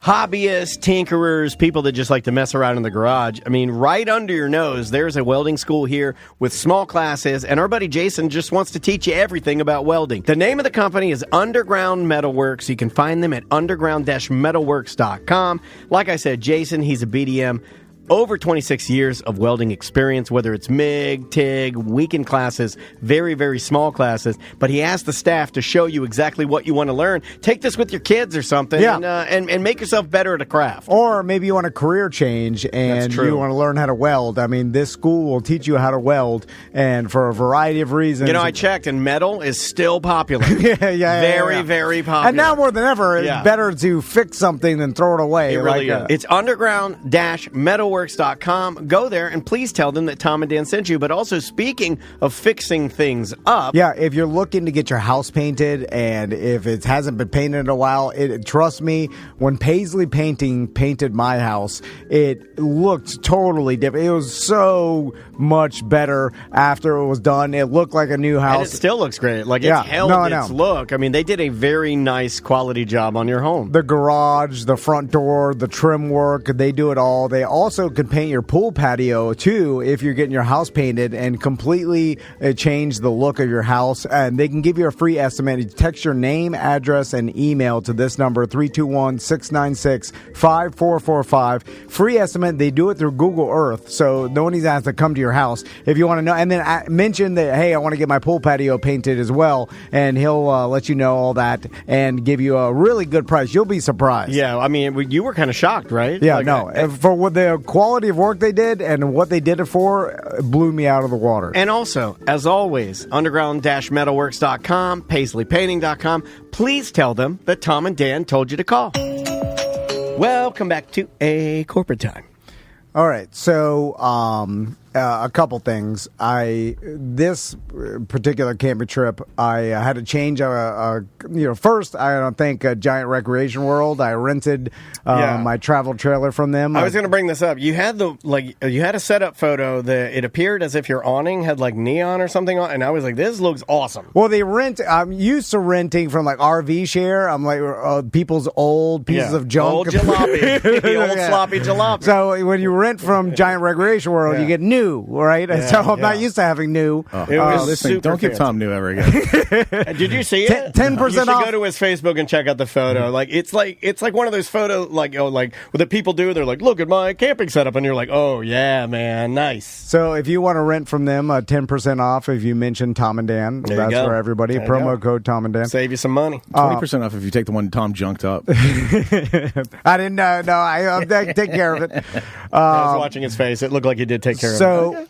hobbyists, tinkerers, people that just like to mess around in the garage. I mean, right under your nose, there's a welding school here with small classes, and our buddy Jason just wants to teach you everything about welding. The name of the company is Underground Metalworks. You can find them at underground-metalworks.com. Like I said, Jason, he's a BDM. Over 26 years of welding experience, whether it's MIG, TIG, weekend classes, very, very small classes. But he asked the staff to show you exactly what you want to learn. Take this with your kids or something and make yourself better at a craft. Or maybe you want a career change and you want to learn how to weld. I mean, this school will teach you how to weld, and for a variety of reasons. You know, I checked, and metal is still popular. Very popular. And now more than ever, it's better to fix something than throw it away. It really is. It's underground-metalworks.com. Go there and please tell them that Tom and Dan sent you. But also, speaking of fixing things up. Yeah, if you're looking to get your house painted and if it hasn't been painted in a while, trust me, when Paisley Painting painted my house, it looked totally different. It was so much better after it was done. It looked like a new house. And it still looks great. Like, it's held its look. I mean, they did a very nice quality job on your home. The garage, the front door, the trim work, they do it all. They also could paint your pool patio too if you're getting your house painted and completely change the look of your house. And they can give you a free estimate. You text your name, address, and email to this number, 321-696-5445. Free estimate. They do it through Google Earth, so no one needs to have to come to your house if you want to know. And then mention that, hey, I want to get my pool patio painted as well, and he'll let you know all that and give you a really good price. You'll be surprised. Yeah, I mean, you were kind of shocked, right? Yeah, for what the quality of work they did and what they did it for blew me out of the water. And also, as always, underground-metalworks.com, paisleypainting.com. Please tell them that Tom and Dan told you to call. Welcome back to A Corporate Time. All right, so a couple things. This particular camping trip, I had to change. First, I don't think Giant Recreation World. I rented my travel trailer from them. I was going to bring this up. You had a setup photo that it appeared as if your awning had like neon or something on, and I was like, this looks awesome. Well, I'm used to renting from like RV share. I'm like people's old pieces of junk, old jalopy, old sloppy jalopy. So when you rent from Giant Recreation World, you get new, right? Yeah, so I'm not used to having new. Listen, don't give Tom new ever again. Did you see it? 10% off. You should go to his Facebook and check out the photo. Like it's like one of those photos like that people do. They're like, look at my camping setup, and you're like, oh yeah, man, nice. So if you want to rent from them, 10% off if you mention Tom and Dan. That's for everybody. Promo code Tom and Dan. Save you some money. 20% off if you take the one Tom junked up. I didn't know. No, I take care of it. I was watching his face. It looked like he did take care of it.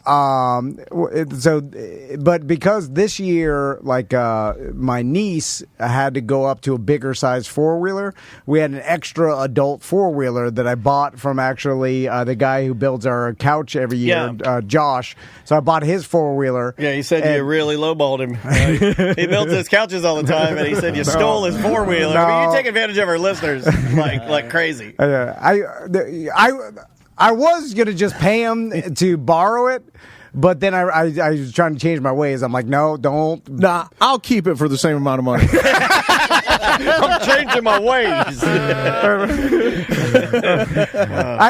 But because this year, my niece had to go up to a bigger size four-wheeler, we had an extra adult four-wheeler that I bought from actually the guy who builds our couch every year, Josh. So I bought his four-wheeler. Yeah, he said you really lowballed him. He builds his couches all the time, and he said you stole his four-wheeler. No. I mean, you take advantage of our listeners like crazy. I was going to just pay him to borrow it, but then I was trying to change my ways. I'm like, no, don't. Nah, I'll keep it for the same amount of money. I'm changing my ways.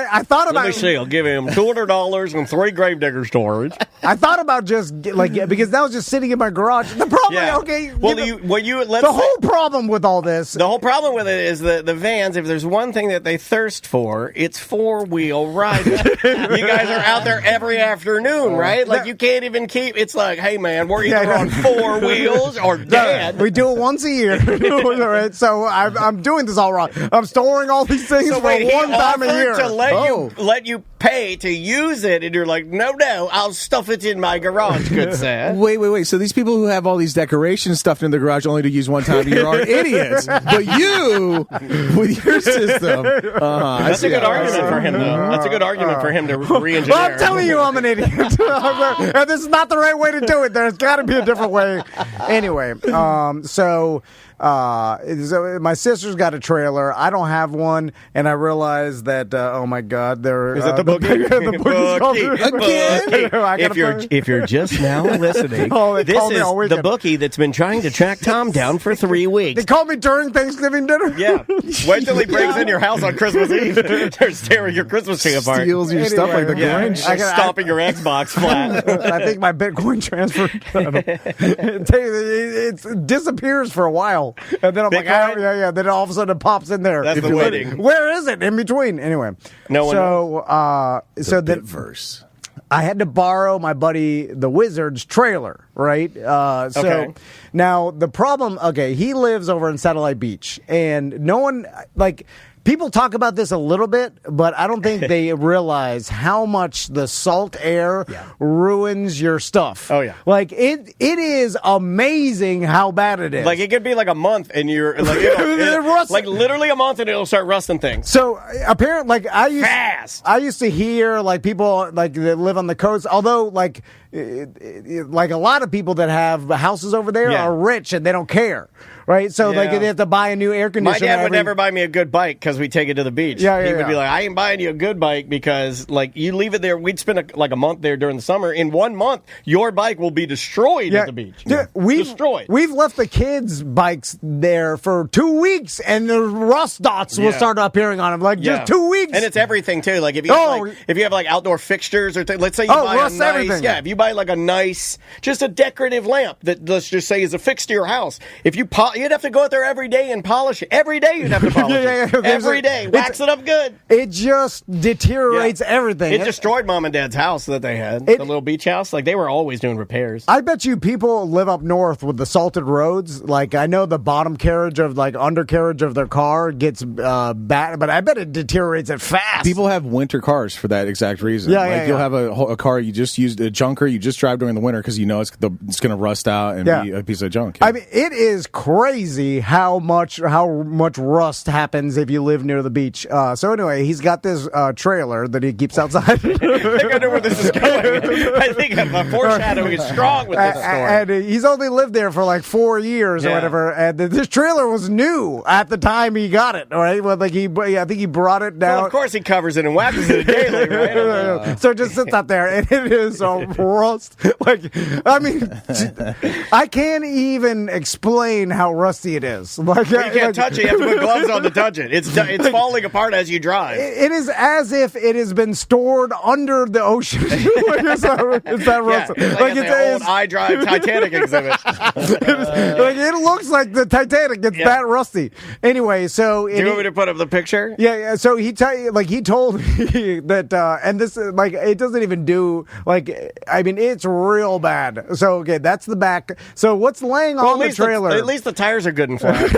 I thought about. Let me see. I'll give him $200 and 3 gravedigger storage. I thought about just because that was just sitting in my garage. The problem, the whole problem with all this. The whole problem with it is the vans. If there's one thing that they thirst for, it's 4-wheel riding. You guys are out there every afternoon, right? Like you can't even keep. It's like, hey man, we're either on 4 wheels or dead. We do it once a year. Right? So I'm doing this all wrong. I'm storing all these things for one time a year. To let you pay to use it, and you're like, no, I'll stuff it in my garage, good sir. Wait. So these people who have all these decorations stuffed in the garage only to use one time a year are idiots. But you, with your system, that's a good argument for him, though. That's a good argument for him to re-engineer. Well, I'm telling you, I'm an idiot. This is not the right way to do it. There's got to be a different way. Anyway, so So my sister's got a trailer. I don't have one, and I realized that. Oh my God, there is it the bookie? The Bookie. If you're just now listening, this is the bookie that's been trying to track Tom down for 3 weeks. They called me during Thanksgiving dinner. Yeah, wait till he breaks in your house on Christmas Eve. They're tearing your Christmas tree apart. Steals your stuff like the Grinch. Stomping your Xbox flat. I think my Bitcoin transfer it disappears for a while, and then I'm like, yeah. Then all of a sudden it pops in there. That's the waiting. Where is it in between? Anyway, no one knows. So then verse. I had to borrow my buddy the Wizard's trailer, right? So now the problem, he lives over in Satellite Beach, and no one, people talk about this a little bit, but I don't think they realize how much the salt air ruins your stuff. Oh, yeah. It is amazing how bad it is. It could be a month, and you're it rusts. Literally a month, and it'll start rusting things. So apparently, I used to hear people that live on the coast, although a lot of people that have houses over there are rich and they don't care. Right, so they have to buy a new air conditioner. My dad would never buy me a good bike because we take it to the beach. He would be like, "I ain't buying you a good bike because you leave it there." We'd spend a month there during the summer. In 1 month, your bike will be destroyed at the beach. Destroyed. We've left the kids' bikes there for 2 weeks, and the rust dots will start appearing on them. Just 2 weeks, and it's everything too. If you have outdoor fixtures or let's say you buy a nice, everything. If you buy a nice, just a decorative lamp that let's just say is affixed to your house. If you you'd have to go out there every day and polish it. Every day you'd have to polish it. Every day. Wax it up good. It just deteriorates everything. It destroyed Mom and Dad's house that they had. The little beach house. They were always doing repairs. I bet you people live up north with the salted roads. I know the bottom carriage of, undercarriage of their car gets bad, but I bet it deteriorates it fast. People have winter cars for that exact reason. You'll have a car you just used, a junker you just drive during the winter because it's going to rust out and be a piece of junk. I mean, it is crazy how much rust happens if you live near the beach. So anyway, he's got this trailer that he keeps outside. I think I know where this is going. I think a foreshadowing is strong with this story. And he's only lived there for 4 years or whatever. And this trailer was new at the time he got it. All right, I think he brought it down. Well, of course he covers it and waxes it daily, right? So it just sits out there, and it is a rust. I can't even explain how rusty it is. You can't touch it. You have to put gloves on to touch it. It's falling apart as you drive. It is as if it has been stored under the ocean. It's that rusty. It's old I Drive Titanic exhibit. It looks like the Titanic. It's that rusty. Anyway, so do you want me to put up the picture? Yeah. So he told me that, and this it doesn't even do it's real bad. So that's the back. So what's laying on the trailer? At least the tires are good and flat.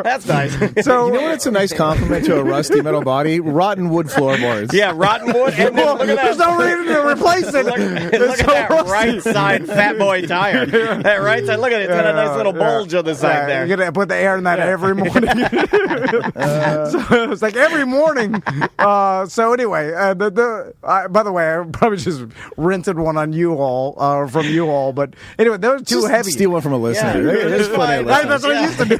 That's nice. So you know what's a nice compliment to a rusty metal body? Rotten wood floorboards. Yeah, rotten wood. And look at that. There's no reason to replace it. Look at that right side fat boy tire. That right side. Look at it. It's got a nice little bulge on the side there. You're gonna put the air in that every morning. So it's every morning. So anyway, by the way, I probably just rented one on U-Haul from U-Haul, but anyway, those are too heavy. Steal one from a listener. There's plenty of that's what I used to do.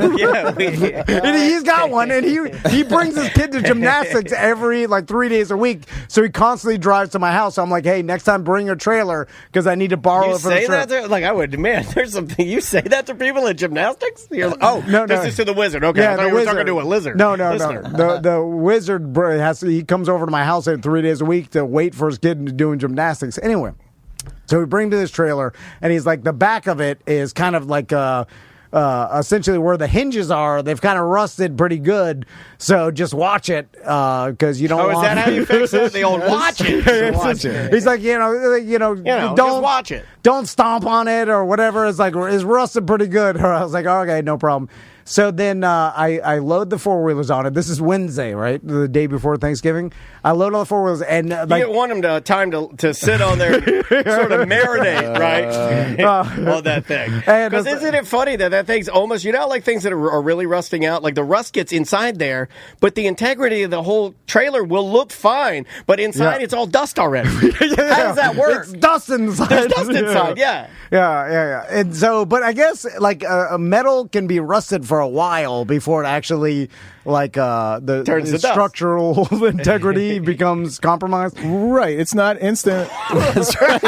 And he's got one, and he brings his kid to gymnastics every 3 days a week. So he constantly drives to my house. So I'm like, hey, next time bring your trailer because I need to borrow it for the trip. I would, man. There's something you say that to people at gymnastics. You're no, this is to the wizard. Okay, I thought you were talking to a lizard. No. The wizard he comes over to my house 3 days a week to wait for his kid doing gymnastics. Anyway, so we bring to this trailer, and he's the back of it is kind of essentially where the hinges are. They've kind of rusted pretty good, so just watch it because you don't. Oh, is that how you fix it? The old watch it. Watch it. He's like, don't just watch it. Don't stomp on it or whatever. It's it's rusted pretty good. I was like, okay, no problem. So then I load the four-wheelers on it. This is Wednesday, right? The day before Thanksgiving. I load all the four-wheelers. And you don't want them time to sit on there and sort of marinate, right? On that thing. Because isn't it funny that thing's almost, like things that are really rusting out, like the rust gets inside there, but the integrity of the whole trailer will look fine, but inside it's all dust already. How does that work? It's dust inside. There's dust inside, yeah. And so, but I guess like a metal can be rusted for a while before it actually the structural integrity becomes compromised. Right. It's not instant. That's right.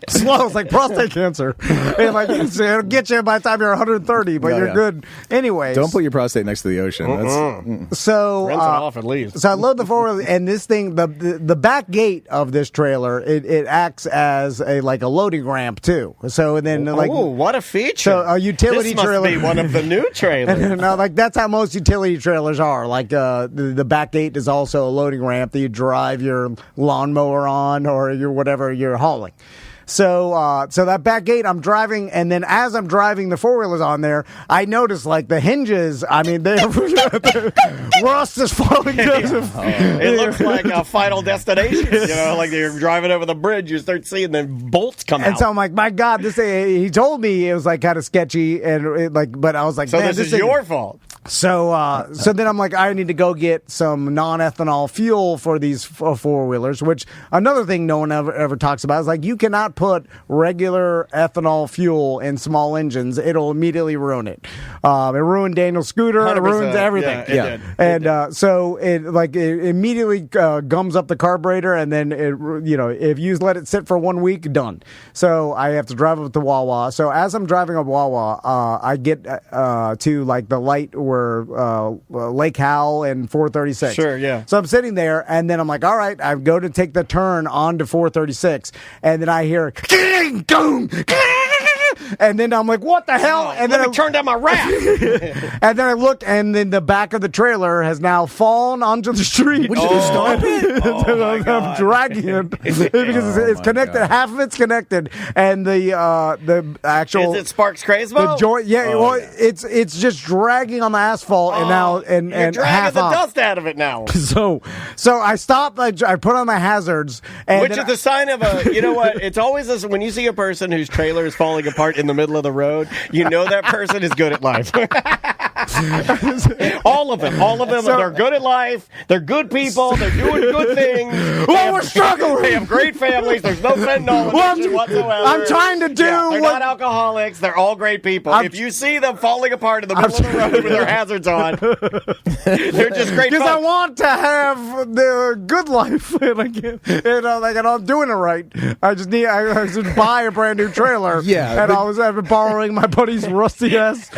Slow. It's like prostate cancer. It'll get you by the time you're 130, but you're good. Anyways. Don't put your prostate next to the ocean. So rinse it off at least. So I load the four-wheeler, and this thing, the back gate of this trailer, it acts as a loading ramp too. So then what a feature! So a utility trailer must be one of the new trailers. No, that's how most utility trailers are. The back gate is also a loading ramp that you drive your lawnmower on or your whatever you're hauling. So that back gate, I'm driving, and then as I'm driving the four-wheelers on there, I notice, the hinges, the rust is falling down. It looks like a Final Destination. Like you're driving over the bridge, you start seeing the bolts come out. And so I'm like, my God, he told me it was, kind of sketchy, and, but I was like, so this is your fault. So then I'm like, I need to go get some non-ethanol fuel for these four-wheelers, which another thing no one ever talks about is, you cannot put regular ethanol fuel in small engines. It'll immediately ruin it. It ruined Daniel's scooter. It ruins everything. Yeah, it did. So it immediately gums up the carburetor, and then if you let it sit for 1 week, done. So I have to drive up to Wawa. So as I'm driving up Wawa, I get to the light where Lake Howell and 436. Sure, yeah. So I'm sitting there, and then I'm like, all right, I go to take the turn onto 436, and then I hear, and then I'm like, what the hell? And then I turned down my wrap. And then I look, and then the back of the trailer has now fallen onto the street. Would you stop it? I'm dragging it because it's connected. God. Half of it's connected, and the actual is it Sparks Crazy-Mo? The joint, it's just dragging on the asphalt, and now and you're dragging half the off. dust out of it now. So I stopped. I put on my hazards, which is a sign of a. You know what? It's always this when you see a person whose trailer is falling apart in the middle of the road. You know that person is good at life. All of them. They're good at life. They're good people. They're doing good things. Well, we're struggling. They have great families. There's no fentanyl whatsoever. I'm trying to do. They're not alcoholics. They're all great people. If you see them falling apart in the middle of the road with their hazards on, they're just great. Because I want to have the good life, and I'm doing it right. I just buy a brand new trailer. Yeah, and I was borrowing my buddy's rusty ass.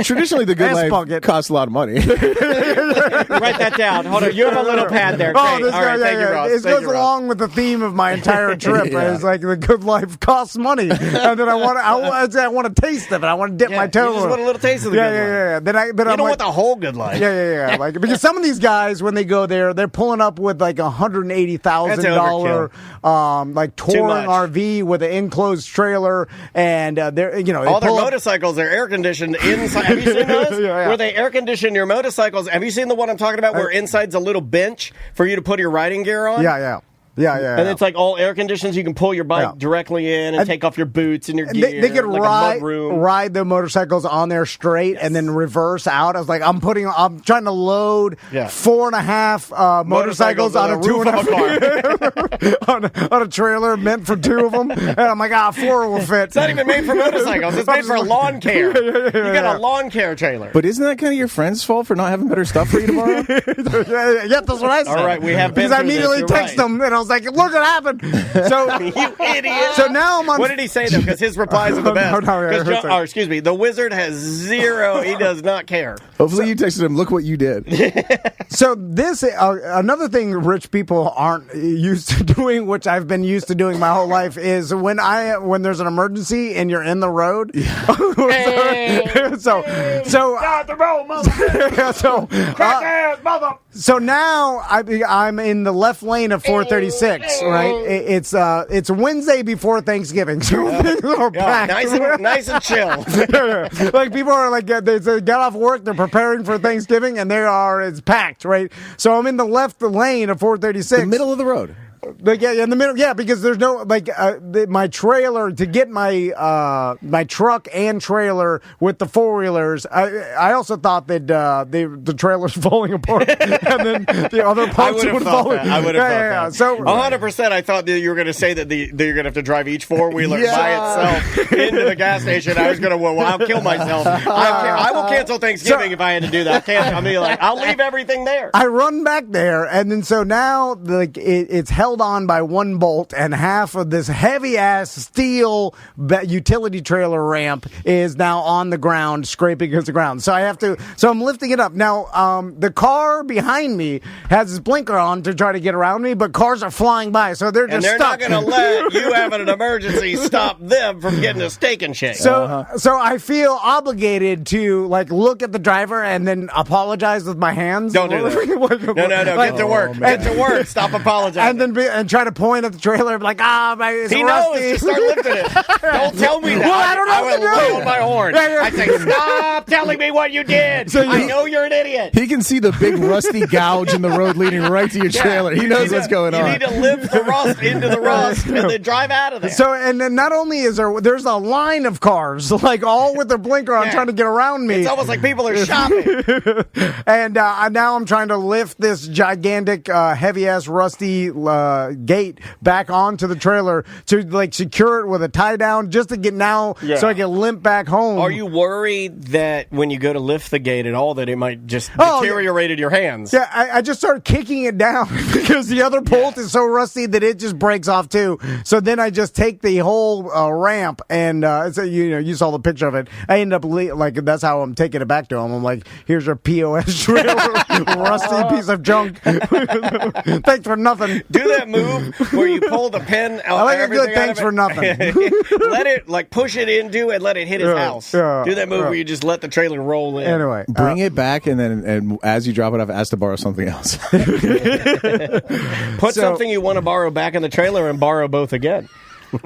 Traditionally, the good life costs a lot of money. Write that down. Hold on, you have a little pad there. Great. All right, thank you, Ross. It goes along with the theme of my entire trip. It's like the good life costs money, and then I want a taste of it. I want to dip my toe. You just want a little taste of the good life. Then you don't want the whole good life. Yeah. Because some of these guys, when they go there, they're pulling up with $180,000 touring RV with an enclosed trailer, and they're all their motorcycles are air conditioned inside. Have you seen those? Where they air condition your motorcycles? Have you seen the one I'm talking about? Where inside's a little bench for you to put your riding gear on? Yeah. And it's all air conditioned, so you can pull your bike directly in and take off your boots and your gear. They could ride the motorcycles on there straight and then reverse out. I was like, I'm trying to load 4.5 motorcycles on a 2.5 car on a trailer meant for 2 of them. And I'm like, 4 will fit. It's not even made for motorcycles. It's made for lawn care. You got a lawn care trailer. But isn't that kind of your friend's fault for not having better stuff for you tomorrow? Yeah, that's what I said. All right, we have been because I immediately text them and I was like, look what happened. So you idiot. So now I'm on. What did he say though? Because his replies are the best. Excuse me. The wizard has 0. He does not care. Hopefully you texted him. Look what you did. So this another thing rich people aren't used to doing, which I've been used to doing my whole life, is when there's an emergency and you're in the road. So now I'm in the left lane of 436, right? It's Wednesday before Thanksgiving, so things are packed. Nice and chill. Like people are like they got off work, they're preparing for Thanksgiving, and it's packed, right? So I'm in the left lane of 436, the middle of the road. Like in the middle, because there's no my trailer to get my my truck and trailer with the 4-wheelers. I also thought that the trailer's falling apart, and then the other parts would fall. I would have thought that. So 100%, I thought that you were going to say that you're going to have to drive each 4-wheeler by itself into the gas station. I was going to, I'll kill myself. I will cancel Thanksgiving if I had to do that. I'll leave everything there. I run back there, and then so now it's held on by one bolt, and half of this heavy ass steel utility trailer ramp is now on the ground, scraping against the ground. So I'm lifting it up. Now, the car behind me has its blinker on to try to get around me, but cars are flying by, so they're just stuck. Not going to let you having an emergency stop them from getting a steak and shake. So I feel obligated to look at the driver and then apologize with my hands. Don't do that. No. Get to work. Get to work. Stop apologizing. And then try to point at the trailer and be like, it's he rusty. Knows. Just start lifting it. Don't tell me that. Well, I don't know I will lay on my horn. I say, stop telling me what you did. I know you're an idiot. He can see the big rusty gouge in the road leading right to your trailer. He knows what's going on. You need to lift the rust into the rust and then drive out of there. So, and then not only is there's a line of cars, all with their blinker on trying to get around me. It's almost like people are shopping. And now I'm trying to lift this gigantic, heavy-ass, rusty gate back onto the trailer to secure it with a tie down just to get so I can limp back home. Are you worried that when you go to lift the gate at all that it might just deteriorated your hands? Yeah, I just started kicking it down because the other bolt is so rusty that it just breaks off too. So then I just take the whole ramp and you saw the picture of it. I end up that's how I'm taking it back to him. I'm like, here's your POS trailer, rusty piece of junk. Thanks for nothing. Do that move where you pull the pin out. I like a good thanks for nothing. Let it push it into and let it hit his house. Do that move where you just let the trailer roll in. Anyway, bring it back and as you drop it off, ask to borrow something else. Put something you want to borrow back in the trailer and borrow both again.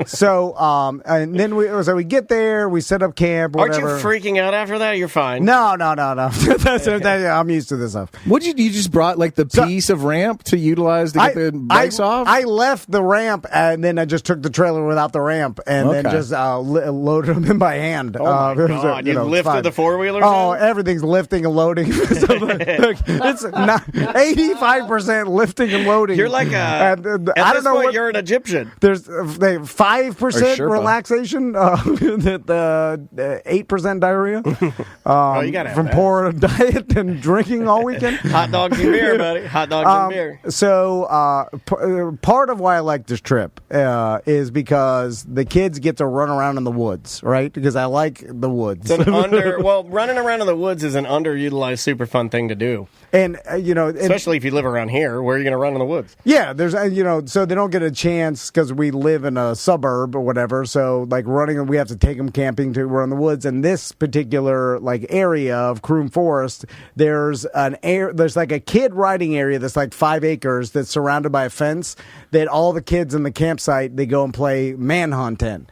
So, and then we get there, we set up camp, whatever. Aren't you freaking out after that? You're fine. No. I'm used to this stuff. What did you just brought the piece of ramp to utilize to get the bikes off? I left the ramp and then I just took the trailer without the ramp and then just loaded them in by hand. Oh my God! You lifted the 4-wheelers? Oh, everything's lifting and loading. So it's 85% lifting and loading. You're like I don't know what you're an Egyptian. There's 5% relaxation, 8% diarrham you gotta from poor diet and drinking all weekend. Hot dogs and beer, buddy. Hot dogs and beer. So part of why I like this trip is because the kids get to run around in the woods, right? Because I like the woods. Running around in the woods is an underutilized, super fun thing to do. And especially if you live around here, where are you going to run in the woods? Yeah, there's so they don't get a chance because we live in a suburb or whatever. So running, we have to take them camping to run in the woods. And this particular area of Croom Forest, there's a kid riding area that's 5 acres that's surrounded by a fence that all the kids in the campsite they go and play manhunt in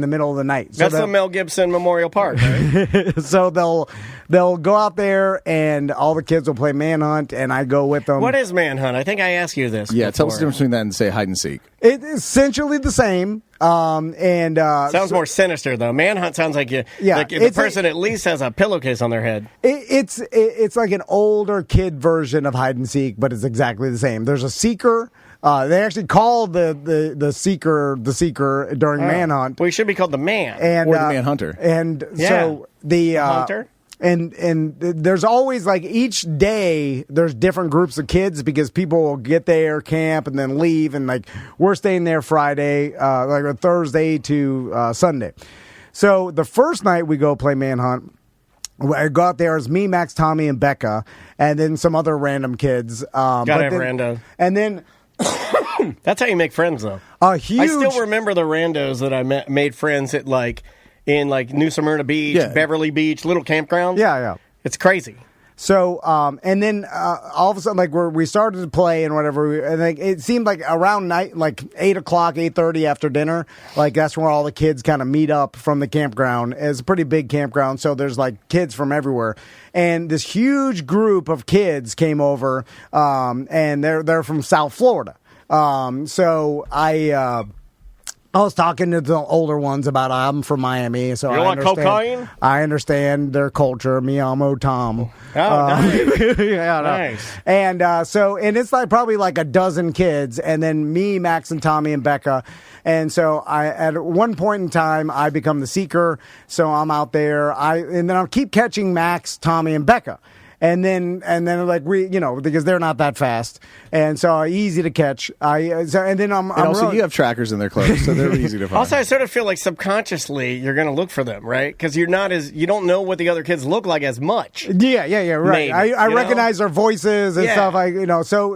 the middle of the night. So that's the Mel Gibson Memorial Park, right? So they'll go out there and all the kids will play manhunt, and I go with them. What is manhunt? I think I asked you this. Yeah, tell us the difference between that and say hide and seek. It's essentially the same. Sounds more sinister though. Manhunt sounds like the person at least has a pillowcase on their head. It's like an older kid version of hide and seek, but it's exactly the same. There's a seeker. They actually call the seeker during manhunt. Well, he should be called the man or the manhunter. And so the hunter. And there's always each day there's different groups of kids because people will get there, camp, and then leave. And we're staying there Friday, a Thursday to Sunday. So the first night we go play manhunt. I go out there as me, Max, Tommy, and Becca, and then some other random kids. Gotta have rando. And then that's how you make friends, though. I still remember the randos that I made friends at in New Smyrna Beach, Beverly Beach, little campgrounds. Yeah. It's crazy. So, and then all of a sudden, like we started to play and whatever, and like, it seemed like around night, like 8 o'clock, 8:30 after dinner, like that's where all the kids kind of meet up from the campground. It's a pretty big campground, so there's like kids from everywhere. And this huge group of kids came over, and they're from South Florida. So I was talking to the older ones about I'm from Miami, so I understand. Cocaine? I understand their culture. Me amo Tom. Oh, nice. Yeah, nice. And and it's like probably like a dozen kids, and then me, Max, and Tommy and Becca. And so at one point in time, I become the seeker. So I'm out there. And then I'll keep catching Max, Tommy, and Becca. And then like because they're not that fast, and so easy to catch. And then I'm also you have trackers in their clothes, so they're easy to find. Also, I sort of feel like subconsciously you're going to look for them, right? Because you don't know what the other kids look like as much. Yeah, right. Maybe, I recognize their voices and stuff.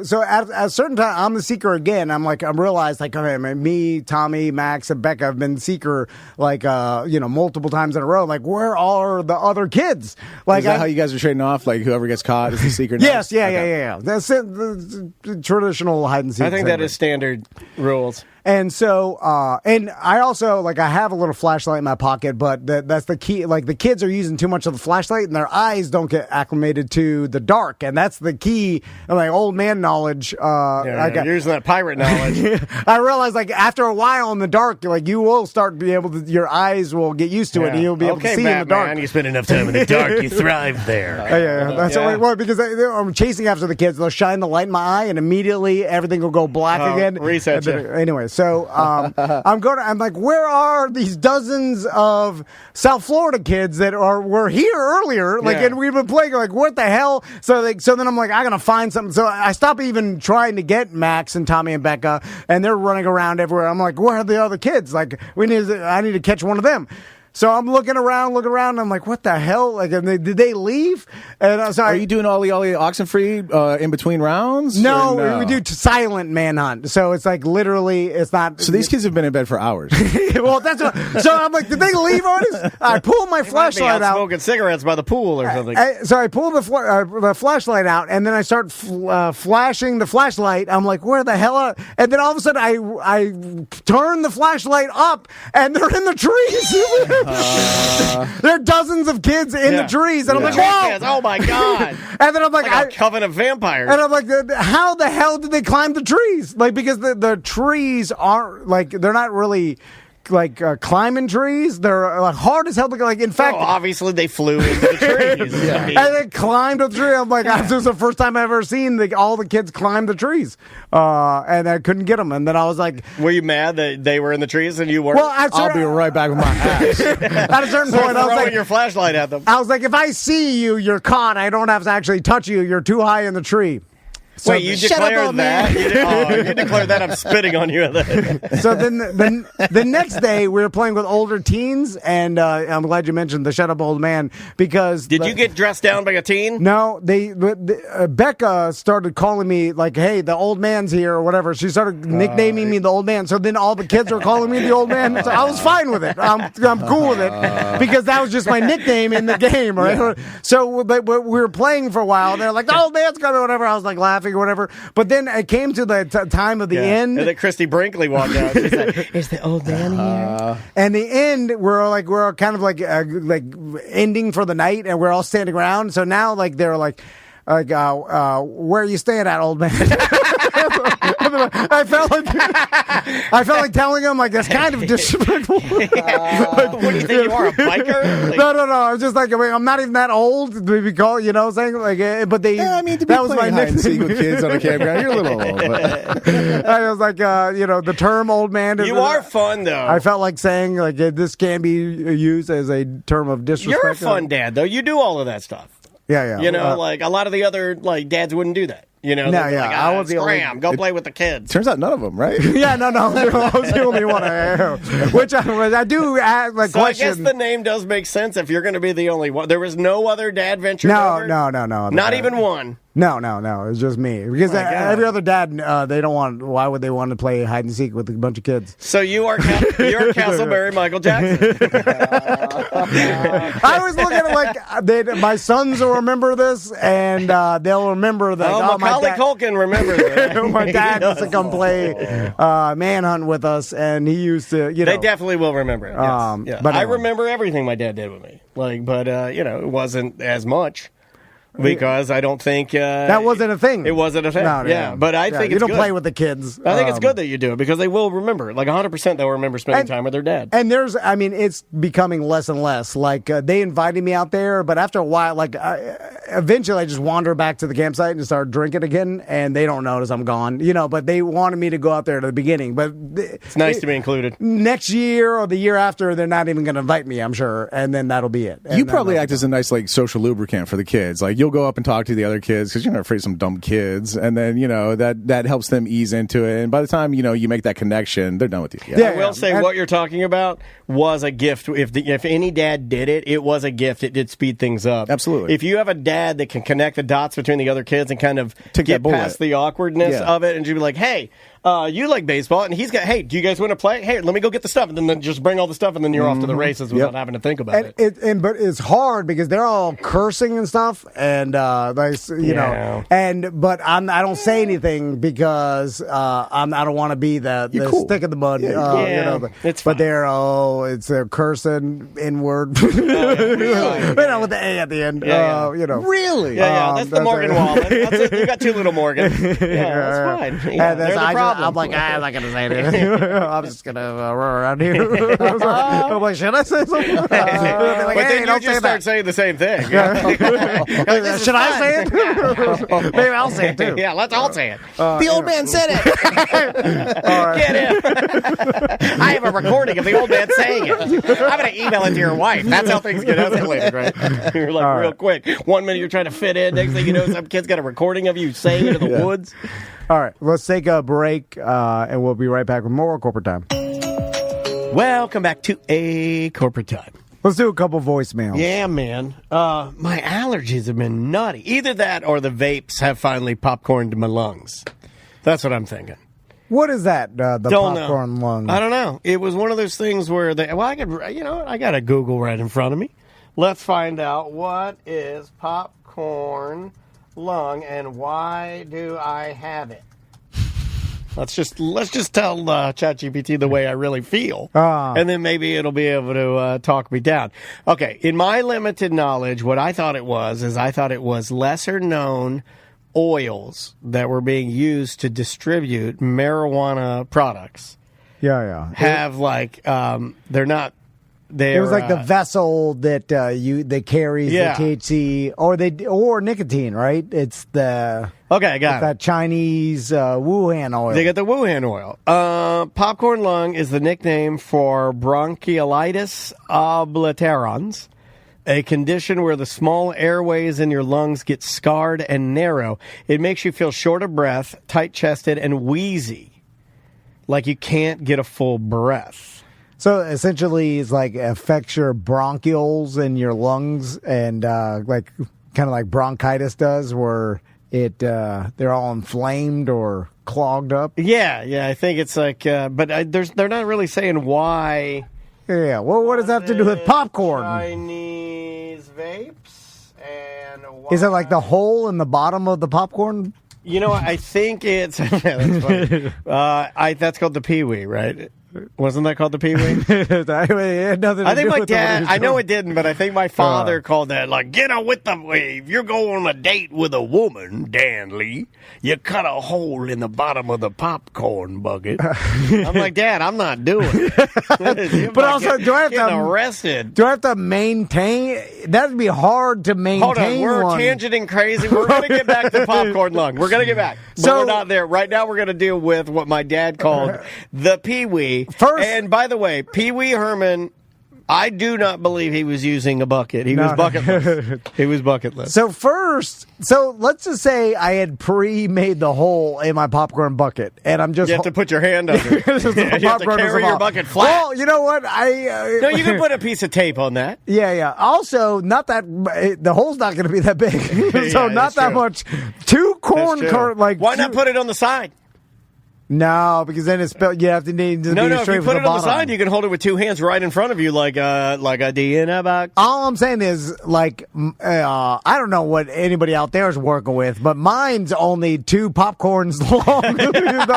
So at a certain time, I'm the seeker again. I'm realized like, okay, me, Tommy, Max, and Becca have been seeker like multiple times in a row. Like, where are the other kids? Like, is that how you guys are trading off? Like, whoever gets caught is the secret. Yes, yeah. That's it, the traditional hide and seek. I think that is standard rules. And so, and I also, like, I have a little flashlight in my pocket, but that's the key. Like, the kids are using too much of the flashlight, and their eyes don't get acclimated to the dark, and that's the key. Like, old man knowledge. You're using that pirate knowledge. I realized, like, after a while in the dark, like, you will start to be able to, your eyes will get used to it, and you'll be able to see Batman, in the dark. You spend enough time in the dark, you thrive there. Yeah. That's well, because I'm chasing after the kids. They'll shine the light in my eye, and immediately everything will go black again. Reset you. Anyway, so I'm like, where are these dozens of South Florida kids that were here earlier? Like, and we've been playing. Like, what the hell? So then I'm like, I gotta find something. So I stop even trying to get Max and Tommy and Becca, and they're running around everywhere. I'm like, where are the other kids? Like, I need to catch one of them. So I'm looking around, and I'm like, what the hell? Like, did they leave? And I was like, are you doing Ollie Oxenfree in between rounds? No, we do silent manhunt. So it's like literally, it's not. So these kids have been in bed for hours. Well, that's what. So I'm like, did they leave on us? I pull my flashlight out, smoking cigarettes by the pool or something. So I pull the flashlight out, and then I start flashing the flashlight. I'm like, where the hell? And then all of a sudden, I turn the flashlight up, and they're in the trees. There are dozens of kids in the trees, and I'm like, "Whoa!" Oh my god! And then I'm like a coven of vampires. And I'm like, how the hell did they climb the trees? Like, because the trees aren't like, they're not really like climbing trees. They're like hard as hell. Like, in fact, obviously they flew into the trees. And they climbed up the tree. I'm like, this is the first time I've ever seen all the kids climb the trees, and I couldn't get them. And then I was like, were you mad that they were in the trees and you weren't? Well, I'll be right back with my axe. At a certain point, I was like, your flashlight at them. I was like, if I see you, you're caught. I don't have to actually touch you. You're too high in the tree. So wait, you declared that? You declared that I'm spitting on you. So then the next day, we were playing with older teens, and I'm glad you mentioned the Shut Up Old Man, because... Did you get dressed down by a teen? No, Becca started calling me, like, hey, the old man's here, or whatever. She started nicknaming me the old man, so then all the kids were calling me the old man. So I was fine with it. I'm cool with it, because that was just my nickname in the game, right? Yeah. So we were playing for a while, and they're like, the old man's coming, whatever. I was like laughing or whatever, but then it came to the time of the end, and then Christy Brinkley walked out. She's like, "Is the old man here?" And the end, we're kind of like ending for the night, and we're all standing around. So now, like, they're like, where are you staying at, old man? I felt like telling him, like, that's kind of disrespectful. What do you think you are, a biker? Like, no. I was just like, I mean, I'm not even that old to be called, you know, saying like, but they. Yeah, I mean, to be that was my hide and seek with kids on a campground, you're a little old. But. I was like, the term "old man." You are fun, though. I felt like saying, like, this can be used as a term of disrespect. You're a fun dad, though. You do all of that stuff. Yeah. You know, like a lot of the other like dads wouldn't do that. You know, no, like, I was the only. Go play with the kids. Turns out none of them, right? Yeah, no. I was the only one. Which I do ask, like, so question. I guess the name does make sense if you're going to be the only one. There was no other dad venture. No. Not even one. No. It's just me. Because every other dad, they don't want. Why would they want to play hide and seek with a bunch of kids? So you're Castleberry Michael Jackson. I always look at it like my sons will remember this, and they'll remember that. Macaulay Culkin remembers it. My dad used to come play Manhunt with us, and he used to. They definitely will remember it. Yes. But I remember everything my dad did with me. But it wasn't as much. Because I don't think that wasn't a thing. It wasn't a thing. No. But I think you it's don't good. play with the kids. I think it's good that you do it because they will remember. Like 100%, they'll remember spending time with their dad. And it's becoming less and less. Like they invited me out there, but after a while, eventually I just wander back to the campsite and start drinking again, and they don't notice I'm gone. But they wanted me to go out there at the beginning. But it's nice to be included. Next year or the year after, they're not even going to invite me, I'm sure, and then that'll be it. You probably act as a nice social lubricant for the kids. Like you'll go up and talk to the other kids because you're not afraid of some dumb kids, and then that helps them ease into it. And by the time you make that connection, they're done with you. I will say what you're talking about was a gift. If any dad did it, it was a gift. It did speed things up. Absolutely. If you have a dad that can connect the dots between the other kids and kind of get past the awkwardness of it, and just be like, hey. You like baseball, and he's got, hey, do you guys want to play? Hey, let me go get the stuff, and then just bring all the stuff, and then you're off to the races without having to think about it. But it's hard because they're all cursing and stuff, and but I don't say anything because I don't want to be the stick in the mud. It's but they're cursing inward, with the A at the end. Really? Yeah, that's the Morgan Wallen. You got two little Morgans. Yeah, that's fine. They're the problem. I'm like, I'm not going to say anything. I'm just going to run around here. I'm like, should I say something? But then you just start saying the same thing. Should I say it? Maybe I'll say it too. Yeah, let's all say it. The old man said it. Get him. I have a recording of the old man saying it. I'm going to email it to your wife. That's how things get escalated, right? You're like, real quick. 1 minute you're trying to fit in. Next thing you know, some kid's got a recording of you saying it in the woods. All right, let's take a break, and we'll be right back with more Corporate Time. Welcome back to A Corporate Time. Let's do a couple voicemails. Yeah, man. My allergies have been nutty. Either that or the vapes have finally popcorned my lungs. That's what I'm thinking. What is that, the popcorn lung? I don't know. It was one of those things where I got a Google right in front of me. Let's find out what is popcorn lung and why do I have it? Let's just tell ChatGPT the way I really feel, and then maybe it'll be able to talk me down. Okay, in my limited knowledge, what I thought it was lesser known oils that were being used to distribute marijuana products. Yeah. Have they're not. It was like the vessel that that carries the THC or nicotine, right? It's the I got that Chinese Wuhan oil. They got the Wuhan oil. Popcorn lung is the nickname for bronchiolitis obliterans, a condition where the small airways in your lungs get scarred and narrow. It makes you feel short of breath, tight-chested, and wheezy, like you can't get a full breath. So essentially, it's like affects your bronchioles in your lungs, and kind of like bronchitis does, where they're all inflamed or clogged up. Yeah. I think it's like, but they're not really saying why. Yeah. Well, what does that have to do with popcorn? Chinese vapes and why? Is it like the hole in the bottom of the popcorn? I think it's that's funny. That's called the Pee-wee, right? Wasn't that called the Pee-wee? I think my dad, I know it didn't, but I think my father called that, get on with the wave. You're going on a date with a woman, Dan Lee. You cut a hole in the bottom of the popcorn bucket. I'm like, Dad, I'm not doing it. But also, do I have to arrested? Do I have to maintain? That'd be hard to maintain. Hold on, we're tangenting crazy. We're going to get back to popcorn lung. We're going to get back. But we're not there. Right now, we're going to deal with what my dad called the Pee-wee. First, and by the way, Pee Wee Herman I do not believe he was using a bucket. He was bucketless. He was bucketless. So let's just say I had pre-made the hole in my popcorn bucket, and I'm just... You have to put your hand under it. You have to carry your bucket flat. Well, you know what? No, you can put a piece of tape on that. Yeah. Also, not that... The hole's not going to be that big. So not that much. Two corn... Why not put it on the side? No, because then it's spelled. You have to need to No, be if straight you from put the it on bottom. the side, you can hold it with two hands right in front of you, like a D in a box. All I'm saying is, I don't know what anybody out there is working with, but mine's only 2 popcorns long.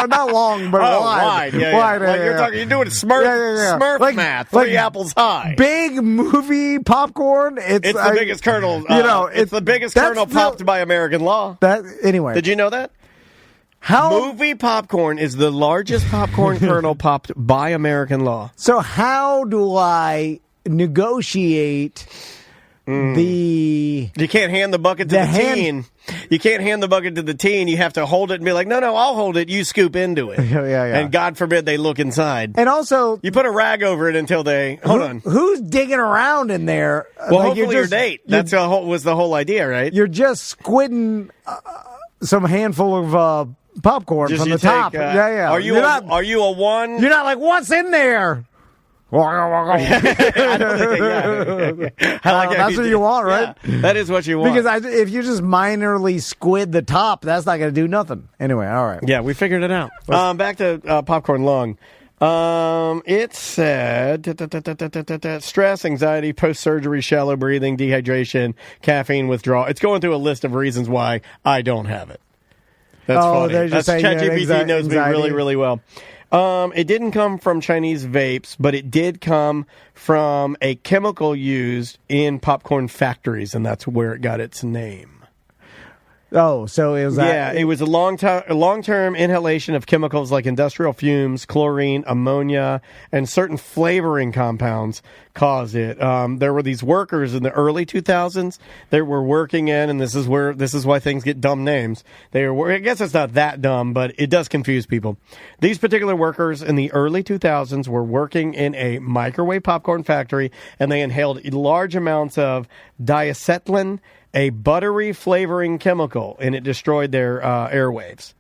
Not long, but wide. Yeah. Wide, Like you're doing Smurf math, 3 apples high. Big movie popcorn. It's the biggest kernel. It's the biggest kernel popped by American law. Anyway. Did you know that? Movie popcorn is the largest popcorn kernel popped by American law. So how do I negotiate the... You can't hand the bucket to the teen. You can't hand the bucket to the teen. You have to hold it and be like, no, I'll hold it. You scoop into it. Yeah. And God forbid they look inside. And also... You put a rag over it until they... Hold on. Who's digging around in there? Well, hopefully your date. That's was the whole idea, right? You're just squidding some handful of... popcorn from the top. Yeah. Are you a one? You're not like, what's in there? That's what you want, right? Yeah, that is what you want. Because if you just minorly squid the top, that's not going to do nothing. Anyway, all right. Yeah, we figured it out. Back to popcorn long. It said stress, anxiety, post-surgery, shallow breathing, dehydration, caffeine withdrawal. It's going through a list of reasons why I don't have it. That's funny. ChatGPT knows me really, really well. It didn't come from Chinese vapes, but it did come from a chemical used in popcorn factories, and that's where it got its name. Oh, so it was it was a long-term inhalation of chemicals like industrial fumes, chlorine, ammonia, and certain flavoring compounds caused it. There were these workers in the early 2000s that were working in, and this is why things get dumb names. I guess it's not that dumb, but it does confuse people. These particular workers in the early 2000s were working in a microwave popcorn factory, and they inhaled large amounts of diacetylene, a buttery flavoring chemical, and it destroyed their airwaves.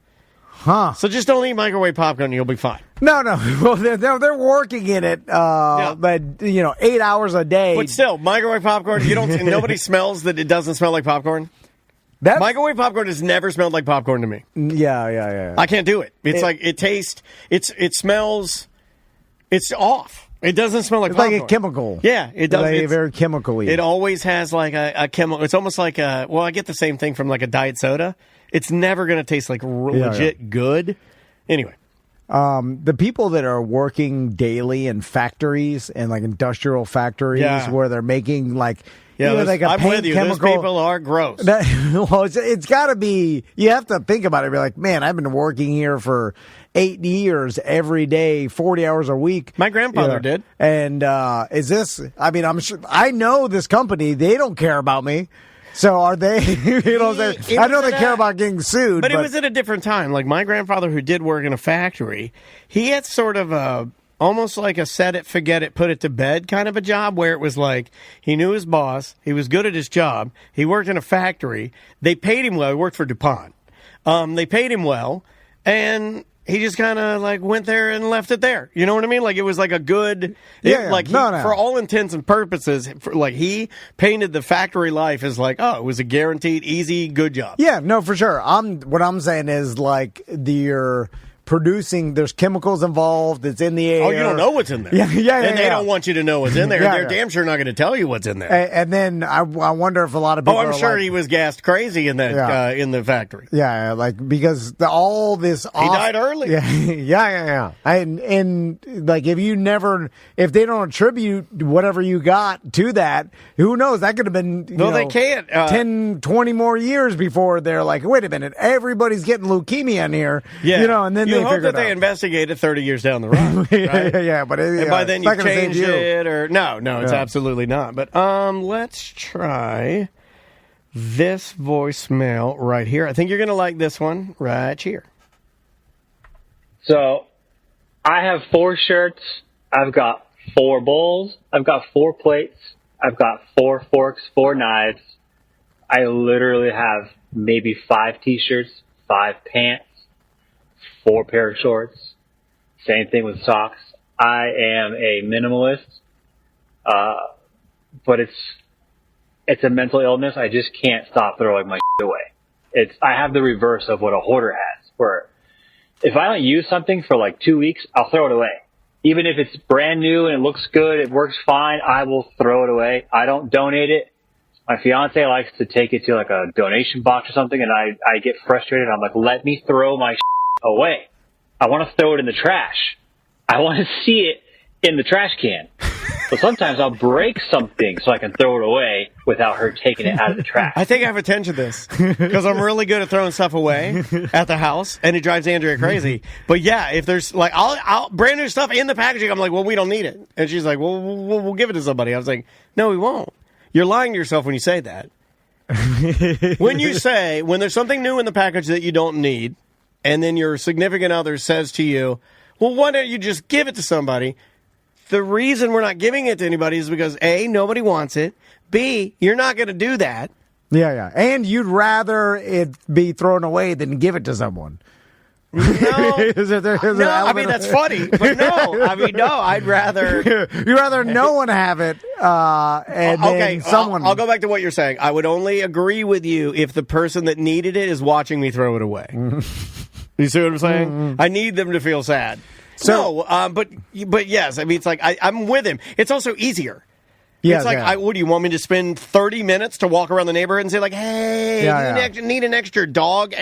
Huh. So just don't eat microwave popcorn and you'll be fine. No. Well, they're working in it, but 8 hours a day. But still, microwave popcorn, nobody smells that it doesn't smell like popcorn. Microwave popcorn has never smelled like popcorn to me. Yeah. I can't do it. It's like it tastes, it smells, it's off. It doesn't smell like popcorn. Like a chemical. Yeah, it does. It's very chemical-y. It always has like a chemical. It's almost like I get the same thing from like a diet soda. It's never going to taste like legit good. Anyway. The people that are working daily in factories and like industrial factories where they're making like... like a I'm paint with you. chemical. Those people are gross. It's got to be... You have to think about it. Be like, man, I've been working here for 8 years every day, 40 hours a week. My grandfather did. And is this... I mean, I'm sure... I know this company. They don't care about me. So are they... I know they care about getting sued. But it was at a different time. Like my grandfather who did work in a factory, he had sort of almost like a set it, forget it, put it to bed kind of a job where it was like he knew his boss. He was good at his job. He worked in a factory. They paid him well. He worked for DuPont. They paid him well. And he just kind of like went there and left it there. You know what I mean? Like it was like a good, for all intents and purposes, he painted the factory life as like, it was a guaranteed, easy, good job. Yeah, no, for sure. What I'm saying is like you're producing, there's chemicals involved, it's in the air. Oh, you don't know what's in there. And they don't want you to know what's in there. They're damn sure not going to tell you what's in there. And then I wonder if a lot of people I'm sure he was gassed crazy in that in the factory. Yeah, like because all this he died early. Yeah. And like if they don't attribute whatever you got to that, who knows? That could have been they can't 10, 20 more years before they're like, wait a minute, everybody's getting leukemia in here. Yeah. And then you hope that they investigate it 30 years down the road. Right? But by then you change it or no, it's absolutely not. But let's try this voicemail right here. I think you're going to like this one right here. So I have 4 shirts. I've got 4 bowls. I've got 4 plates. I've got 4 forks, 4 knives. I literally have maybe 5 t-shirts, 5 pants, 4 pair of shorts. Same thing with socks. I am a minimalist, but it's a mental illness. I just can't stop throwing my shit away. I have the reverse of what a hoarder has, where if I don't use something for like 2 weeks, I'll throw it away. Even if it's brand new and it looks good, it works fine, I will throw it away. I don't donate it. My fiance likes to take it to like a donation box or something, and I get frustrated. I'm like, let me throw my shit away. I want to throw it in the trash. I want to see it in the trash can. So sometimes I'll break something so I can throw it away without her taking it out of the trash. I think I have attention to this because I'm really good at throwing stuff away at the house, and it drives Andrea crazy. But yeah, if there's like I'll brand new stuff in the packaging, I'm like, well, we don't need it, and she's like, well, we'll give it to somebody. I was like, no, we won't. You're lying to yourself when you say that. When there's something new in the package that you don't need, and then your significant other says to you, well, why don't you just give it to somebody? The reason we're not giving it to anybody is because A, nobody wants it. B, you're not going to do that. Yeah. And you'd rather it be thrown away than give it to someone. No, I mean, that's funny, but no, I'd rather... You'd rather no one have it, and then someone... I'll go back to what you're saying. I would only agree with you if the person that needed it is watching me throw it away. You see what I'm saying? I need them to feel sad. So, but yes, I mean, it's like I'm with him. It's also easier. Yeah, it's like, what do you want me to spend 30 minutes to walk around the neighborhood and say like, hey, need an extra dog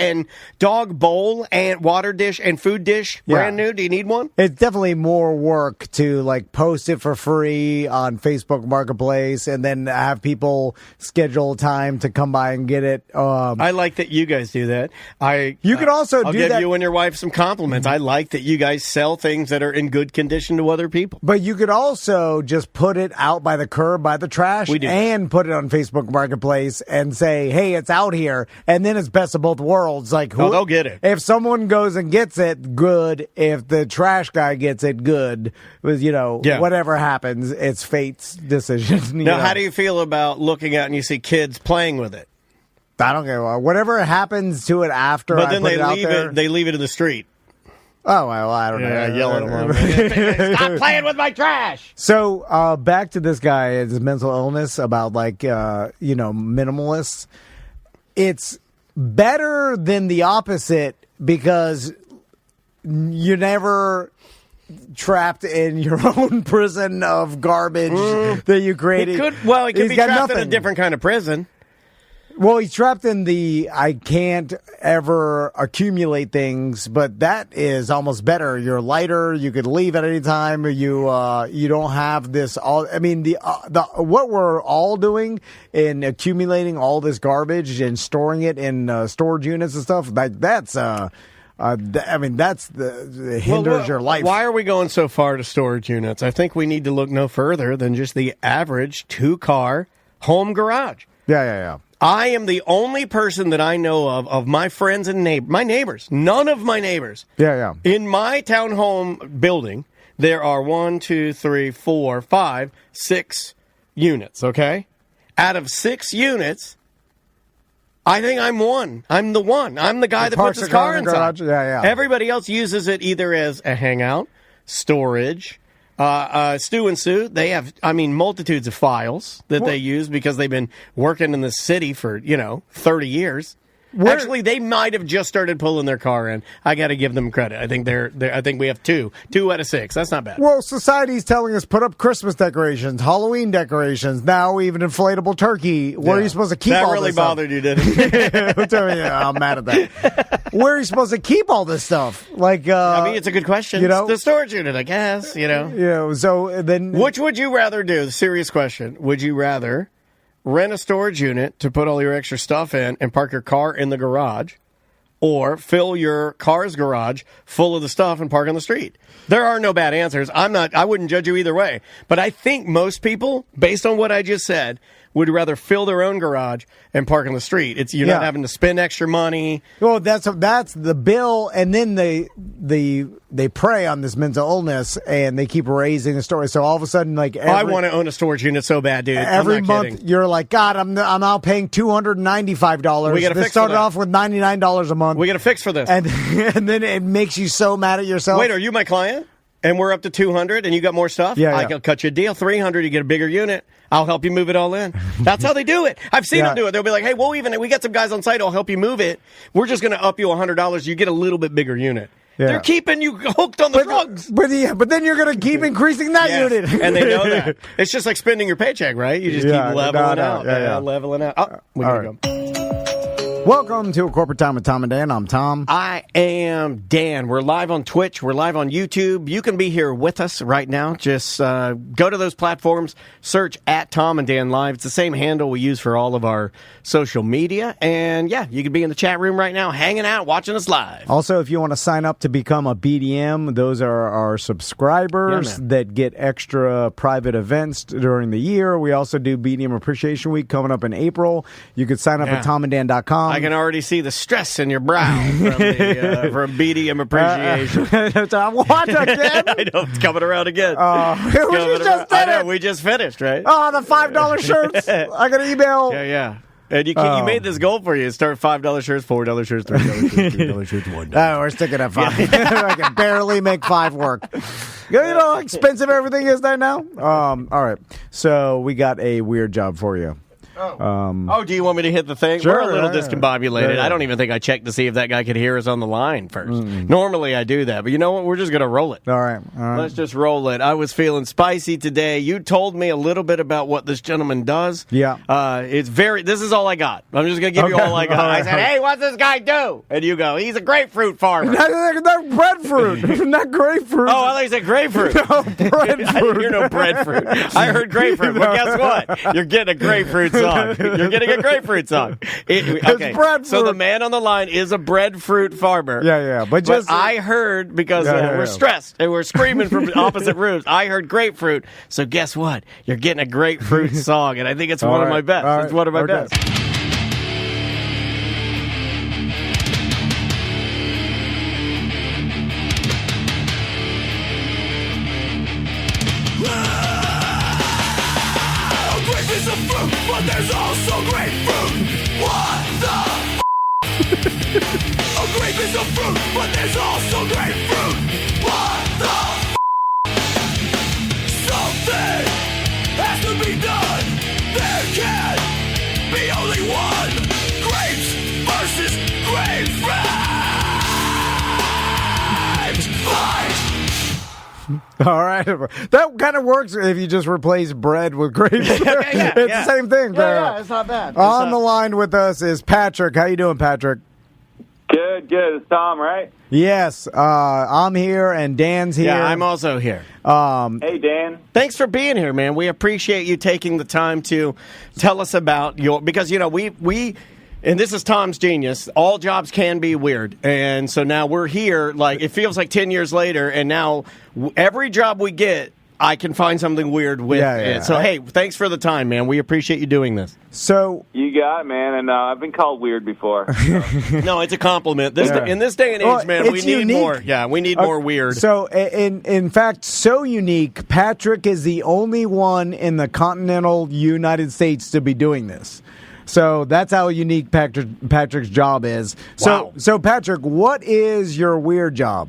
bowl and water dish and food dish brand new? Do you need one? It's definitely more work to like post it for free on Facebook Marketplace and then have people schedule time to come by and get it. I like that you guys do that. You could also I'll give you and your wife some compliments. I like that you guys sell things that are in good condition to other people. But you could also just put it out by the curb, by the trash, and put it on Facebook Marketplace and say, hey, it's out here, and then it's best of both worlds. Like, they'll get it. If someone goes and gets it, good. If the trash guy gets it, good. With whatever happens, it's fate's decision. Now, how do you feel about looking out and you see kids playing with it? I don't care. Whatever happens to it after, but then they leave it in the street. Oh, well, I don't know. Yelling at them. Stop playing with my trash. So, back to this guy, his mental illness about, like, minimalists. It's better than the opposite because you're never trapped in your own prison of garbage that you created. He could be trapped in a different kind of prison. Well, he's trapped in the I can't ever accumulate things, but that is almost better. You're lighter. You could leave at any time. You don't have this all. I mean, the what we're all doing in accumulating all this garbage and storing it in storage units and stuff. Like that's that's hinders your life. Why are we going so far to storage units? I think we need to look no further than just the average 2-car home garage. Yeah. I am the only person that I know of my friends and my neighbors, none of my neighbors. Yeah. In my townhome building, there are 1, 2, 3, 4, 5, 6 units, okay? Out of 6 units, I think I'm one. I'm the one. I'm the guy that puts his car inside. Yeah. Everybody else uses it either as a hangout, storage, Stu and Sue, they have, multitudes of files that they use because they've been working in the city for, 30 years. Actually, they might have just started pulling their car in. I got to give them credit. I think I think we have 2 out of 6. That's not bad. Well, society's telling us put up Christmas decorations, Halloween decorations, now even inflatable turkey. Where are you supposed to keep all this stuff? That really bothered you, didn't it? I'm mad at that. Where are you supposed to keep all this stuff? Like, it's a good question. It's the storage unit, I guess. So then, which would you rather do? Serious question. Would you rather rent a storage unit to put all your extra stuff in and park your car in the garage, or fill your car's garage full of the stuff and park on the street? There are no bad answers. I wouldn't judge you either way. But I think most people, based on what I just said, would rather fill their own garage and park on the street. You're not having to spend extra money. Well, that's the bill, and then they prey on this mental illness, and they keep raising the story. So all of a sudden, like I want to own a storage unit so bad, dude. Every month, you're like, God, I'm now paying $295. We got to fix. Started off with $99 a month. We got to fix for this, and then it makes you so mad at yourself. Wait, are you my client? And we're up to 200, and you got more stuff? Yeah, I can cut you a deal. 300, you get a bigger unit. I'll help you move it all in. That's how they do it. I've seen them do it. They'll be like, hey, we got some guys on site who'll help you move it. We're just going to up you $100. You get a little bit bigger unit. Yeah. They're keeping you hooked on the drugs. But then you're going to keep increasing that unit. And they know that. It's just like spending your paycheck, right? You just keep leveling out. Leveling out. Oh, we got to go. Welcome to A Corporate Time with Tom and Dan. I'm Tom. I am Dan. We're live on Twitch. We're live on YouTube. You can be here with us right now. Just go to those platforms, search at Tom and Dan Live. It's the same handle we use for all of our social media. And you can be in the chat room right now, hanging out, watching us live. Also, if you want to sign up to become a BDM, those are our subscribers that get extra private events during the year. We also do BDM Appreciation Week coming up in April. You could sign up at tomanddan.com. I can already see the stress in your brow from BDM Appreciation. What again? I know, it's coming around again. We just finished, right? Oh, the $5 shirts. I got an email. Yeah. And you made this goal for you. Start $5 shirts, $4 shirts, $3 shirts, $3 shirts, $1. Oh, we're sticking at 5. I can barely make 5 work. You know how expensive everything is there now? All right. So we got a weird job for you. Do you want me to hit the thing? Sure, We're a little discombobulated. Yeah. I don't even think I checked to see if that guy could hear us on the line first. Normally I do that, but you know what? We're just going to roll it. All right. Let's just roll it. I was feeling spicy today. You told me a little bit about what this gentleman does. Yeah. This is all I got. I'm just going to give you all I got. I said, hey, what's this guy do? And you go, he's a grapefruit farmer. Not breadfruit. Not grapefruit. Oh, I thought you said grapefruit. No, breadfruit. I didn't hear no breadfruit. I heard grapefruit. Well, guess what? You're getting a grapefruit song. You're getting a grapefruit song. Okay. So the man on the line is a breadfruit farmer. Yeah. But I heard, because we're stressed and we're screaming from opposite rooms, I heard grapefruit. So guess what? You're getting a grapefruit song, and I think it's one of my best. It's one of my best. But there's also grapefruit. What the A grape is a fruit, but there's also grapefruit. What the Something has to be done. There can be only one. Grapes versus grapefruit. Fight. All right. That kind of works if you just replace bread with grapes. It's the same thing. Yeah, it's not bad. On the line with us is Patrick. How you doing, Patrick? Good. It's Tom, right? Yes. I'm here, and Dan's here. Yeah, I'm also here. Hey, Dan. Thanks for being here, man. We appreciate you taking the time to tell us about because, we and this is Tom's genius. All jobs can be weird. And so now we're here, like, it feels like 10 years later, and now every job we get, I can find something weird with it. So, hey, thanks for the time, man. We appreciate you doing this. So you got it, man. And I've been called weird before. No, it's a compliment. In this day and age, man, we need more. Yeah, we need more weird. So, in fact, so unique, Patrick is the only one in the continental United States to be doing this. So that's how unique Patrick's job is. Wow. So Patrick, what is your weird job?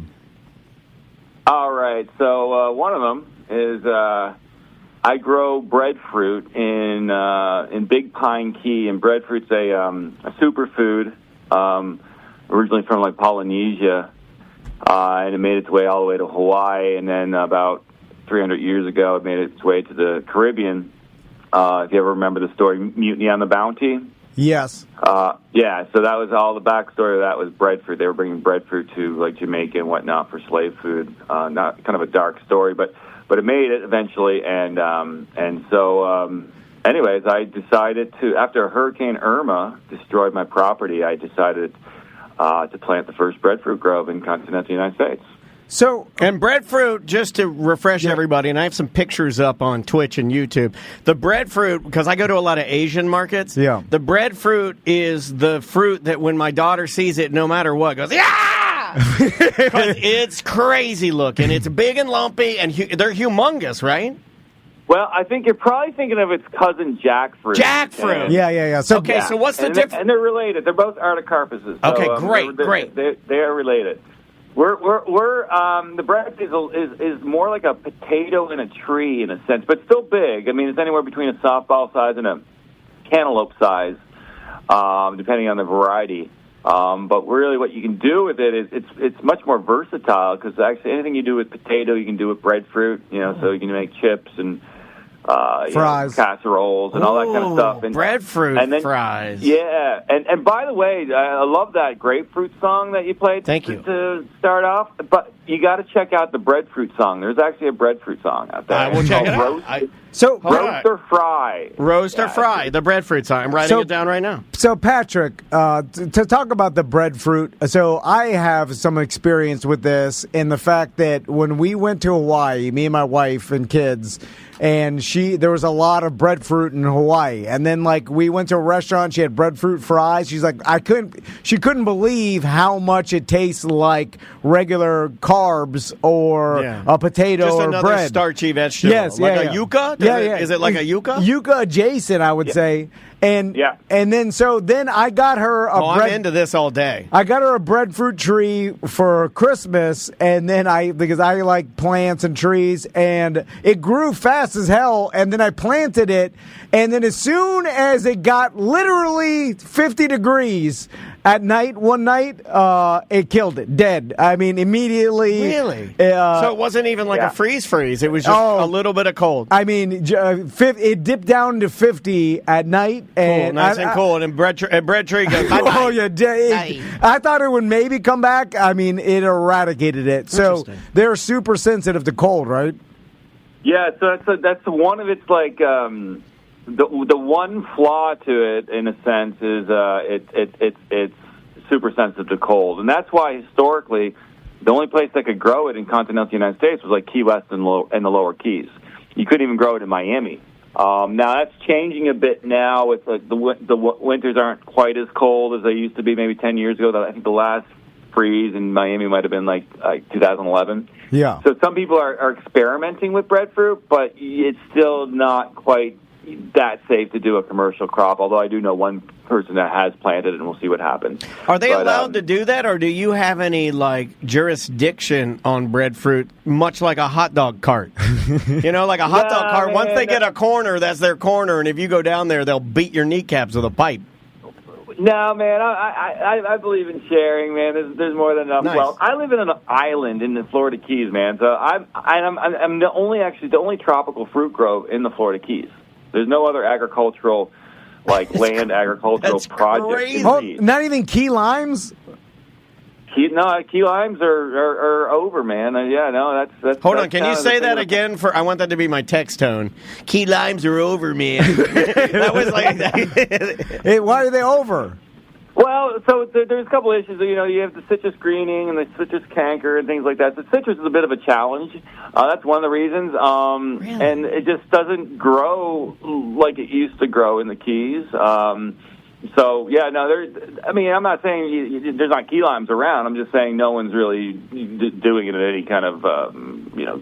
All right. So one of them is I grow breadfruit in Big Pine Key, and breadfruit's a superfood originally from like Polynesia, and it made its way all the way to Hawaii, and then about 300 years ago, it made its way to the Caribbean. If you ever remember the story, Mutiny on the Bounty. Yes. So that was all the backstory of that was breadfruit. They were bringing breadfruit to like Jamaica and whatnot for slave food. Not kind of a dark story, but it made it eventually. And so, anyways, I decided to, after Hurricane Irma destroyed my property, I decided to plant the first breadfruit grove in continental United States. And breadfruit, just to refresh everybody, and I have some pictures up on Twitch and YouTube. The breadfruit, because I go to a lot of Asian markets, the breadfruit is the fruit that when my daughter sees it, no matter what, goes, yeah! Because it's crazy looking. It's big and lumpy, and they're humongous, right? Well, I think you're probably thinking of its cousin jackfruit. Jackfruit. Yeah. So what's the difference? And they're related. They're both articarpuses. So, Okay, great. They are related. The breadfruit is more like a potato in a tree in a sense, but still big. I mean, it's anywhere between a softball size and a cantaloupe size, depending on the variety. But really, what you can do with it is it's much more versatile because actually anything you do with potato, you can do with breadfruit. So you can make chips and fries, casseroles, and all that kind of stuff. And breadfruit and then, fries. Yeah, and by the way, I love that grapefruit song that you played. Thank you. To start off, but you got to check out the breadfruit song. There's actually a breadfruit song out there. I will check it out. Roast or fry. Roast or fry, the breadfruit song. I'm writing it down right now. So, Patrick, to talk about the breadfruit, so I have some experience with this in the fact that when we went to Hawaii, me and my wife and kids, and there was a lot of breadfruit in Hawaii. And then, we went to a restaurant, she had breadfruit fries. She's like, she couldn't believe how much it tastes like regular carbs or a potato Just or another bread. starchy vegetable. Yes, a yuca? Is it like a yuca? Yuca adjacent, I would say. And then I got her I'm into this all day. I got her a breadfruit tree for Christmas, and then because I like plants and trees, and it grew fast as hell, and then I planted it, and then as soon as it got literally 50 degrees at night, one night, it killed it, dead. I mean, immediately. Really? So it wasn't even like a freeze. It was just a little bit of cold. I mean, it dipped down to 50 at night. And cool, nice and cool. And bread tree goes, oh, yeah. I thought it would maybe come back. I mean, it eradicated it. So they're super sensitive to cold, right? Yeah, so that's one of its, the one flaw to it, in a sense, is it's super sensitive to cold. And that's why, historically, the only place that could grow it in continental United States was Key West and the lower Keys. You couldn't even grow it in Miami. Now, that's changing a bit now. With the winters aren't quite as cold as they used to be maybe 10 years ago. I think the last freeze in Miami might have been like 2011. Yeah. So some people are experimenting with breadfruit, but it's still not quite that safe to do a commercial crop, although I do know one person that has planted it, and we'll see what happens. Are they allowed to do that, or do you have any jurisdiction on breadfruit, much like a hot dog cart? Like a hot dog cart, once they get a corner, that's their corner, and if you go down there, they'll beat your kneecaps with a pipe. No, man, I believe in sharing, man. There's more than enough. Nice. Well, I live in an island in the Florida Keys, man, so I'm the only tropical fruit grove in the Florida Keys. There's no other agricultural, land agricultural project. Crazy. Oh, not even key limes? Key limes are over, man. That's. Hold on, can you say that again? I want that to be my text tone. Key limes are over, man. That was Hey, why are they over? Well, so there's a couple issues. You have the citrus greening and the citrus canker and things like that. So citrus is a bit of a challenge. That's one of the reasons. Really? And it just doesn't grow like it used to grow in the Keys. So, yeah, no, I'm not saying there's not key limes around. I'm just saying no one's really doing it in any kind of,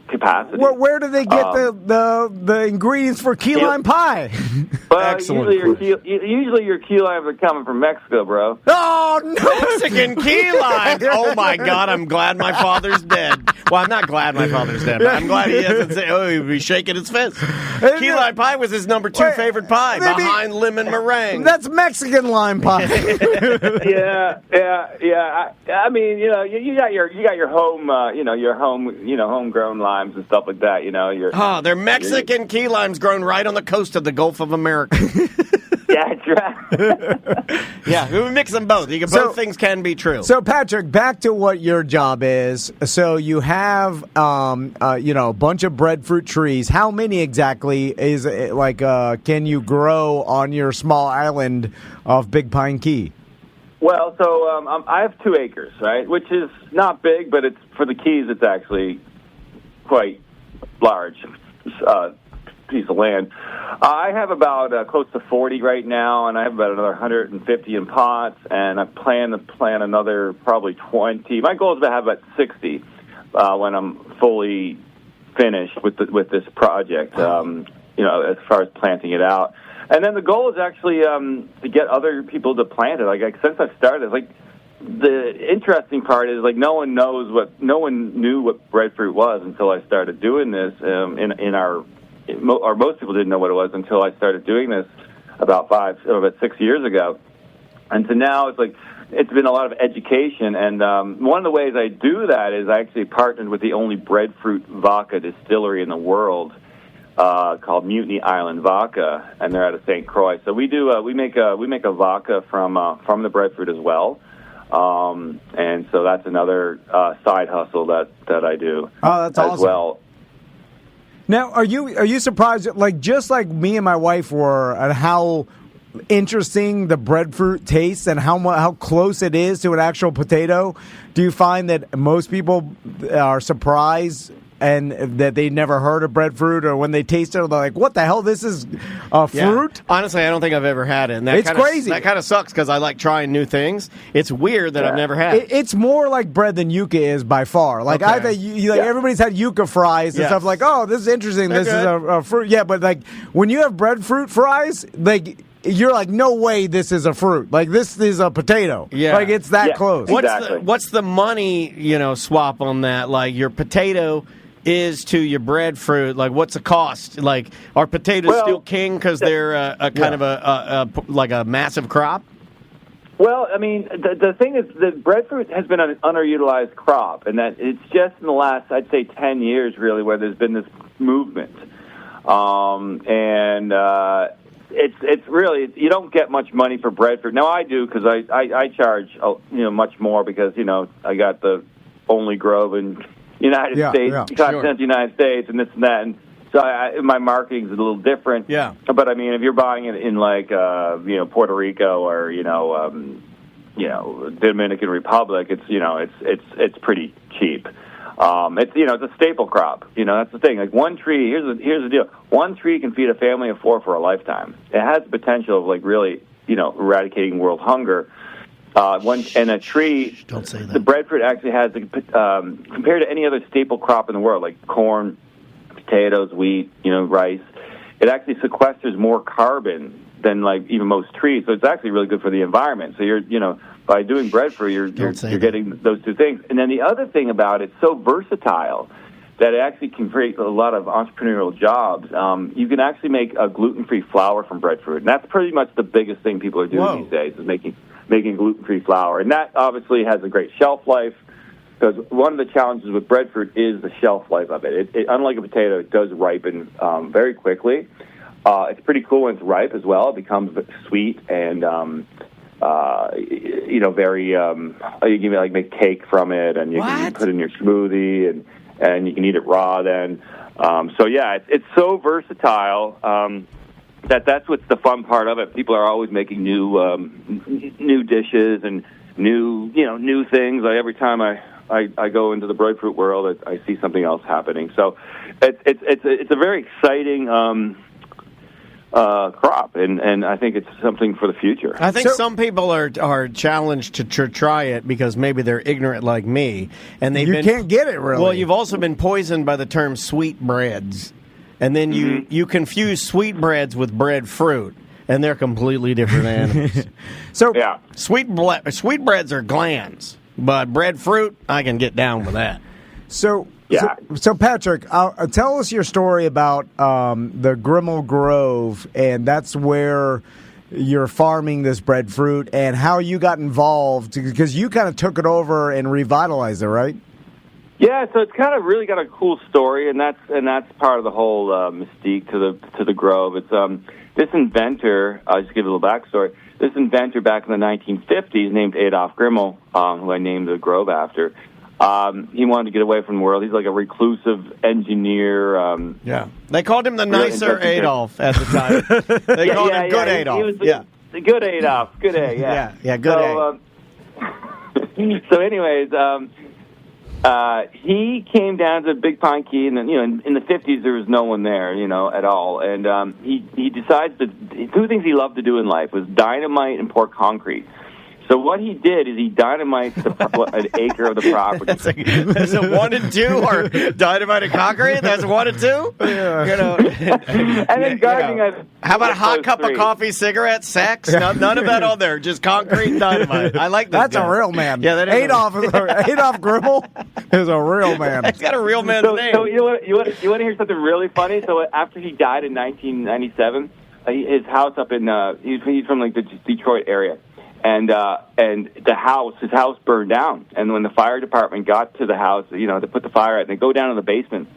capacity. Where do they get the ingredients for key lime pie? Well, Excellent. Usually your key limes are coming from Mexico, bro. Oh, no! Mexican key limes! Oh, my God, I'm glad my father's dead. Well, I'm not glad my father's dead, but I'm glad he doesn't say, he'd be shaking his fist. Key lime pie was his number 2 favorite pie, behind lemon meringue. That's Mexican lime pie. Yeah. I mean, you got your home, homegrown limes and stuff like that. They're Mexican key limes grown right on the coast of the Gulf of America. Yeah, that's right. Yeah, we mix them both. Both things can be true. So, Patrick, back to what your job is. So, you have, a bunch of breadfruit trees. How many exactly is it, can you grow on your small island of Big Pine Key? Well, so I have 2 acres, right, which is not big, but it's for the Keys. It's actually quite large piece of land. I have about close to 40 right now, and I have about another 150 in pots, and I plan to plant another probably 20. My goal is to have about 60 when I'm fully finished with this project. As far as planting it out. And then the goal is actually to get other people to plant it. Like since I've started, like the interesting part is like no one knew what breadfruit was until I started doing this. Or most people didn't know what it was until I started doing this about 6 years ago. And so now it's been a lot of education. And one of the ways I do that is I actually partnered with the only breadfruit vodka distillery in the world. Called Mutiny Island Vodka, and they're out of St. Croix. So we make a vodka from the breadfruit as well, and so that's another side hustle that I do. Oh, that's awesome. As well. Now, are you surprised? Like just like me and my wife were, at how interesting the breadfruit tastes and how close it is to an actual potato. Do you find that most people are surprised? And that they never heard of breadfruit, or when they taste it, they're like, "What the hell? This is a fruit?" Yeah. Honestly, I don't think I've ever had it. And it's crazy. That kind of sucks because I like trying new things. It's weird that I've never had it. It's more like bread than yuca is by far. Like I've had, everybody's had yuca fries and stuff. Like, oh, this is interesting. This is a fruit. Yeah, but like when you have breadfruit fries, like. You're like, no way this is a fruit. Like, this is a potato. Yeah. Like, it's that close. Exactly. What's the money, swap on that? Like, your potato is to your breadfruit. Like, what's the cost? Like, are potatoes still king because they're a kind of a massive crop? Well, I mean, the thing is that breadfruit has been an underutilized crop, and that it's just in the last, I'd say, 10 years, really, where there's been this movement. It's really, you don't get much money for breadfruit. Now I do because I charge much more because I got the only grove in United States, continental United States, and this and that, and so my marketing's a little different. Yeah. But I mean, if you're buying it in like Puerto Rico or Dominican Republic, it's pretty cheap. It's a staple crop. That's the thing. Like one tree, here's the deal. One tree can feed a family of 4 for a lifetime. It has the potential of like really, eradicating world hunger. And a tree, don't say that. The breadfruit actually has, compared to any other staple crop in the world, like corn, potatoes, wheat, rice, it actually sequesters more carbon than like even most trees. So it's actually really good for the environment. So you're, by doing breadfruit, you're getting those two things. And then the other thing about it's so versatile that it actually can create a lot of entrepreneurial jobs. You can actually make a gluten-free flour from breadfruit, and that's pretty much the biggest thing people are doing these days is making gluten-free flour. And that obviously has a great shelf life because one of the challenges with breadfruit is the shelf life of it. It unlike a potato, it does ripen very quickly. It's pretty cool when it's ripe as well. It becomes sweet and very. You can make cake from it, and you can put it in your smoothie, and you can eat it raw. Then, it's so versatile that's what's the fun part of it. People are always making new dishes and new things. Every time I go into the breadfruit world, I see something else happening. So it's a very exciting crop, and I think it's something for the future. I think some people are challenged to try it because maybe they're ignorant like me, and you can't get it really. Well, you've also been poisoned by the term sweetbreads, and then you confuse sweetbreads with breadfruit, and they're completely different animals. Sweetbreads are glands, but breadfruit, I can get down with that. So Patrick, tell us your story about the Grimmel Grove, and that's where you're farming this breadfruit, and how you got involved, because you kind of took it over and revitalized it, right? Yeah, so it's kind of really got a cool story, and that's part of the whole mystique to the Grove. It's this inventor. I'll just give you a little backstory. This inventor back in the 1950s, named Adolf Grimmel, who I named the Grove after. He wanted to get away from the world. He's like a reclusive engineer. They called him the nicer Adolf at the time. They called him Good Adolf. He was the good Adolf. Good A, yeah. Good A. So, anyways, he came down to Big Pine Key, and then, in the 50s there was no one there, at all. And he decides that two things he loved to do in life was dynamite and pour concrete. So what he did is he dynamites an acre of the property. That's a 1 and 2, or dynamite and concrete. That's 1 and 2. Yeah. And then gardening. How about a hot cup of coffee, cigarettes, sex? None of that on there. Just concrete and dynamite. I like that. That's a real man. Yeah, that is Adolf Grimmel is a real man. He's got a real man's name. So you want to hear something really funny? So after he died in 1997, his house up in he's from like the Detroit area. And his house burned down. And when the fire department got to the house, they put the fire out, and they go down to the basement,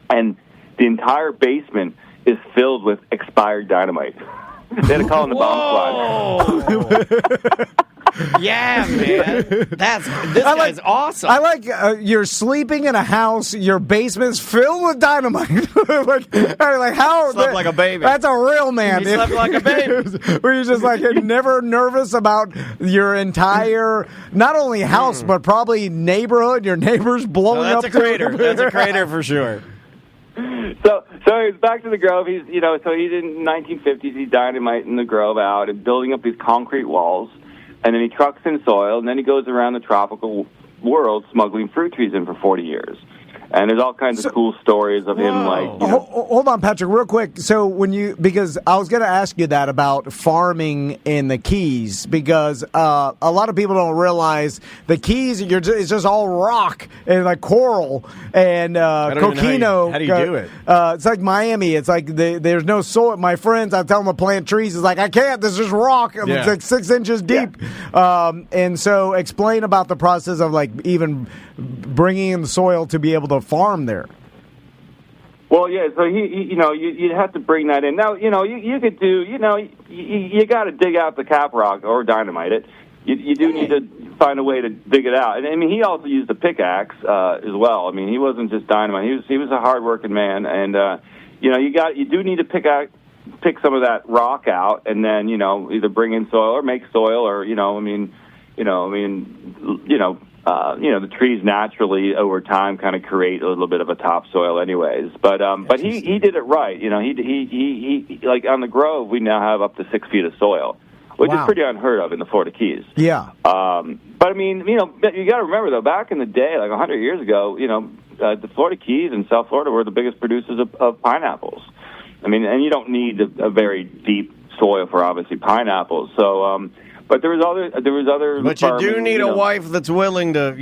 and the entire basement is filled with expired dynamite. They had to call in the bomb squad. Yeah, man. This guy's awesome. I like you're sleeping in a house, your basement's filled with dynamite. like how slept like a baby. That's a real man. He slept like a baby. Where you're just like never nervous about your entire not only house but probably neighborhood, your neighbors blowing up. That's a crater. That's a crater for sure. So he's back to the Grove. He's so he's in 1950s. He's dynamiting the Grove out and building up these concrete walls. And then he trucks in soil, and then he goes around the tropical world smuggling fruit trees in for 40 years. And there's all kinds of cool stories of him, like... Hold on, Patrick, real quick. So because I was going to ask you that about farming in the Keys, because a lot of people don't realize the Keys, it's just all rock and like coral and coquino. How do you do it? It's like Miami. It's like there's no soil. My friends, I tell them to plant trees. It's like, I can't. This is rock. Yeah. It's like 6 inches deep. Yeah. And so explain about the process of like even bringing in the soil to be able to farm there. Well, yeah. So you'd have to bring that in. Now, you could do. You got to dig out the cap rock or dynamite it. You do need to find a way to dig it out. And I mean, he also used a pickaxe as well. I mean, he wasn't just dynamite. He was a hardworking man, and you do need to pick some of that rock out, and then either bring in soil or make soil, or the trees naturally over time kind of create a little bit of a topsoil anyways. But he did it right. He like on the Grove, we now have up to 6 feet of soil, which is pretty unheard of in the Florida Keys. Yeah. But I mean, you got to remember though, back in the day, like 100 years ago, the Florida Keys and South Florida were the biggest producers of pineapples. I mean, and you don't need a very deep soil for obviously pineapples. So, but there was other. But you do need a wife that's willing to,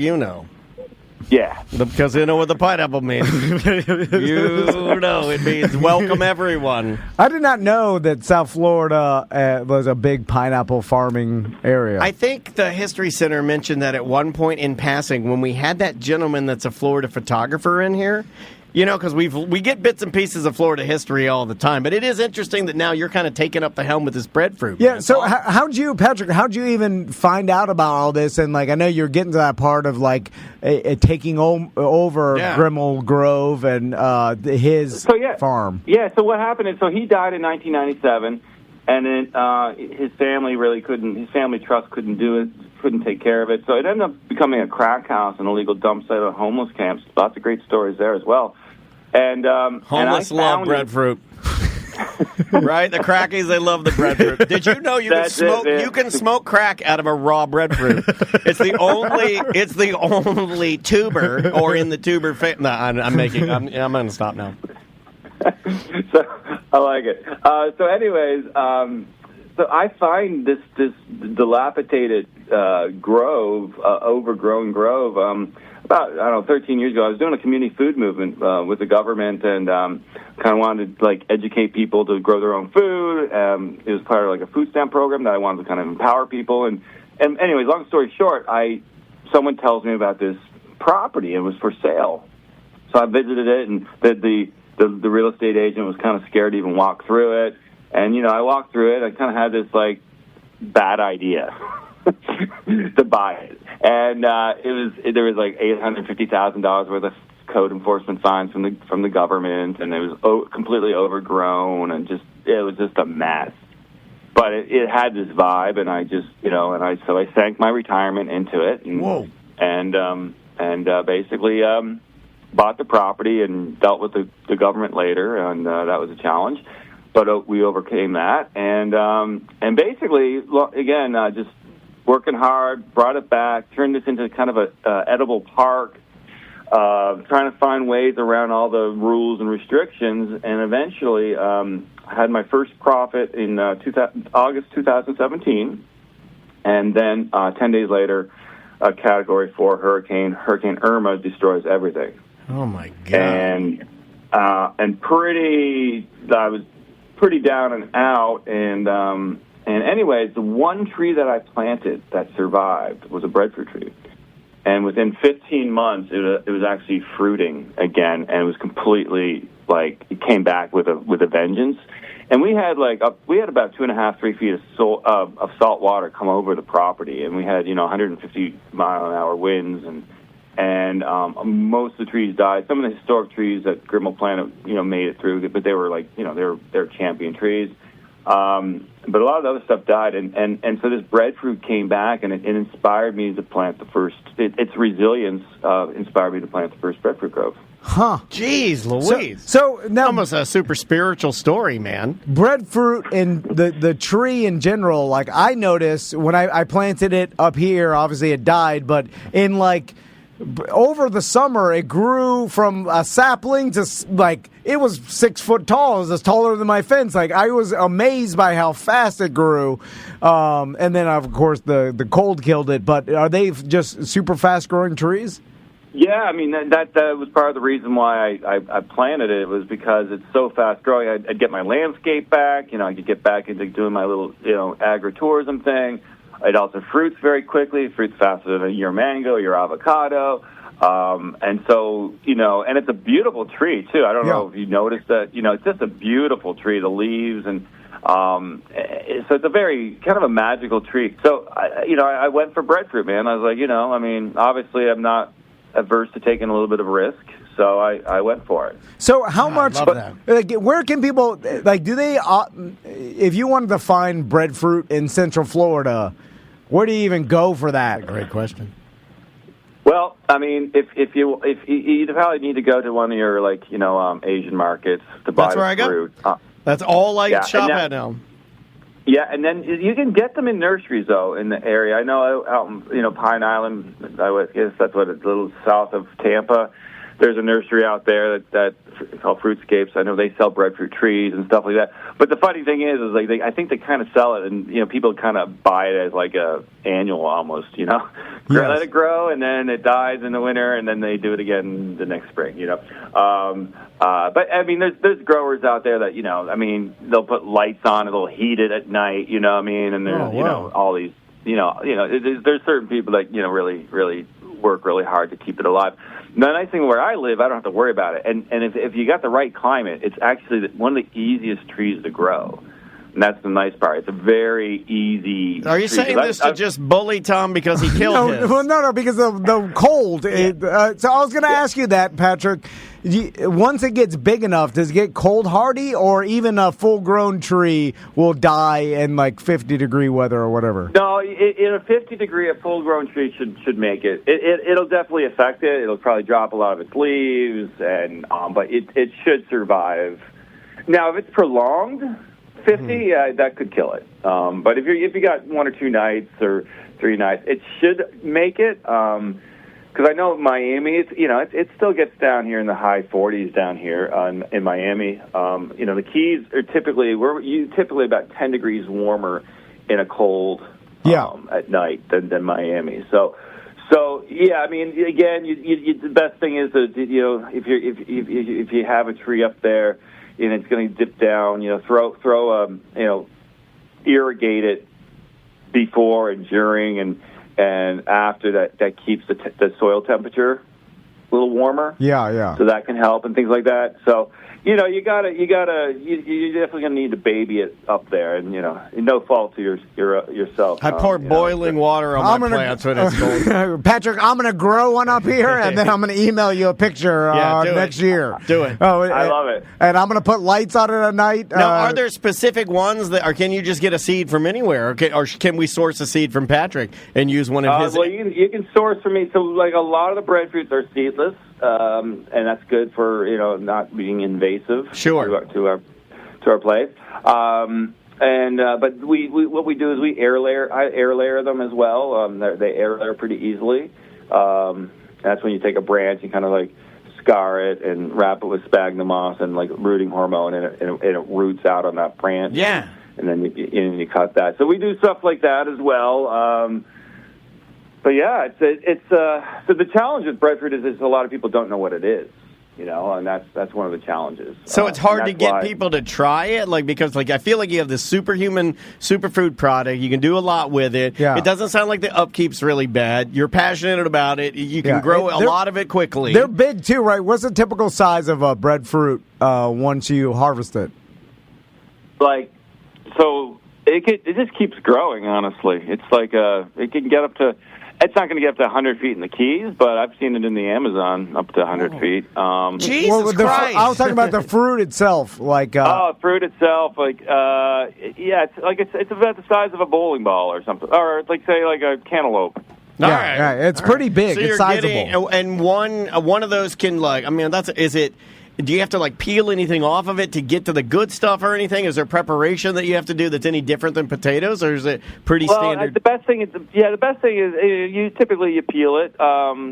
Yeah. Because you know what the pineapple means. It means welcome everyone. I did not know that South Florida was a big pineapple farming area. I think the History Center mentioned that at one point in passing when we had that gentleman that's a Florida photographer in here. Because we get bits and pieces of Florida history all the time, but it is interesting that now you're kind of taking up the helm with this breadfruit. Yeah. So how'd you even find out about all this? And like, I know you're getting to that part of like taking over Grimmel Grove and his farm. Yeah. So what happened is, he died in 1997, and then his family his family trust couldn't do it. Couldn't take care of it, so it ended up becoming a crack house, an illegal dump site, of homeless camps. Lots of great stories there as well. And homeless love breadfruit, right? The crackies, they love the breadfruit. Did you know you can smoke? You can smoke crack out of a raw breadfruit. It's the only tuber, or in the tuber. No, I'm going to stop now. So I like it. So, anyways. So I find this dilapidated grove, overgrown grove, about 13 years ago. I was doing a community food movement with the government, and kind of wanted to educate people to grow their own food. It was part of a food stamp program that I wanted to kind of empower people. And anyways, long story short, someone tells me about this property. It was for sale, so I visited it, and the real estate agent was kind of scared to even walk through it. And, I walked through it. I kind of had this, bad idea to buy it. And there was $850,000 worth of code enforcement fines from the government, and it was completely overgrown, and it was just a mess. but it had this vibe, and I just, so I sank my retirement into it. And, Whoa. And basically bought the property and dealt with the government later, and that was a challenge. But we overcame that, and basically, again, just working hard, brought it back, turned this into kind of a edible park, trying to find ways around all the rules and restrictions, and eventually had my first profit in August 2017, and then 10 days later, a Category 4 Hurricane Irma destroys everything. Oh my God! And I was pretty down and out, and anyways, the one tree that I planted that survived was a breadfruit tree. And within 15 months, it was actually fruiting again, and it was completely it came back with a vengeance. And we had about 2.5, 3 feet of salt water come over the property, and we had 150 mile an hour winds, and most of the trees died. Some of the historic trees that Grimmel planted made it through, but they were they're champion trees. But a lot of the other stuff died, and so this breadfruit came back, and it inspired me to plant the first. Its resilience inspired me to plant the first breadfruit grove. Huh. Jeez Louise. So now, almost a super spiritual story, man. breadfruit and the tree in general, I noticed when I planted it up here, obviously it died, but in over the summer, it grew from a sapling to it was 6 foot tall. It was taller than my fence. I was amazed by how fast it grew. And then, of course, the cold killed it. But are they just super fast growing trees? Yeah, I mean that was part of the reason why I planted it. Was because it's so fast growing. I'd get my landscape back. I could get back into doing my little agritourism thing. It also fruits very quickly. It fruits faster than your mango, your avocado. And so, and it's a beautiful tree, too. I don't know if you noticed that. It's just a beautiful tree, the leaves. And so it's a very kind of a magical tree. So, I went for breadfruit, man. I was like, obviously I'm not averse to taking a little bit of risk. So I went for it. So how much? I love that. Where can people do they? If you wanted to find breadfruit in Central Florida, where do you even go for that? Great question. Well, I mean, if you probably need to go to one of your Asian markets to buy the fruit. That's all I shop at now. Yeah, and then you can get them in nurseries though in the area. I know out in Pine Island, I guess that's a little south of Tampa. There's a nursery out there that's called Fruitscapes. I know they sell breadfruit trees and stuff like that. But the funny thing is I think they kind of sell it, and people kind of buy it as a annual almost. Yes. Let it grow, and then it dies in the winter, and then they do it again the next spring. But I mean, there's growers out there that they'll put lights on, and they'll heat it at night. And there's all these there's certain people that really work really hard to keep it alive. The nice thing where I live, I don't have to worry about it. And if you got the right climate, it's actually one of the easiest trees to grow. And that's the nice part. It's a very easy. Are you saying this to just bully Tom because he killed his? Well, no, because of the cold. So I was going to ask you that, Patrick. Once it gets big enough, does it get cold hardy, or even a full-grown tree will die in 50-degree weather or whatever? No, in a 50-degree, a full-grown tree should make it. It'll definitely affect it. It'll probably drop a lot of its leaves, but it should survive. Now, if it's prolonged, 50, that could kill it. But if you got 1 or 2 nights or 3 nights, it should make it. Because I know Miami, it still gets down here in the high 40s down here in Miami. The Keys are typically about 10 degrees warmer in a cold at night than Miami. So yeah, I mean, again, the best thing is that if you have a tree up there and it's going to dip down, irrigate it before and during and after that keeps the soil temperature little warmer. Yeah. So that can help and things like that. So, you you're definitely gonna need to baby it up there, and no fault to yourself. I pour boiling water on my plants when it's cold. Patrick, I'm gonna grow one up here, and then I'm gonna email you a picture next year. Do it. Oh, I love it. And I'm gonna put lights on it at night. Now, are there specific ones or can you just get a seed from anywhere, or can we source a seed from Patrick and use one of his? Well, you can source from me. So, like, a lot of the breadfruits are seedless. And that's good for not being invasive. Sure. To our place. But what we do is we I air layer them as well. They air layer pretty easily. That's when you take a branch and kind of like scar it and wrap it with sphagnum moss and like rooting hormone, and it roots out on that branch. Yeah. And then you cut that. So we do stuff like that as well. But yeah, it's so the challenge with breadfruit is a lot of people don't know what it is, and that's one of the challenges. So it's hard to get people to try it, because I feel like you have this superfood product. You can do a lot with it. Yeah. It doesn't sound like the upkeep's really bad. You're passionate about it. You can grow a lot of it quickly. They're big too, right? What's the typical size of a breadfruit once you harvest it? So it just keeps growing. Honestly, it's it can get up to. It's not going to get up to 100 feet in the Keys, but I've seen it in the Amazon up to 100 feet. Jesus Christ! I was talking about the fruit itself, fruit itself, it's about the size of a bowling ball or something, or say like a cantaloupe. All right. It's pretty big. So it's sizable. And one of those can do you have to peel anything off of it to get to the good stuff or anything? Is there preparation that you have to do that's any different than potatoes, or is it pretty standard? The best thing is you typically peel it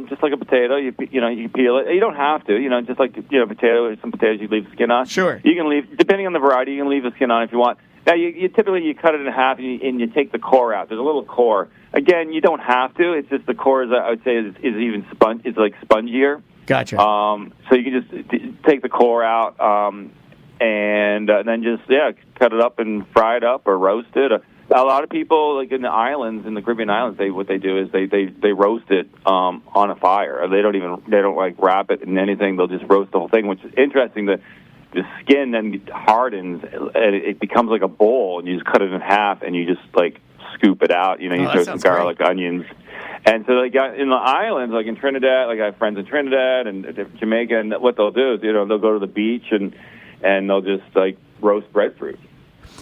just like a potato. You peel it. You don't have to. Just like potato. Some potatoes you leave the skin on. Sure. You can leave, depending on the variety, you can leave the skin on if you want. Now you typically cut it in half and you take the core out. There's a little core. Again, you don't have to. It's just the core I would say is even it's like spongier. Gotcha. So you can just take the core out and then just cut it up and fry it up or roast it. A lot of people in the islands, in the Caribbean islands, what they do is they roast it on a fire. They don't wrap it in anything. They'll just roast the whole thing, which is interesting. The skin then hardens and it becomes like a bowl, and you just cut it in half and you just scoop it out. You throw some garlic, onions. And so in the islands, in Trinidad, I have friends in Trinidad and Jamaica, and what they'll do is, they'll go to the beach and they'll just roast breadfruit.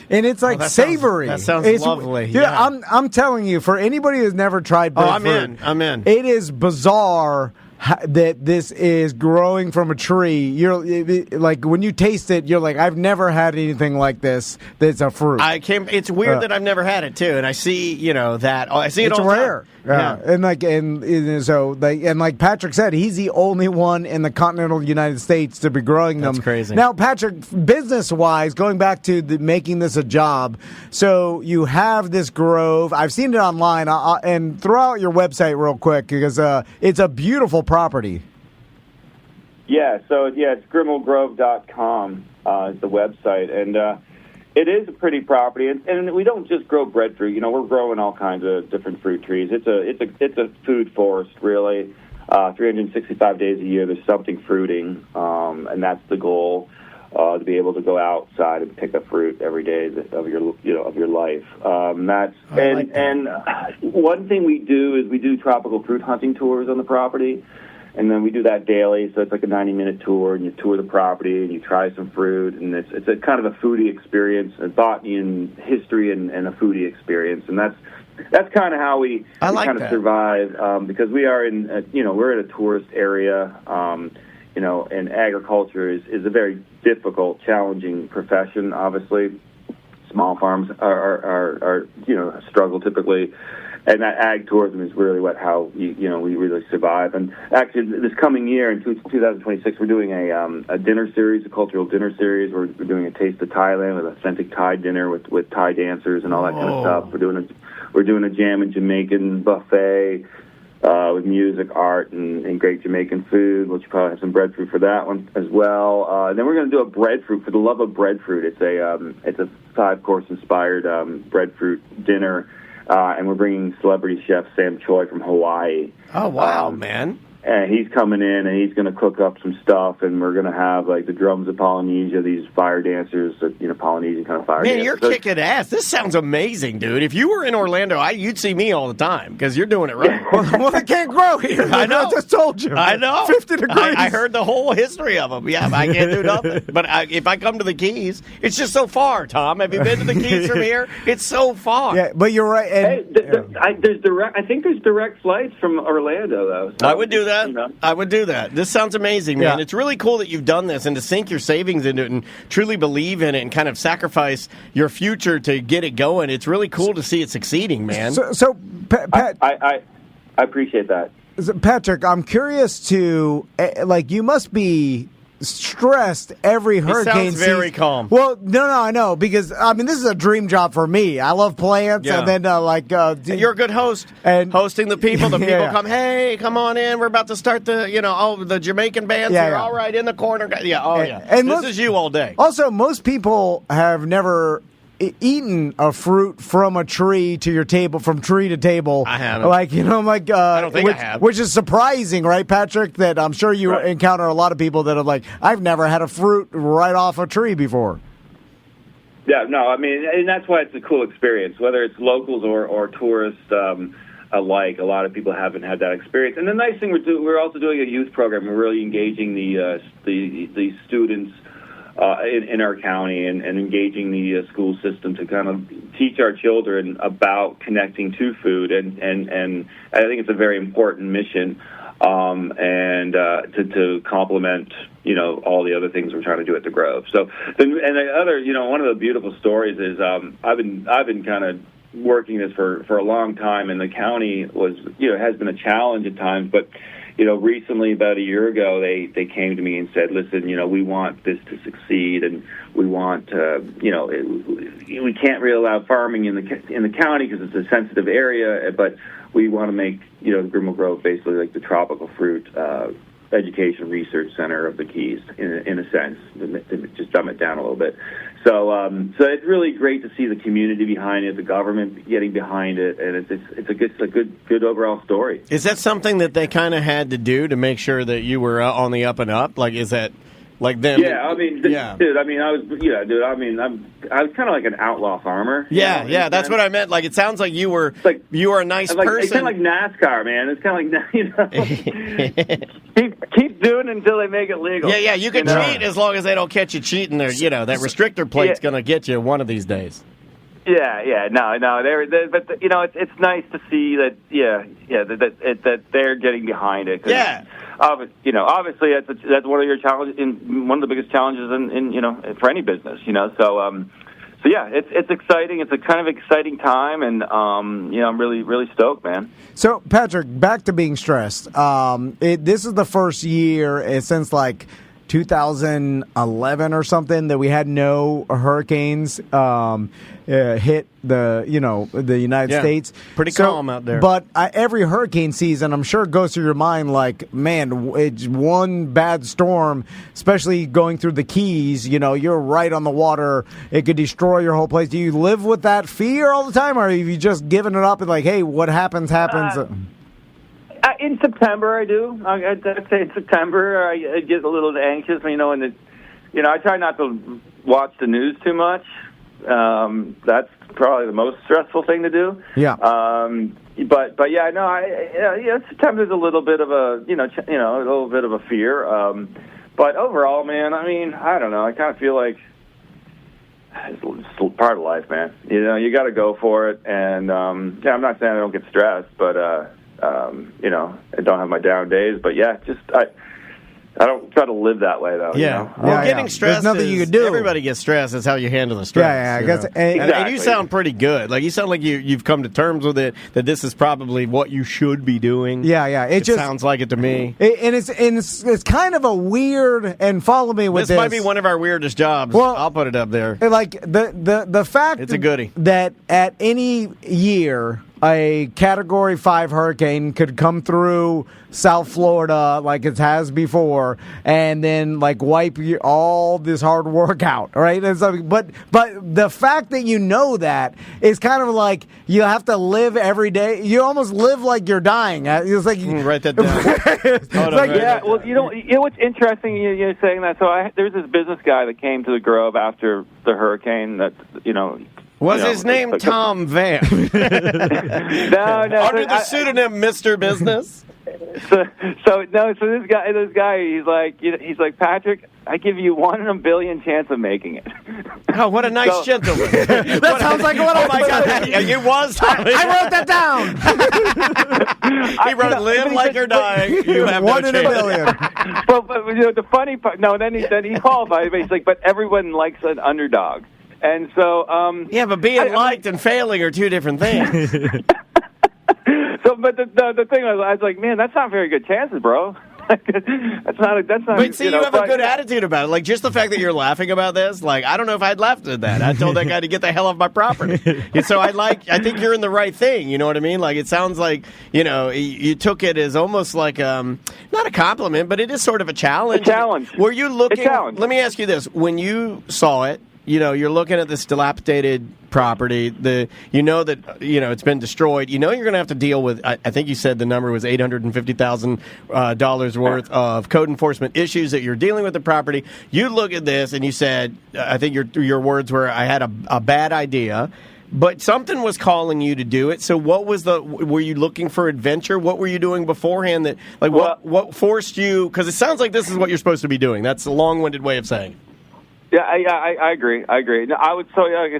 And it's savory. That sounds lovely. Dude, I'm telling you, for anybody who's never tried breadfruit, I'm in. It is bizarre that this is growing from a tree. You're when you taste it, you're I've never had anything like this. That's a fruit. It's weird that I've never had it too, and I see that. I see it all the time. It's rare. Yeah. And like Patrick said, he's the only one in the continental United States to be growing them. That's crazy. Now, Patrick, business-wise, going back to making this a job, so you have this grove. I've seen it online, and throw out your website real quick because it's a beautiful property. Yeah, it's grimmelgrove.com is the website, and it is a pretty property, and we don't just grow breadfruit. We're growing all kinds of different fruit trees. It's a food forest, really. 365 days a year, there's something fruiting, and that's the goal, to be able to go outside and pick a fruit every day of your life. And one thing we do is we do tropical fruit hunting tours on the property. And then we do that daily, so it's like a 90-minute tour, and you tour the property, and you try some fruit, and it's a kind of a foodie experience, a thought in history and a foodie experience, and that's kind of how we kind of survive, because we are we're in a tourist area, and agriculture is a very difficult, challenging profession. Obviously, small farms are struggle typically. And that ag tourism is really how we really survive. And actually, this coming year in 2026, we're doing a dinner series, a cultural dinner series. We're doing a taste of Thailand with authentic Thai dinner with Thai dancers and all that kind of stuff. We're doing a jam and Jamaican buffet with music, art, and great Jamaican food. We'll probably have some breadfruit for that one as well. Then we're going to do a breadfruit for the love of breadfruit. It's a 5-course inspired breadfruit dinner. And we're bringing celebrity chef Sam Choi from Hawaii. Oh, wow, man. and he's coming in and he's going to cook up some stuff, and we're going to have like the drums of Polynesia, these fire dancers, Polynesian kind of fire dancers. Man, you're kicking ass. This sounds amazing, dude. If you were in Orlando, you'd see me all the time because you're doing it right. Well, they can't grow here. I know. I just told you. I know. 50 degrees. I heard the whole history of them. Yeah, I can't do nothing. But if I come to the Keys, it's just so far, Tom. Have you been to the Keys from here? It's so far. Yeah, but you're right. And, There's direct. I think there's direct flights from Orlando, though. So, I would do that. I would do that. This sounds amazing, man. Yeah. It's really cool that you've done this and to sink your savings into it and truly believe in it and kind of sacrifice your future to get it going. It's really cool to see it succeeding, man. So Pat, I appreciate that. Patrick, I'm curious to you must be stressed every hurricane sounds very season. calm. Well, no, I know because this is a dream job for me. I love plants, Yeah. and then You're a good host. And- hosting the people. The people Yeah. come, hey, come on in. We're about to start the Jamaican bands Yeah, here. yeah. All right, in the corner. Yeah, yeah. And this most- is you all day. Also, most people have never eaten a fruit from a tree to your table, from tree to table. I haven't. I don't think I have. Which is surprising, right, Patrick? That I'm sure you encounter a lot of people that are like, I've never had a fruit right off a tree before. Yeah, no, I mean, and that's why it's a cool experience, whether it's locals or tourists alike. A lot of people haven't had that experience. And the nice thing we're also doing a youth program. We're really engaging the students in our county and engaging the school system to kind of teach our children about connecting to food. And I think it's a very important mission. And to complement, all the other things we're trying to do at the Grove. So, and the other, one of the beautiful stories is I've been kind of working this for a long time, and the county has been a challenge at times, but recently, about a year ago, they came to me and said, listen, we want this to succeed, and we want we can't really allow farming in the county because it's a sensitive area, but we want to make Grimble Grove basically like the tropical fruit education research center of the Keys in a sense, to just dumb it down a little bit. So it's really great to see the community behind it, the government getting behind it, and it's a good overall story. Is that something that they kind of had to do to make sure that you were on the up and up? Like, is that like them? Yeah, I mean, dude, I was kind of like an outlaw farmer. Yeah, that's what I meant. Like, it sounds like you were a nice person. It's kind of like NASCAR, man. It's kind of like, keep doing it until they make it legal. Yeah, you can cheat as long as they don't catch you cheating. There, that restrictor plate's going to get you one of these days. Yeah, no, but it's nice to see that, that they're getting behind it. Yeah. Obviously that's one of your challenges, one of the biggest challenges in for any business. So yeah, it's exciting. It's a kind of exciting time, and I'm really really stoked, man. So Patrick, back to being stressed. This is the first year since 2011 or something that we had no hurricanes hit the United States. Pretty calm out there. But every hurricane season, I'm sure, goes through your mind like, man, it's one bad storm, especially going through the Keys. You're right on the water. It could destroy your whole place. Do you live with that fear all the time, or have you just given it up and like, hey, what happens? In September, I do. I'd say in September, I get a little anxious, and I try not to watch the news too much. That's probably the most stressful thing to do. Yeah. But yeah, no, September's a little bit of a, a little bit of a fear. But overall, man, I mean, I don't know. I kind of feel like it's part of life, man. You got to go for it. And I'm not saying I don't get stressed, but I don't have my down days, but yeah, I don't try to live that way, though. Yeah. Well, getting stressed. There's nothing you can do. Everybody gets stressed. It's how you handle the stress. Yeah, I guess. And Exactly. you sound pretty good. Like, you sound like you've come to terms with it, that this is probably what you should be doing. Yeah. It just sounds like it to me. It's kind of a weird, and follow me with this. This might be one of our weirdest jobs. Well, I'll put it up there. Like the fact It's a goodie. that at any year a Category 5 hurricane could come through South Florida like it has before, and then like wipe all this hard work out, right? And so, but the fact that you know that is kind of like you have to live every day. You almost live like you're dying. It's like write that down. Yeah, well, you know what's interesting? You're saying that. So there's this business guy that came to the Grove after the hurricane. That Was his name Tom Van? No. Under the pseudonym Mr. Business? So this guy, he's like, Patrick, I give you 1 in a billion chance of making it. Oh, what a nice gentleman. that sounds like what my God. It was. I wrote that down. He wrote, live like you're dying. You have 1 no in a chance. billion. but the funny part, then he qualified, but he's like, but everyone likes an underdog. And so, yeah, but being liked and failing are two different things. But the thing was, I was like, man, that's not very good chances, bro. that's not. But see, you have a good attitude about it. Like, just the fact that you're laughing about this, like, I don't know if I'd laughed at that. I told that guy to get the hell off my property. And so I think you're in the right thing. You know what I mean? Like, it sounds like, you took it as almost like, not a compliment, but it is sort of a challenge. A challenge. Were you looking? A challenge. Let me ask you this: when you saw it, you're looking at this dilapidated property. It's been destroyed. You're going to have to deal with. I think you said the number was $850,000 worth of code enforcement issues that you're dealing with the property. You look at this and you said, I think your words were, I had a bad idea. But something was calling you to do it. So what was were you looking for adventure? What were you doing beforehand what forced you? Because it sounds like this is what you're supposed to be doing. That's a long-winded way of saying it. Yeah, I agree. Like I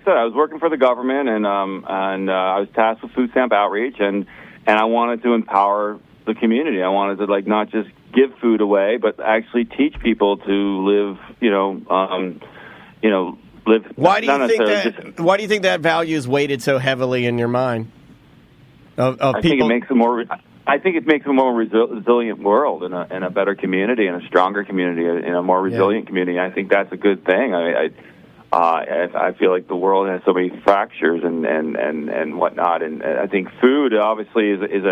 said, I was working for the government, and I was tasked with food stamp outreach, and I wanted to empower the community. I wanted to not just give food away, but actually teach people to live. Live. Why do you think that value is weighted so heavily in your mind? Of I people, think it makes a more. I think it makes a more resilient world and a better community and a stronger community and a more resilient community. I think that's a good thing. I feel like the world has so many fractures and whatnot, and I think food obviously is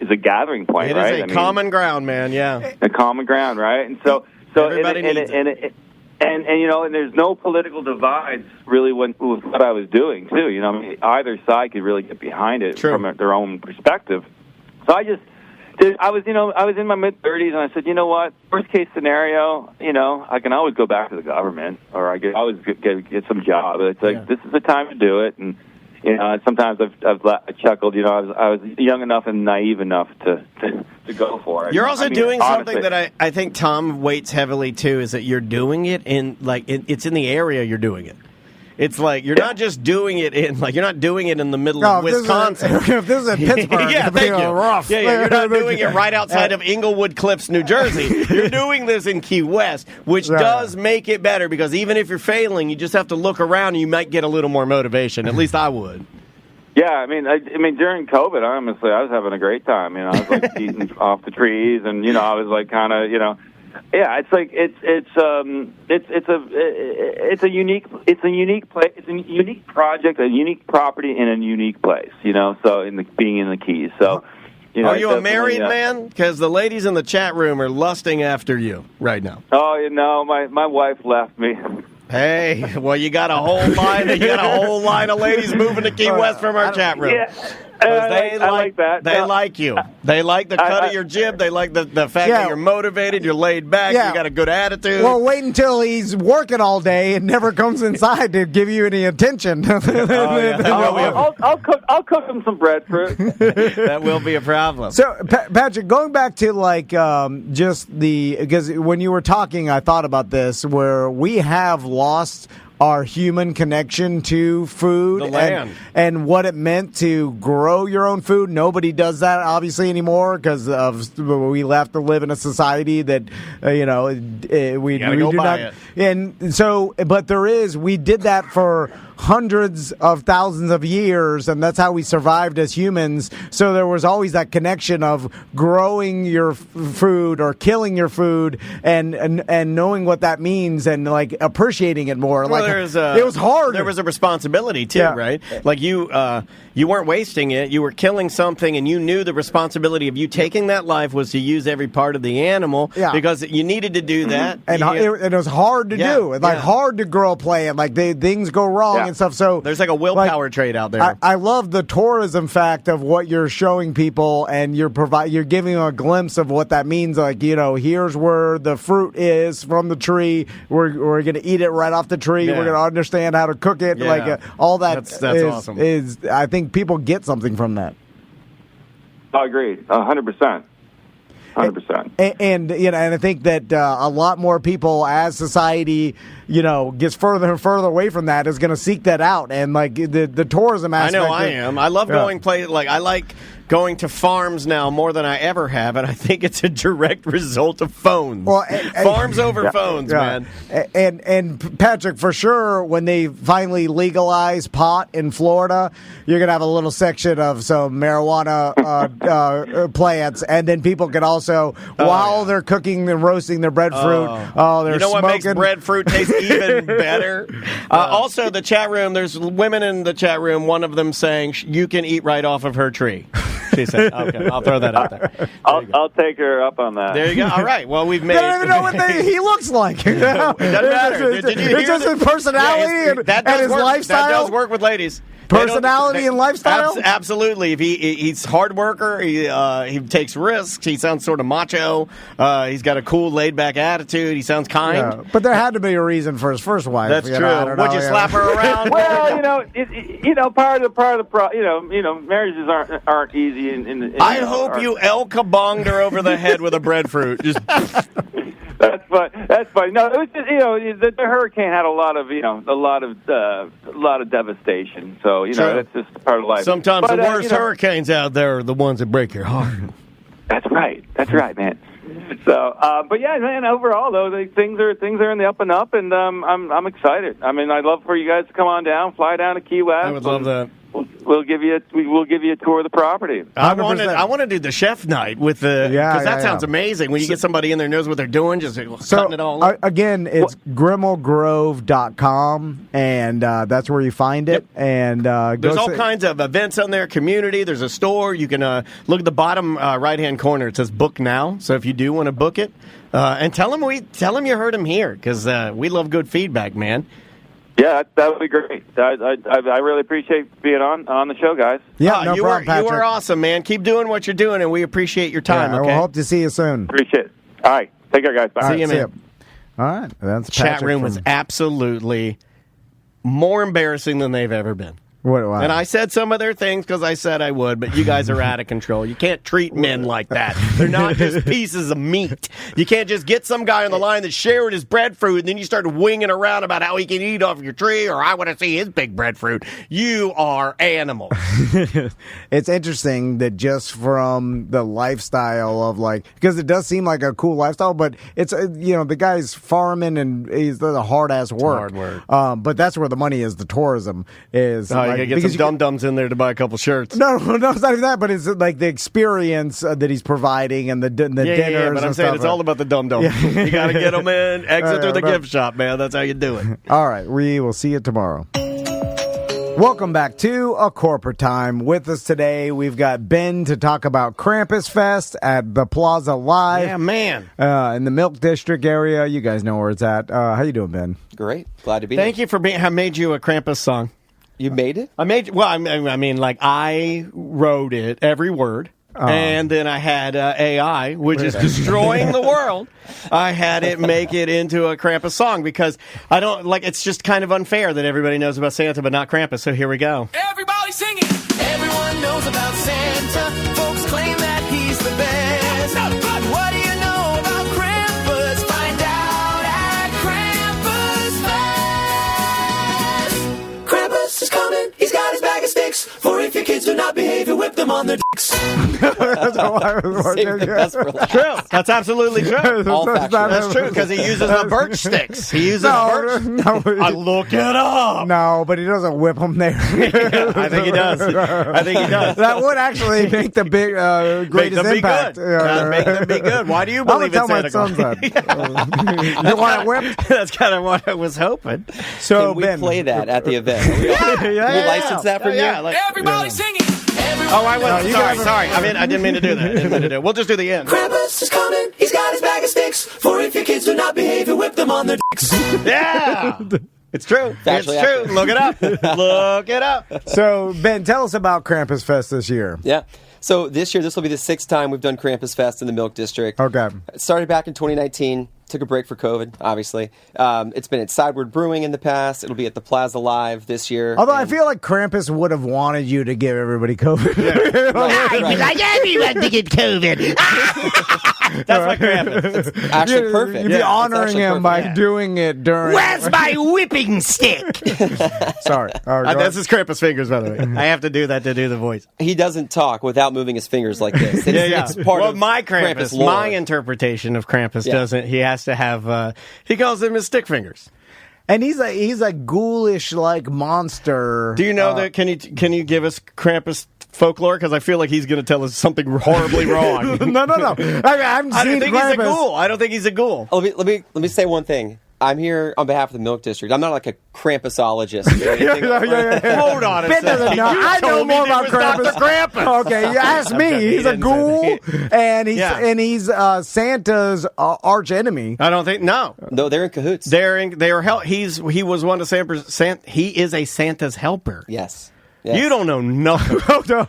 a gathering point. It right? is a common ground, man. Yeah, a common ground, right? And so everybody needs it. And there's no political divides really with what I was doing too. Either side could really get behind it from their own perspective. So I was in my mid-30s, and I said, you know what? Worst case scenario, I can always go back to the government, or I could always get some job. It's like this is the time to do it, and sometimes I've chuckled. I was young enough and naive enough to go for it. You're also doing something that I think Tom weights heavily too. Is that you're doing it in it's in the area you're doing it. It's like you're not just doing it you're not doing it in the middle of Wisconsin. If this is in Pittsburgh, yeah, thank you. Rough. Yeah, you're not doing it right outside of Englewood Cliffs, New Jersey. You're doing this in Key West, which does make it better because even if you're failing, you just have to look around and you might get a little more motivation. At least I would. Yeah, I mean, during COVID, honestly, I was having a great time. I was like eating off the trees, and I was like kind of, yeah, it's like it's a unique place. It's a unique project, a unique property in a unique place. So being in the Keys. So, are you a married man? Because the ladies in the chat room are lusting after you right now. Oh, my wife left me. Hey, well, you got a whole line. You got a whole line of ladies moving to Key West from our chat room. Yeah. I like that. They like you. They like the cut of your jib. They like the fact that you're motivated, you're laid back, you got a good attitude. Well, wait until he's working all day and never comes inside to give you any attention. I'll cook him some breadfruit. That will be a problem. So, Patrick, going back to because when you were talking, I thought about this, where we have lost our human connection to food, the land, and what it meant to grow your own food. Nobody does that obviously anymore because we left to live in a society that we do not. It. And so, but we did that for hundreds of thousands of years, and that's how we survived as humans. So there was always that connection of growing your food or killing your food, and knowing what that means, and appreciating it more. Well, it was hard. There was a responsibility too, right? Like you weren't wasting it. You were killing something, and you knew the responsibility of you taking that life was to use every part of the animal because you needed to do that. And it was hard to do. It's hard to grow a plant. Like things go wrong and stuff. So there's like a willpower trait out there. I love the tourism fact of what you're showing people, and you're giving them a glimpse of what that means. Like, here's where the fruit is from the tree. We're going to eat it right off the tree. We're going to understand how to cook it. Like all that. That's awesome. I think people get something from that. I agree, 100%. 100%. And I think that a lot more people, as society, gets further and further away from that, is going to seek that out. And like the tourism aspect. I know I am. I love going I like going to farms now more than I ever have, and I think it's a direct result of phones. Well, farms over phones, man. And Patrick, for sure, when they finally legalize pot in Florida, you're going to have a little section of some marijuana plants, and then people can also, while they're cooking and roasting their breadfruit, they're smoking. What makes breadfruit taste even better? Also, the chat room, there's women in the chat room, one of them saying you can eat right off of her tree. She said, okay, I'll throw that out there. I'll take her up on that. There you go. All right. Well, we've made... I don't even know what he looks like. It doesn't matter. Did you hear it's just his personality and his lifestyle. That does work with ladies. Personality and lifestyle? Absolutely. If he's a hard worker, he takes risks, he sounds sort of macho, he's got a cool, laid-back attitude, he sounds kind. Yeah, but there had to be a reason for his first wife. That's true. Would you slap her around? Well, part of the marriages aren't easy. I hope you El Kabonged her over the head with a breadfruit. Just... That's fine. No, it was just the hurricane had a lot of devastation. So that's just part of life. Sometimes the worst hurricanes out there are the ones that break your heart. That's right, man. So, but yeah, man. Overall, though, things are in the up and up, and I'm excited. I mean, I'd love for you guys to come on down, fly down to Key West. I would love that. We'll give you a tour of the property. I want to do the chef night with because that sounds amazing when you get somebody in there who knows what they're doing, just cutting it all up. Again, it's GrimmelGrove.com, and that's where you find it. Yep. And there's all kinds of events on there, community. There's a store. You can look at the bottom right-hand corner. It says book now. So if you do want to book it, and tell them you heard him here, because we love good feedback, man. Yeah, that would be great. I really appreciate being on the show, guys. Yeah, no problem, Patrick. You were awesome, man. Keep doing what you're doing, and we appreciate your time. Okay? We'll hope to see you soon. Appreciate it. All right. Take care, guys. Bye. See you, man. All right. That's Chat room was absolutely more embarrassing than they've ever been. Wow. And I said some of their things because I said I would, but you guys are out of control. You can't treat men like that. They're not just pieces of meat. You can't just get some guy on the line that's sharing his breadfruit, and then you start winging around about how he can eat off your tree, or I want to see his big breadfruit. You are animals. It's interesting that just from the lifestyle of because it does seem like a cool lifestyle, but it's the guy's farming and he's the hard-ass work. Hard work. But that's where the money is. The tourism is. You gotta get some dum-dums in there to buy a couple shirts. No, it's not even that, but it's like the experience that he's providing and the dinners. Yeah, but I'm saying it's all about the dum-dum. Yeah. You gotta get them in, exit through the gift shop, man. That's how you do it. All right, we will see you tomorrow. Welcome back to A Corporate Time. With us today, we've got Ben to talk about Krampus Fest at the Plaza Live. Yeah, man. In the Milk District area. You guys know where it's at. How you doing, Ben? Great. Glad to be here. Thank you for being. I made you a Krampus song. You made it? I made. Well, I mean, I wrote it, every word. And then I had AI, which is destroying the world. I had it make it into a Krampus song because I don't it's just kind of unfair that everybody knows about Santa but not Krampus. So here we go. Everybody sing it. Everyone knows about Santa. Folks claim that he's the best. But what do you know about Krampus? Find out at Krampus Fest. Krampus is coming. He's got his bag of sticks. For if your kids do not behave, he'll whip them on on their dicks. Save the best for last. True. That's absolutely true. All factual. That's true because he uses the birch sticks. He uses birch. I look it up. No, but he doesn't whip them there. Yeah, I think he does. I think he does. That would actually make the big greatest Make them impact. be good. Make them be good. Why do you I'm gonna believe in tell my Santa son Claus? that. You want it whipped? That's kind of what I was hoping. So Can we Ben, play that at the event? Can we license that from you? Everybody singing. Oh, I was you sorry. guys- Sorry, I didn't mean to do that. We'll just do the end. Krampus is coming. He's got his bag of sticks. For if your kids do not behave, you whip them on their dicks. Yeah, it's true. Factually It's true. accurate. Look it up. Look it up. So Ben, tell us about Krampus Fest this year. Yeah. So this year, this will be the 6th time we've done Krampus Fest in the Milk District. Okay. It started back in 2019. Took a break for COVID, obviously. It's been at Sideward Brewing in the past. It'll be at the Plaza Live this year. Although I feel like Krampus would have wanted you to give everybody COVID. Right. everyone to get COVID. That's my Krampus. Actually, perfect. You'd be It's honoring actually him by perfect. doing it during. Where's my whipping stick? Sorry. All right, go This is Krampus fingers, by the way. I have to do that to do the voice. He doesn't talk without moving his fingers like this. It's part well, of my Krampus, lore. my interpretation of Krampus doesn't. He has to have. He calls them his stick fingers. and he's a ghoulish like monster. Do you know that? Can you give us Krampus folklore? Because I feel like he's going to tell us something horribly wrong. No. I haven't I seen don't think Krampus. he's a ghoul. I don't think he's a ghoul. Let me say one thing. I'm here on behalf of the Milk District. I'm not like a Krampusologist or anything. Hold on a Ben second. doesn't know. You I know told me more there about was Krampus. Dr. Krampus. Okay, you ask me. Okay, he He's a didn't say ghoul, that. and he's Santa's arch enemy. I don't think no. No, they're in cahoots. They are he was one of he is a Santa's helper. Yes. You don't know nothing. Hold on.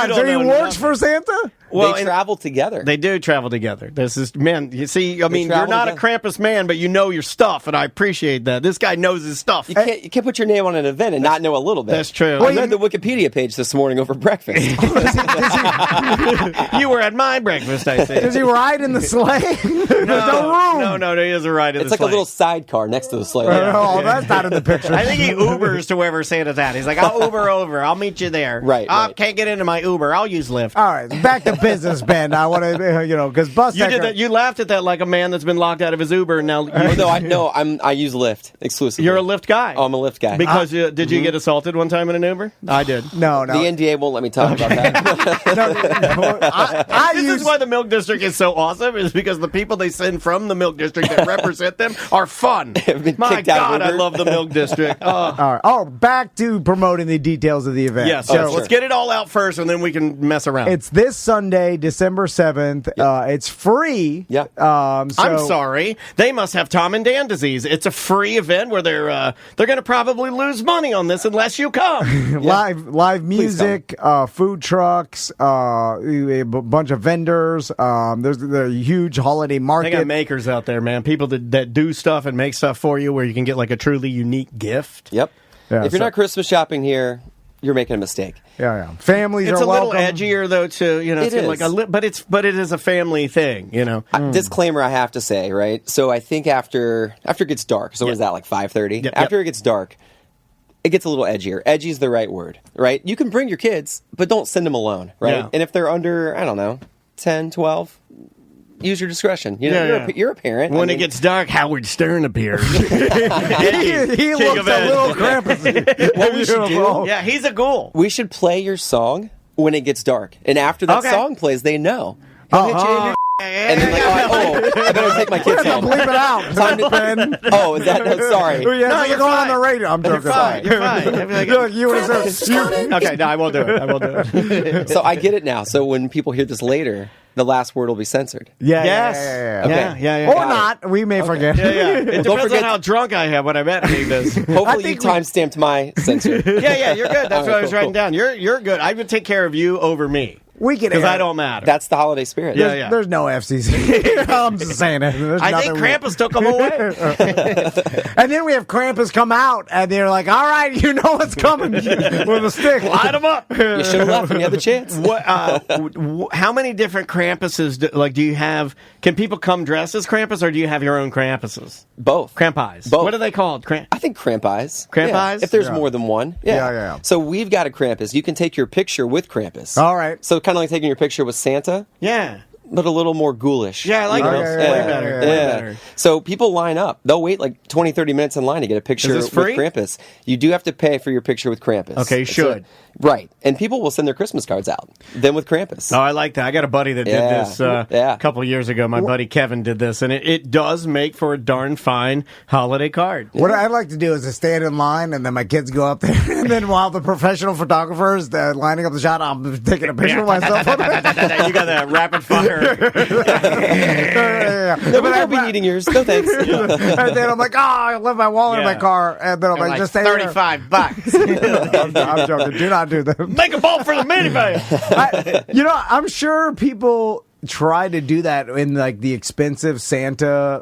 You So don't he know works nothing. for Santa? Well, they and travel together. they do travel together. This is man. You see, I mean, you're travel not a together. Krampus man, but you know your stuff, and I appreciate that. This guy knows his stuff. You can't put your name on an event and not know a little bit. That's true. I Well, read the Wikipedia page this morning over breakfast. You were at my breakfast, I think. Does he ride in the sleigh? There's no room. No, he isn't right in It's the like a sleigh. little sidecar next to the sleigh. Oh, that's not in the picture. I think he Ubers to wherever Santa's at. He's like, I'll Uber over. I'll meet you there. Right, I right. can't get into my Uber. I'll use Lyft. All right, back to business, Ben. I want to, because bus You tech- did that. You laughed at that like a man that's been locked out of his Uber, and now I use Lyft exclusively. you're a Lyft guy. Oh, I'm a Lyft guy. Because did you get assaulted one time in an Uber? I did. No. the NDA won't let me talk about that. I This use is why the Milk District is so awesome, is because the people they send from the Milk District that represent them are fun. Been My kicked out of God, I Uber. love the Milk District. Oh. All right. Oh, back to promoting the details of the event. Yes, So let's get it all out first, and then we can mess around. it's this Sunday, December 7th. It's free. Yeah. I'm sorry. They must have Tom and Dan disease. It's a free event where they're going to probably lose money on this unless you come. Live music, food trucks, a bunch of vendors. There's a huge holiday They market. got makers out there, man. People that do stuff and make stuff for you where you can get like a truly unique gift. Yep. Yeah, if you're so- not Christmas shopping here, you're making a mistake. Yeah. Families It's are a little welcome. edgier though, too. You know, It it's like is. but it is a family thing. You know, Disclaimer, I have to say, right? So I think after it gets dark, so what is that, like 5:30? Yep, After yep. it gets dark, it gets a little edgier. Edgy is the right word, right? You can bring your kids, but don't send them alone, right? Yeah. And if they're under, I don't know, 10, 12, use your discretion. You know, Yeah. you're a parent. when I it mean, gets dark, Howard Stern appears. he King looks of a Ed. little Krampus. What we should do- Yeah, he's a ghoul. we should play your song when it gets dark, and after that Okay. song plays, they know. And then like, I better take my kids home. Bleep it out. Time to- Ben. Oh, is that no? Sorry. Yeah, No, you're you're going fine. on the radio. I'm joking. You're fine. You're fine. Look, you would have said, Okay, no, I won't do it. I won't do it. So I get it now. So when people hear this later, the last word will be censored. Yeah, Yes. yeah. Okay. Yeah. Or Got it. not. We may forget. Yeah. It depends forget- on how drunk I am when I'm editing this. Hopefully you think we- time-stamped my censor. Yeah, you're good. That's what I was cool, writing cool. down. You're good. I would take care of you over me. because I don't matter. That's the holiday spirit. Yeah. There's no FCC. I'm just saying it. There's I think nothing- Krampus took them away. And then we have Krampus come out, and they're like, all right, you know what's coming with a stick. Light them up. You should have left when you had the chance. What? How many different Krampuses do you have? Can people come dressed as Krampus, or do you have your own Krampuses? Both. Krampeyes. Both. What are they called? I think Krampeyes. Krampeyes? Yeah, if there's Yeah. more than one. Yeah. So we've got a Krampus. You can take your picture with Krampus. All right. So kind of like taking your picture with Santa, Yeah. but a little more ghoulish. Yeah, I like you know? those. Way better. Way better. So people line up. They'll wait like 20, 30 minutes in line to get a picture Is this free? with Krampus. You do have to pay for your picture with Krampus. Okay, you should. Right. And people will send their Christmas cards out. Then with Krampus. Oh, I like that. I got a buddy that did Yeah. this Yeah. a couple years ago. My buddy Kevin did this, and it does make for a darn fine holiday card. What I'd like to do is to stand in line, and then my kids go up there, and then while the professional photographers lining up the shot, I'm taking a picture of myself. You got that rapid fire. No, we won't be needing yours. No thanks. And then I'm like, I left my wallet in my Yeah. car, and then I'm like, just stay there. $35. I'm joking. Do not do that. Make a bolt for the minivan. I'm sure people try to do that in like the expensive Santa,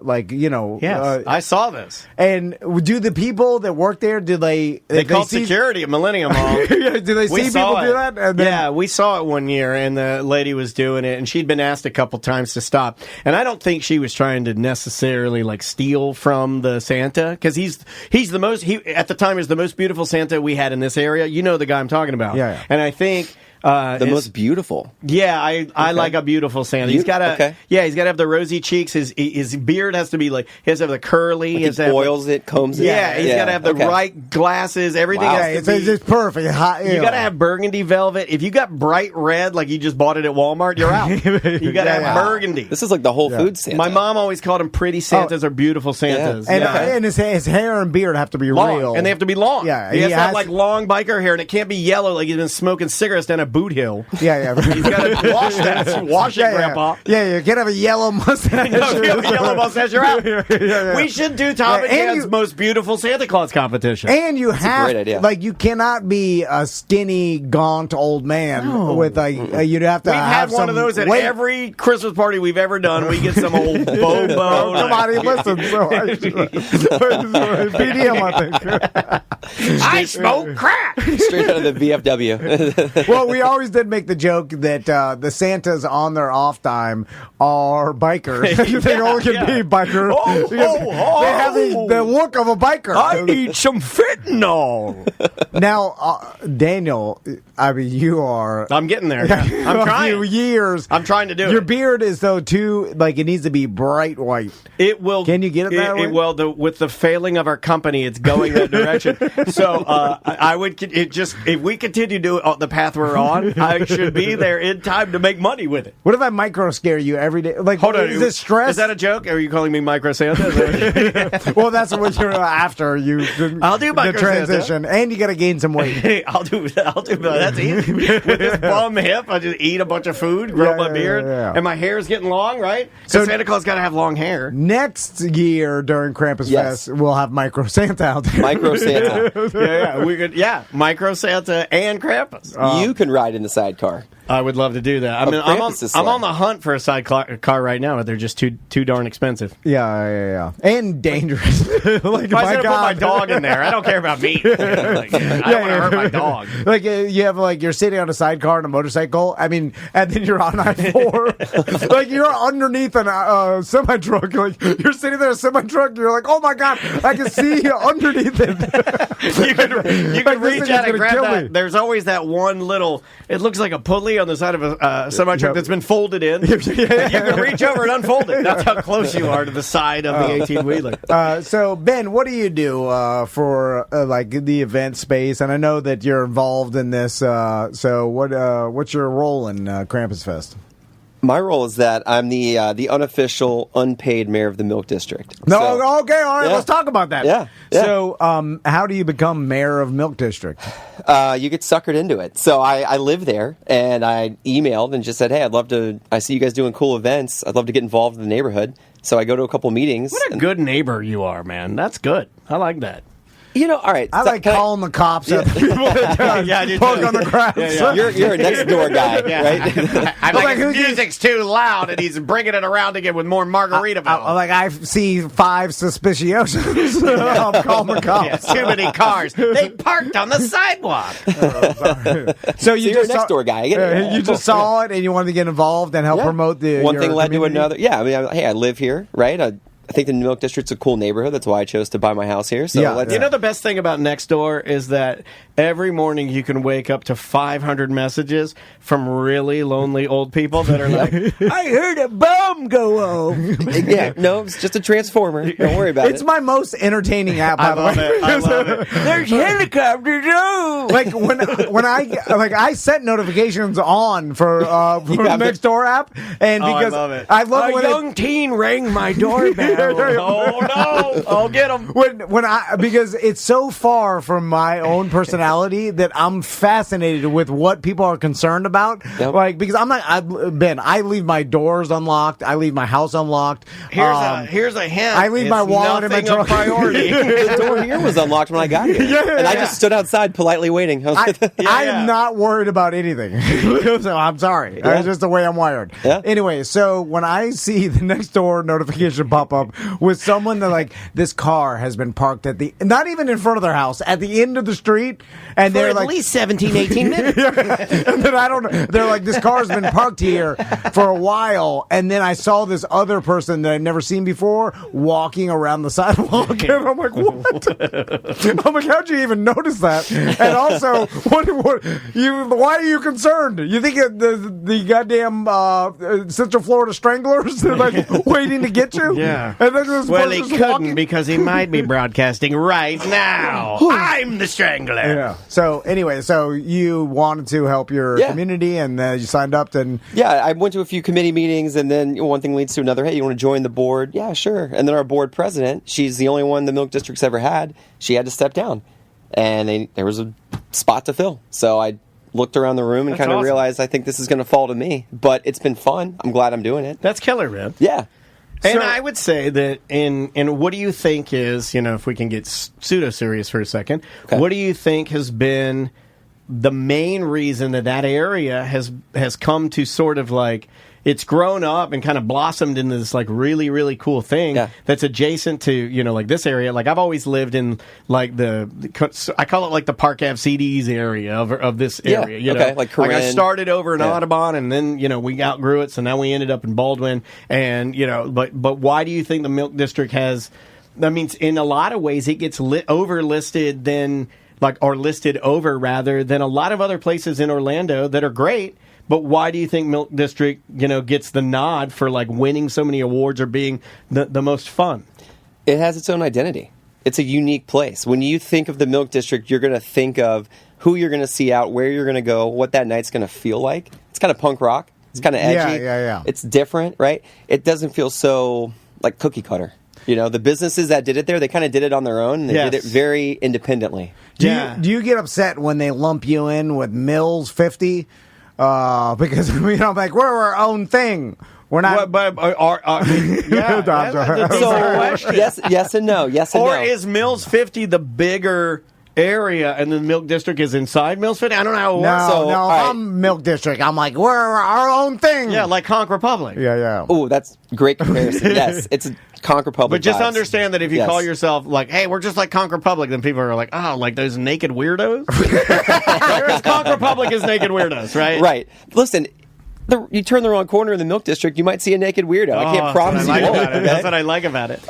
Yes, I saw this. and do the people that work there, do they They called see, security at Millennium Mall. do they see people saw do it. that? And then, Yeah, we saw it one year, and the lady was doing it, and she'd been asked a couple times to stop. And I don't think she was trying to necessarily like steal from the Santa, because he's the most. He at the time is the most beautiful Santa we had in this area. You know the guy I'm talking about. Yeah. And I think. The most beautiful. Yeah, I like a beautiful Santa. He's got he's got to have the rosy cheeks. His beard has to be like he has to have the curly. Like he has to he have oils it, combs it. Yeah, he's got to have the right glasses. Everything Wow. has yeah, to be. it's perfect. Hot, You got to have burgundy velvet. If you got bright red, like you just bought it at Walmart, you're out. You got to have burgundy. This is like the Whole Foods Santa. My mom always called them pretty Santas or beautiful Santas. and his hair and beard have to be long, real, and they have to be long. Yeah, he has to have has- like long biker hair, and it can't be yellow like he's been smoking cigarettes down a boot hill. Yeah. He's got to wash that. Wash it, Grandpa. Yeah, you can't have a yellow mustache. No, if you have a yellow mustache, you're out. Yeah. We should do Tom and and Dan's most beautiful Santa Claus competition. And you have, great idea. like, you cannot be a skinny, gaunt old man with like. You'd have to. We've have had one some of those at weight. every Christmas party we've ever done. We get some old Bobo. Nobody listens, so I BDM, I think. I smoke crack. Straight out of the VFW. Well, we always did make the joke that the Santas on their off time are bikers. They only can be bikers. Oh, because oh, they have the look of a biker. I need some fentanyl. Now, Daniel, I mean, you are. I'm getting there. I'm a trying. few years. I'm trying to do Your it. beard is though too like it needs to be bright white. It will. Can you get it that way? With the failing of our company, it's going that direction. So I would. If we continue to do the path we're on, I should be there in time to make money with it. What if I micro scare you every day? Like, Hold on. is this stress? Is that a joke? Are you calling me Micro Santa? Well, that's what you're after you. I'll do the micro transition, and you got to gain some weight. Hey, I'll do. That's easy. With this bum hip, I just eat a bunch of food, grow my beard, yeah. and my hair's getting long, right? So- So Santa Claus got to have long hair. Next year during Krampus Yes. Fest, we'll have Micro Santa out there. Micro Santa. Yeah, we could. Yeah, Micro Santa and Krampus. You can ride in the sidecar. I would love to do that. I mean, Krampus' I'm on sleigh. the hunt for a car right now, but they're just too darn expensive. Yeah, and dangerous. Like, If I was going to put my dog in there, I don't care about me. Like, I don't want to hurt my dog. Like you have you're sitting on a sidecar on a motorcycle. I mean, and then you're on I-4. Like you're underneath a semi truck. Like you're sitting there, a semi truck. You're like, oh my god, I can see you underneath it. You can Like, this reach thing out is and gonna grab kill that. me. There's always that one little. It looks like a pulley on the side of a semi truck that's been folded in. And you can reach over and unfold it. That's how close you are to the side of the 18 wheeler. So Ben, what do you do for like the event space? And I know that you're involved in this. So what's your role in Krampus Fest? My role is that I'm the unofficial, unpaid mayor of the Milk District. No, So- okay, all right. Yeah. Let's talk about that. Yeah. So, how do you become mayor of Milk District? You get suckered into it. So I live there, and I emailed and just said, hey, I see you guys doing cool events. I'd love to get involved in the neighborhood. So I go to a couple meetings. What a good neighbor you are, man. That's good. I like that. All right. I like calling the cops at the people that park on the grass. You're a next door guy, right? I'm like, his music's too loud, and he's bringing it around again with more Margaritaville. I see 5 suspiciosos. I'm calling the cops. Too many cars. They parked on the sidewalk. So you're a next door guy. You just saw it, and you wanted to get involved and help promote the one thing led community? to another. Yeah, I mean, I live here, right? I think the Milk District's a cool neighborhood. That's why I chose to buy my house here. So You know, the best thing about Nextdoor is that every morning you can wake up to 500 messages from really lonely old people that are like, I heard a bomb go off. Yeah, no, it's just a transformer. Don't worry about it. It's my most entertaining app, by the way. I love it. There's helicopters. Like when I set notifications on for the Nextdoor app, and because I love it when a young teen rang my doorbell. Oh no! I'll get him. Because it's so far from my own personality that I'm fascinated with what people are concerned about. Yep. Like, because Ben, I leave my doors unlocked. I leave my house unlocked. Here's a hint. I leave my wallet in my truck. Priority. The door here was unlocked when I got here, I just stood outside politely waiting. I am not worried about anything. So I'm sorry. That's just the way I'm wired. Yeah. Anyway, so when I see the Nextdoor notification pop up with someone that, like, this car has been parked not even in front of their house, at the end of the street, and For they're at like least 17, 18 minutes. and then they're like, this car's been parked here for a while, and then I saw this other person that I've never seen before walking around the sidewalk, and I'm like, what? I'm like, how'd you even notice that? And also, why are you concerned? You think the goddamn Central Florida Stranglers are like waiting to get you? Yeah. And then this Well, he person's couldn't walking. because he might be broadcasting right now. I'm the strangler. Yeah. So anyway, you wanted to help your community, and you signed up. And I went to a few committee meetings, and then one thing leads to another. Hey, you want to join the board? Yeah, sure. And then our board president, she's the only one the Milk District's ever had. She had to step down, and there was a spot to fill. So I looked around the room and kind of realized I think this is going to fall to me. But it's been fun. I'm glad I'm doing it. That's killer, man. Yeah. And I would say that in what do you think is, if we can get pseudo-serious for a second, what do you think has been the main reason that area has come to sort of like, it's grown up and kind of blossomed into this like really, really cool thing that's adjacent to, like this area. Like I've always lived in like I call it like the Park Ave CDs area of this area. You know? like I started over in Audubon, and then, we outgrew it. So now we ended up in Baldwin, and, but why do you think the Milk District has, I mean, in a lot of ways it gets overlisted listed over rather than a lot of other places in Orlando that are great. But why do you think Milk District, gets the nod for like winning so many awards or being the most fun? It has its own identity. It's a unique place. When you think of the Milk District, you're going to think of who you're going to see out, where you're going to go, what that night's going to feel like. It's kind of punk rock. It's kind of edgy. Yeah. It's different, right? It doesn't feel so like cookie cutter. The businesses that did it there, they kind of did it on their own. And they did it very independently. Do you get upset when they lump you in with Mills 50? Because I'm like, we're our own thing. We're not. Yes and no. Yes and no. Or is Mills 50 the bigger area, and the Milk District is inside Mills 50? I don't know how it works. No. I'm Milk District. I'm like, we're our own thing. Yeah, like Conch Republic. Yeah. Oh, that's great comparison. Yes, it's a Conch Republic. But just vibes. understand that if you call yourself like, hey, we're just like Conch Republic, then people are like, oh, like those naked weirdos? Because Conch Republic is naked weirdos, right? Right. Listen, you turn the wrong corner in the Milk District, you might see a naked weirdo. I can't promise you won't. That's what I like about it.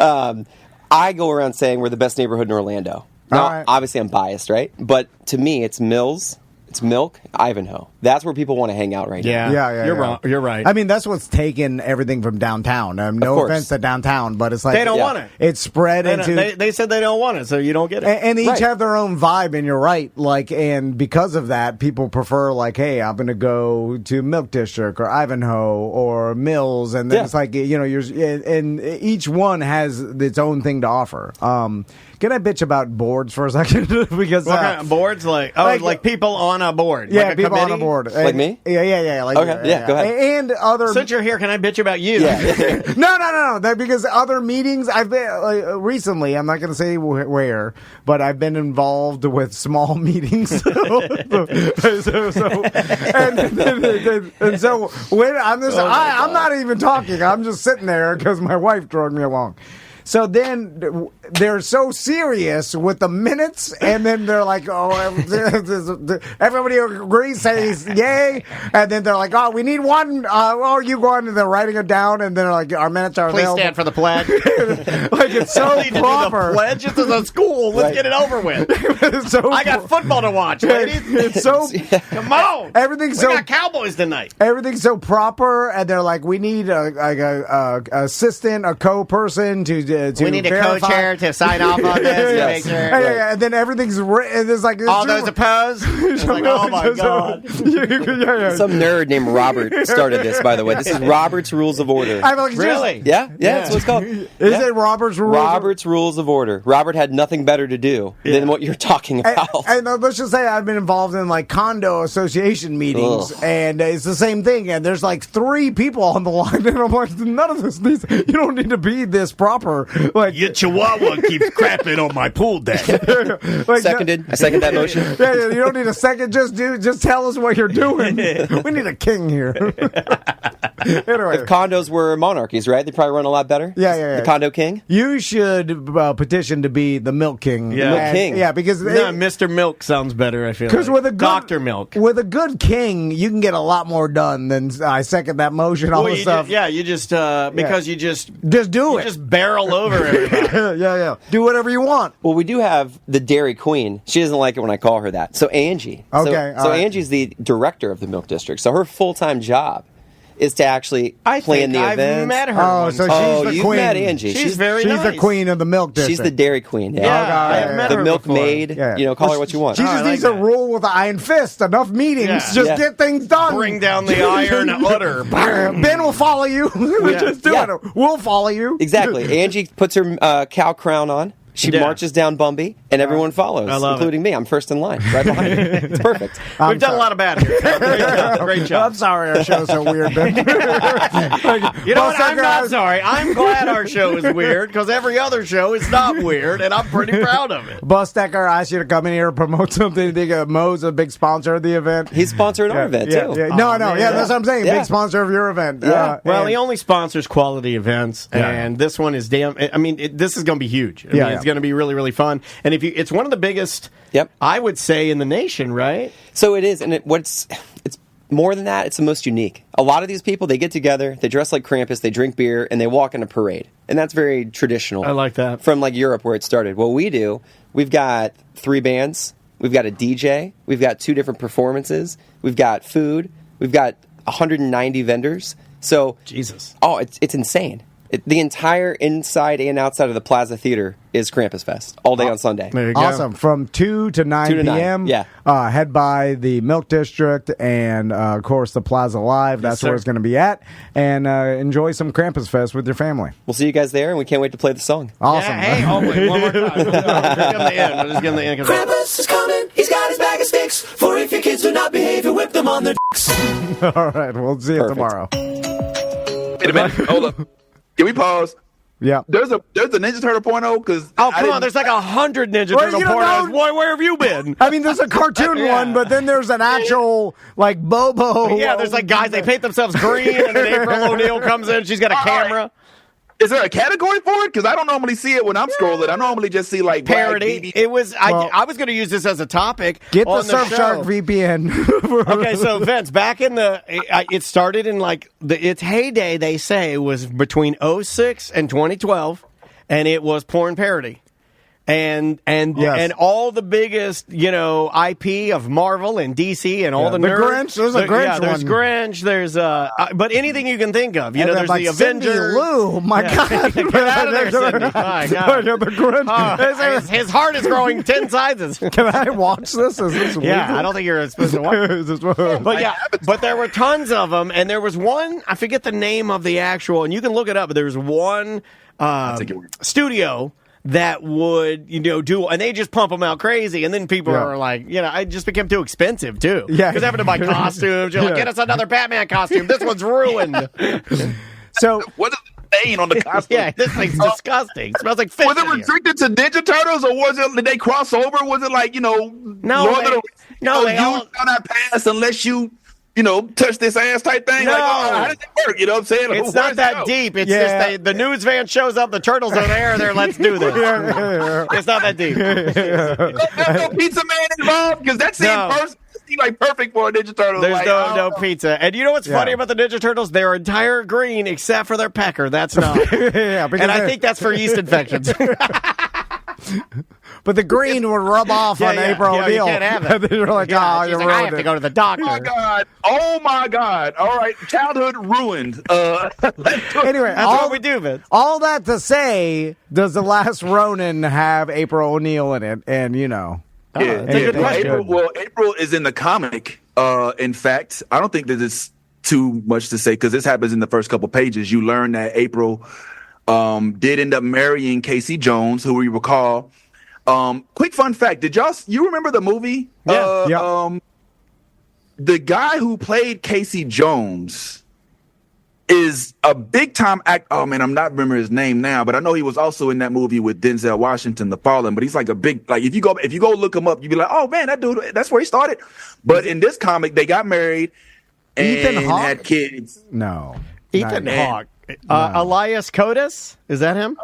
I go around saying we're the best neighborhood in Orlando. Now, obviously I'm biased, right? But to me, it's Mills, it's Milk, Ivanhoe. That's where people want to hang out right now. Yeah. You're wrong. You're right. I mean, that's what's taken everything from downtown. No offense to downtown, but it's like they don't want it. It's spread into. They said they don't want it, so you don't get it. And they each have their own vibe, and you're right. Like, and because of that, people prefer like, hey, I'm going to go to Milk District or Ivanhoe or Mills, and then it's like and each one has its own thing to offer. Can I bitch about boards for a second? Because what kind of boards? Like people on a board. Yeah, like a people on a committee? board. Like me? Yeah. Like, Okay, yeah, go ahead. And other. Since you're here, can I bitch about you? Yeah. No. Because other meetings, I've been recently. I'm not going to say where, but I've been involved with small meetings. And so when I'm not even talking. I'm just sitting there because my wife drug me along. So then they're so serious with the minutes, and then they're like, "Oh, everybody agrees, says yay," and then they're like, "Oh, we need one. You go on," and they're writing it down, and they're like, "Our minutes are Please available." stand for the pledge. Like it's so I need to do proper. the pledge. This is a school. Let's get it over with. It's so I got football to watch, ladies. It's so Come on. everything's We so got Cowboys tonight. everything's so proper, and they're like, "We need a assistant, a co-person to We need a verify." co-chair to sign off on this. To Yes. make sure. Yeah, and then everything's written. It's like All those opposed? It's like, oh my God. yeah. Some nerd named Robert started this, by the way. This is Robert's Rules of Order. I'm like, Really? Yeah, that's what it's called. Is it Robert's rules? Robert's Rules of Order. Robert had nothing better to do than what you're talking about. And let's just say I've been involved in like condo association meetings, Ugh. and it's the same thing. And there's like 3 people on the line, and I'm like, none of this needs. You don't need to be this proper. Like Your chihuahua keeps crapping on my pool deck. like, Seconded. I second that motion. Yeah, you don't need a second. Just tell us what you're doing. We need a king here. Anyway, If condos were monarchies, right? They'd probably run a lot better. Yeah. The condo king. you should petition to be the milk king. Yeah. Milk king. Yeah, because No, Mr. Milk sounds better, I feel. Because like. with a good, Dr. Milk. with a good king, you can get a lot more done than I second that motion. All Well, the you stuff. you just because you just Do it. just barrel over everybody. yeah. Do whatever you want. Well, we do have the Dairy Queen. She doesn't like it when I call her that. So Angie. Okay, So all right. Angie's the director of the Milk District. So her full-time job is to actually plan the I've events. met her. Oh, once. so she's Oh, the you've queen. met Angie. She's very She's the nice. queen of the milk district. She's the Dairy Queen. Yeah, Yeah. I've met The her milkmaid. before. Yeah. Call her what you want. She Oh, just I needs like a that. rule with an iron fist. Enough meetings. Yeah. Just Yeah. get things done. Bring down the iron udder. Ben will follow you. Just do Yeah. it. We'll follow you. Exactly. Angie puts her cow crown on. She Yeah. marches down Bumby, and everyone follows, I love including me. I'm first in line, right behind her. It's perfect. We've done a lot of bad here. Great job. Great I'm job. sorry our show's so weird, Ben. You know what? I'm not sorry. I'm glad our show is weird because every other show is not weird, and I'm pretty proud of it. Bus Decker asked you to come in here and promote something. You think Mo's a big sponsor of the event? He's sponsoring our event, too. No, man. that's what I'm saying. Yeah. Big sponsor of your event. Yeah. Well, and- he only sponsors quality events, and this one is damn. I mean, this is going to be huge. I mean, it's going to be really, really fun. And if it's one of the biggest, Yep. I would say in the nation, right? So it is, and it's more than that. It's the most unique. A lot of these people, they get together, they dress like Krampus, they drink beer, and they walk in a parade, and that's very traditional. I like that. From like Europe, where it started. What we do, we've got 3 bands, we've got a DJ, we've got 2 different performances, we've got food, we've got 190 vendors. So Jesus. oh, it's insane. The entire inside and outside of the Plaza Theater is Krampus Fest all day on Sunday. There you go. Awesome. From 2 to 9 2 to 9, p.m. yeah. Head by the Milk District and, of course, the Plaza Live. That's where sir. it's going to be at. And enjoy some Krampus Fest with your family. We'll see you guys there, and we can't wait to play the song. Awesome. Yeah, hey, oh, wait, one more time. Just give him the end. Just give him the end. Krampus is coming, he's got his bag of sticks. For if your kids do not behave, he'll whip them on their dicks. All right. We'll see you Perfect. tomorrow. Wait a minute. Hold up. Can we pause? Yeah. There's a Ninja Turtle porno because Oh, come on. There's like 100 Ninja Well, Turtle you don't pornos. know- Boy, where have you been? I mean, there's a cartoon Yeah. one, but then there's an actual, like, Bobo. Yeah, there's like guys, they paint themselves green, and then April O'Neil comes in. She's got a camera. is there a category for it? Because I don't normally see it when I'm scrolling. I normally just see like Parody. black BB. It was. Well, I was going to use this as a topic. Get the on Surfshark show. VPN. Okay, so Vince, back in it started in like its heyday. They say was between 2006 and 2012, and it was porn parody. And Yes. and all the biggest, IP of Marvel and DC and all Yeah. the The nerds. Grinch, there's a Grinch Yeah, there's one. Grinch. There's but anything you can think of. And then, There's like, the Cindy Avengers. Lou, my God. Get out of there, Cindy. My God. The Grinch. His heart is growing 10 sizes. Can I watch this? Is this Yeah, legal? I don't think you're supposed to watch. Is this- But yeah, but there were tons of them, and there was one. I forget the name of the actual, and you can look it up. But there was one studio that would, do, and they just pump them out crazy, and then people are like, it just became too expensive, too. Yeah. Because having to buy costumes, you're like, get us another Batman costume. This one's ruined. So What is the stain on the costume? Yeah, this thing's disgusting. It smells like fish. Was it in here. restricted to Ninja Turtles, or did they cross over? Was it like, No, Lord of the- they you all- shall not pass unless you touch this ass type thing? No. Like, how does that work? You know what I'm saying? It's Where not does it that go? deep. It's Yeah. just the news van shows up, the turtles are there, let's do this. It's not that deep. There's no pizza man involved, because that seemed like perfect for a Ninja Turtle. There's like, no pizza. And you know what's funny about the Ninja Turtles? They're entire green except for their pecker. That's not. yeah, because And I think that's for yeast infections. but the green would rub off on April you O'Neil. can't have it. And then you're like, She's you like, I ruined have to it. go to the doctor. Oh my God! All right, childhood ruined. Anyway, That's what we do, Vince. all that to say, does The Last Ronin have April O'Neil in it? And That's a good question. April is in the comic. In fact, I don't think that it's too much to say, because this happens in the first couple pages. You learn that April did end up marrying Casey Jones, who we recall. Quick fun fact: you remember the movie? Yeah. The guy who played Casey Jones is a big time act. Oh man, I'm not remembering his name now, but I know he was also in that movie with Denzel Washington, The Fallen. But he's like a big, like if you go look him up, you'd be like, oh man, that dude, that's where he started. But in this comic, they got married and Ethan Hawke? had kids. No. Ethan Not- Hawke. Elias Kotis? Is that him?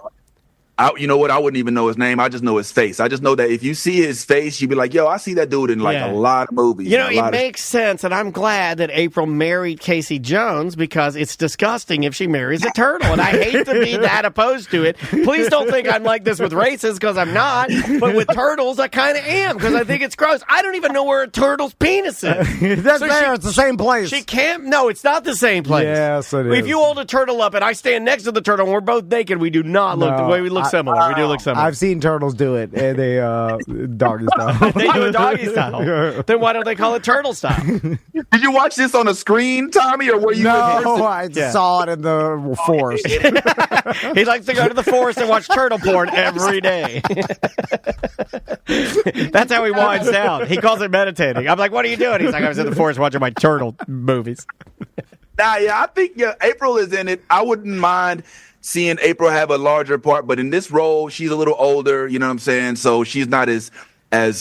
You know what? I wouldn't even know his name. I just know his face. I just know that if you see his face, you'd be like, yo, I see that dude in a lot of movies. It makes sense, and I'm glad that April married Casey Jones, because it's disgusting if she marries a turtle, and I hate to be that opposed to it. Please don't think I'm like this with races, because I'm not, but with turtles, I kind of am, because I think it's gross. I don't even know where a turtle's penis is. That's there. It's the same place. She can't. No, it's not the same place. Yes, it If is. you hold a turtle up and I stand next to the turtle and we're both naked, we do not look the way we look similar. We do look similar. I've seen turtles do it, and they doggy style. They do a doggy style. Then why don't they call it turtle style? Did you watch this on a screen, Tommy, or were you? No, I saw it in the forest. He likes to go to the forest and watch turtle porn every day. That's how he winds down. He calls it meditating. I'm like, what are you doing? He's like, I was in the forest watching my turtle movies. I think April is in it. I wouldn't mind seeing April have a larger part, but in this role, she's a little older, you know what I'm saying? So she's not as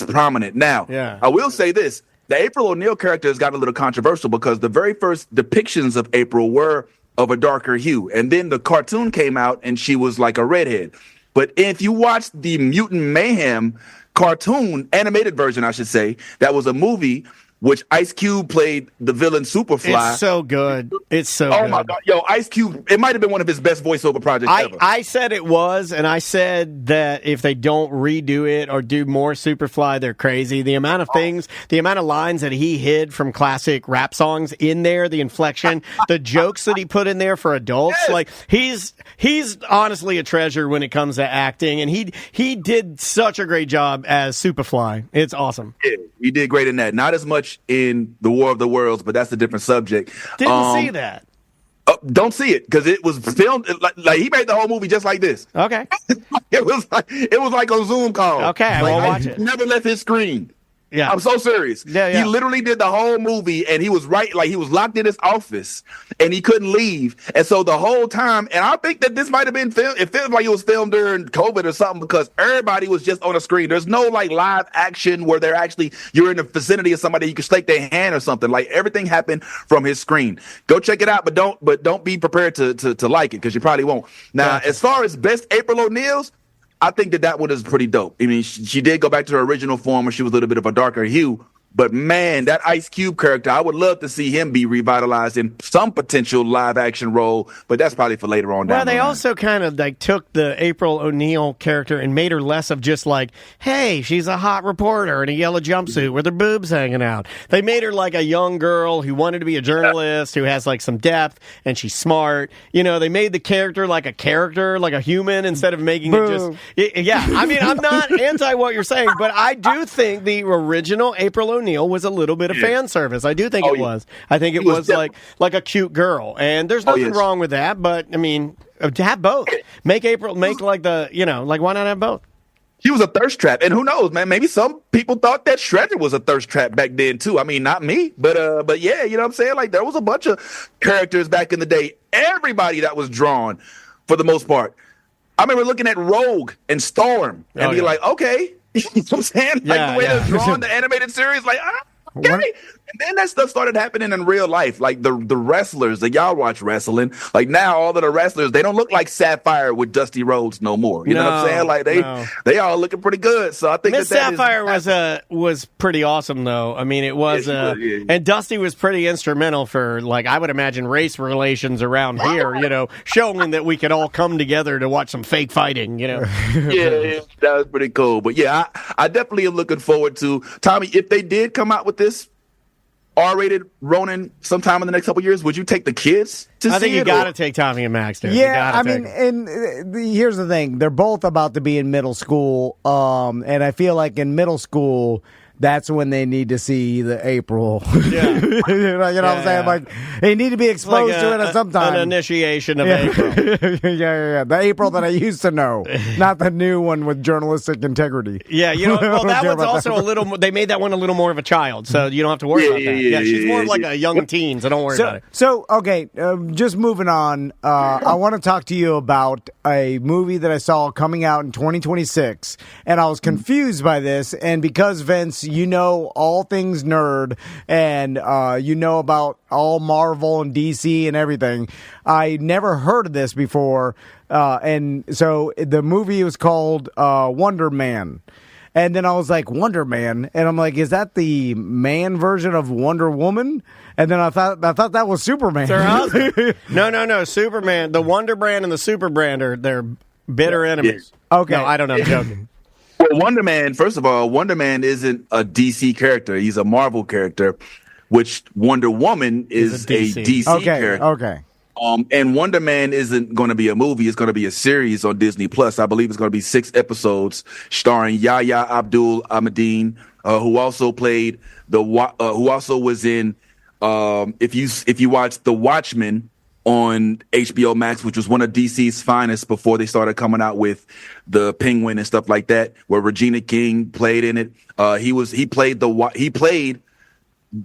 prominent. Now, I will say this. The April O'Neil character has gotten a little controversial, because the very first depictions of April were of a darker hue. And then the cartoon came out and she was like a redhead. But if you watch the Mutant Mayhem cartoon, animated version, I should say, that was a movie, which Ice Cube played the villain Superfly. It's so good. It's so good. Oh, my God. Yo, Ice Cube, it might have been one of his best voiceover projects ever. I said it was, and I said that if they don't redo it or do more Superfly, they're crazy. The amount of things, the amount of lines that he hid from classic rap songs in there, the inflection, the jokes that he put in there for adults, like he's honestly a treasure when it comes to acting, and he did such a great job as Superfly. It's awesome. Yeah, he did great in that. Not as much in The War of the Worlds, but that's a different subject. Didn't see that. Don't see it, because it was filmed like he made the whole movie just like this. Okay. It was like a Zoom call. Okay, I won't watch it. Never left his screen. Yeah. I'm so serious. Yeah. He literally did the whole movie, and he was he was locked in his office, and he couldn't leave. And so the whole time, and I think that this might have been filmed. It feels like it was filmed during COVID or something, because everybody was just on a screen. There's no live action where you're in the vicinity of somebody you can shake their hand or something. Like everything happened from his screen. Go check it out, but don't be prepared to like it, because you probably won't. Now, as far as best April O'Neil's, I think that one is pretty dope. I mean, she did go back to her original form where she was a little bit of a darker hue. But man, that Ice Cube character, I would love to see him be revitalized in some potential live action role, but that's probably for later on down Well, the they line. also kind of took the April O'Neil character and made her less of just like, hey, she's a hot reporter in a yellow jumpsuit with her boobs hanging out. They made her like a young girl who wanted to be a journalist, who has some depth, and she's smart. They made the character, like a human, instead of making it just... Yeah, I mean, I'm not anti what you're saying, but I do think the original April O'Neil was a little bit of fan service. I do think it was. I think it was like a cute girl, and there's nothing wrong with that. But I mean, Have both. Make like why not have both? She was a thirst trap, and who knows, man? Maybe some people thought that Shredder was a thirst trap back then too. I mean, not me, but yeah, you know what I'm saying? Like there was a bunch of characters back in the day. Everybody that was drawn, for the most part. I remember looking at Rogue and Storm and be like, okay, you know what I'm saying? Like the way they're drawn, the animated series, like okay. And then that stuff started happening in real life. Like the wrestlers that y'all watch wrestling, like now all of the wrestlers, they don't look like Sapphire with Dusty Rhodes no more. You know what I'm saying? Like they all looking pretty good. So I think Miss Sapphire was pretty awesome though. I mean, it was, and Dusty was pretty instrumental for, like, I would imagine race relations around here, you know, showing that we could all come together to watch some fake fighting, you know? Yeah, that was pretty cool. But yeah, I definitely am looking forward to, Tommy, if they did come out with this R-rated Ronin sometime in the next couple of years, would you take the kids to see it? I think you got to take Tommy and Max, dude. Yeah, I mean, and here's the thing. They're both about to be in middle school, and I feel like in middle school, that's when they need to see the April. Yeah. you know what I'm saying? Like, they need to be exposed to it at some time. An initiation of April. yeah. The April that I used to know, not the new one with journalistic integrity. Yeah, you know, well, that one's also a little, they made that one a little more of a child, so you don't have to worry about that. Yeah, she's more of like a young teen, so don't worry about it. So, okay, just moving on, I want to talk to you about a movie that I saw coming out in 2026, and I was confused by this, and because, Vince, you know all things nerd, and you know about all Marvel and DC and everything. I never heard of this before, and so the movie was called Wonder Man. And then I was like, Wonder Man? And I'm like, is that the man version of Wonder Woman? And then I thought that was Superman. No, Superman. The Wonder Brand and the Super Brand they're bitter enemies. Yeah. Okay. No, I don't know. I'm joking. Well, Wonder Man, first of all, Wonder Man isn't a DC character. He's a Marvel character, which Wonder Woman is a DC character. Okay. And Wonder Man isn't going to be a movie. It's going to be a series on Disney Plus. I believe it's going to be 6 episodes starring Yahya Abdul-Mateen, who also played who also was in, if you watch The Watchmen on HBO Max, which was one of DC's finest before they started coming out with the Penguin and stuff like that, where Regina King played in it. He played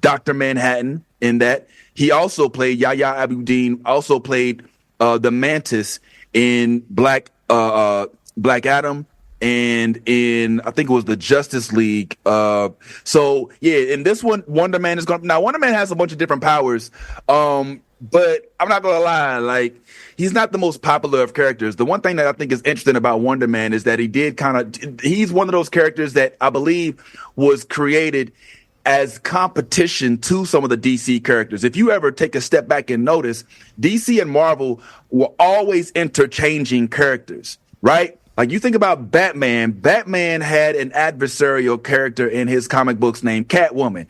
Dr. Manhattan in that. He also played Yahya Abdul-Mateen, also played the Mantis in Black Adam and in, I think it was the Justice League. So yeah, in this one, Wonder Man is going. Now, Wonder Man has a bunch of different powers, but I'm not gonna lie, like, he's not the most popular of characters. The one thing that I think is interesting about Wonder Man is that he's one of those characters that I believe was created as competition to some of the DC characters. If you ever take a step back and notice, DC and Marvel were always interchanging characters, right? Like, you think about Batman. Batman had an adversarial character in his comic books named Catwoman,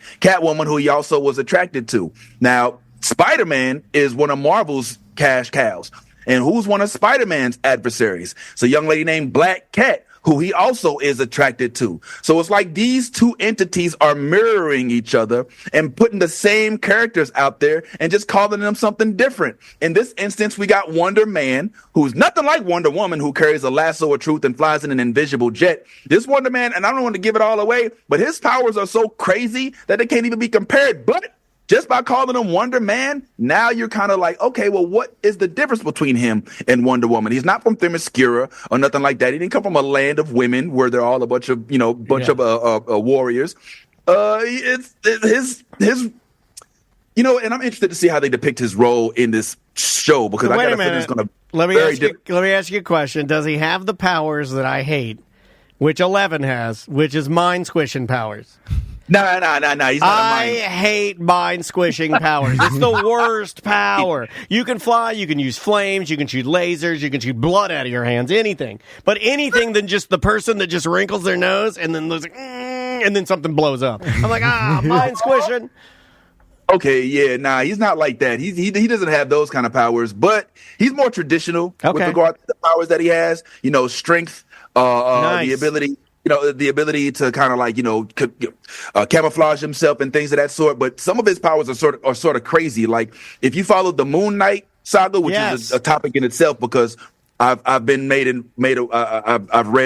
who he also was attracted to. Now, Spider-Man is one of Marvel's cash cows. And who's one of Spider-Man's adversaries? It's a young lady named Black Cat, who he also is attracted to. So it's like these two entities are mirroring each other and putting the same characters out there and just calling them something different. In this instance, we got Wonder Man, who's nothing like Wonder Woman, who carries a lasso of truth and flies in an invisible jet. This Wonder Man, and I don't want to give it all away, but his powers are so crazy that they can't even be compared. But just by calling him Wonder Man, now you're kind of like, okay, well, what is the difference between him and Wonder Woman? He's not from Themyscira or nothing like that. He didn't come from a land of women where they're all a bunch of, warriors. It's his, and I'm interested to see how they depict his role in this show, because I got a feeling it's going to let me ask you a question. Does he have the powers that I hate, which 11 has, which is mind squishing powers? No. He's not a mind. I hate mind squishing powers. It's the worst power. You can fly, you can use flames, you can shoot lasers, you can shoot blood out of your hands, anything. But anything than just the person that just wrinkles their nose and then and then something blows up. I'm like, mind squishing. Okay, yeah, he's not like that. He doesn't have those kind of powers, but he's more traditional with regard to the powers that he has. Strength, nice. The ability to kind of like, camouflage himself and things of that sort. But some of his powers are sort of crazy. Like, if you follow the Moon Knight saga, which Yes. is a topic in itself, because I've read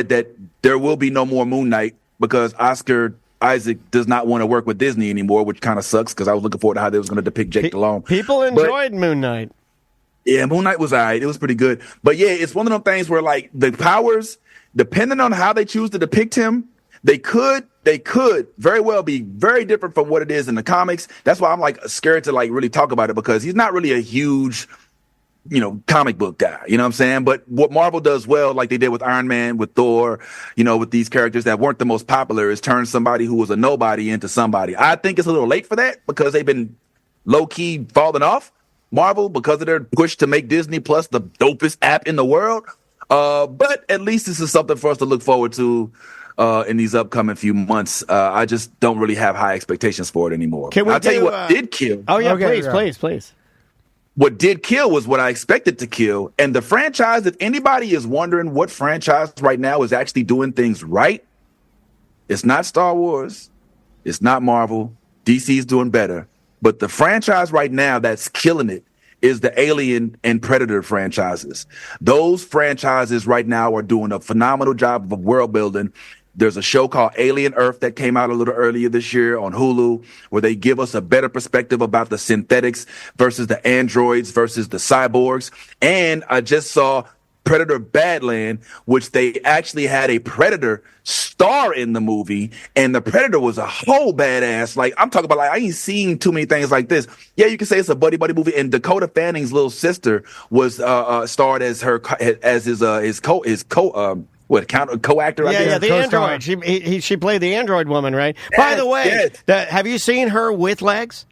that there will be no more Moon Knight because Oscar Isaac does not want to work with Disney anymore, which kind of sucks because I was looking forward to how they was going to depict Jake Delhomme. People enjoyed Moon Knight. Yeah, Moon Knight was all right. It was pretty good. But yeah, it's one of those things where, like, the powers, depending on how they choose to depict him, they could very well be very different from what it is in the comics. That's why I'm, like, scared to, like, really talk about it, because he's not really a huge, comic book guy. You know what I'm saying? But what Marvel does well, like they did with Iron Man, with Thor, with these characters that weren't the most popular, is turn somebody who was a nobody into somebody. I think it's a little late for that because they've been low-key falling off, Marvel, because of their push to make Disney Plus the dopest app in the world. But at least this is something for us to look forward to in these upcoming few months. I just don't really have high expectations for it anymore. I'll tell you what did kill. Oh, yeah, Okay, please. What did kill was what I expected to kill. And the franchise, if anybody is wondering what franchise right now is actually doing things right, it's not Star Wars. It's not Marvel. DC's doing better. But the franchise right now that's killing it is the Alien and Predator franchises. Those franchises right now are doing a phenomenal job of world building. There's a show called Alien Earth that came out a little earlier this year on Hulu, where they give us a better perspective about the synthetics versus the androids versus the cyborgs. And I just saw Predator Badland, which they actually had a Predator star in the movie, and the Predator was a whole badass. Like, I'm talking about, like, I ain't seen too many things like this. Yeah, you can say it's a buddy movie, and Dakota Fanning's little sister was starred as his co-actor. Yeah, the android. She played the android woman, right? By the way, have you seen her with legs?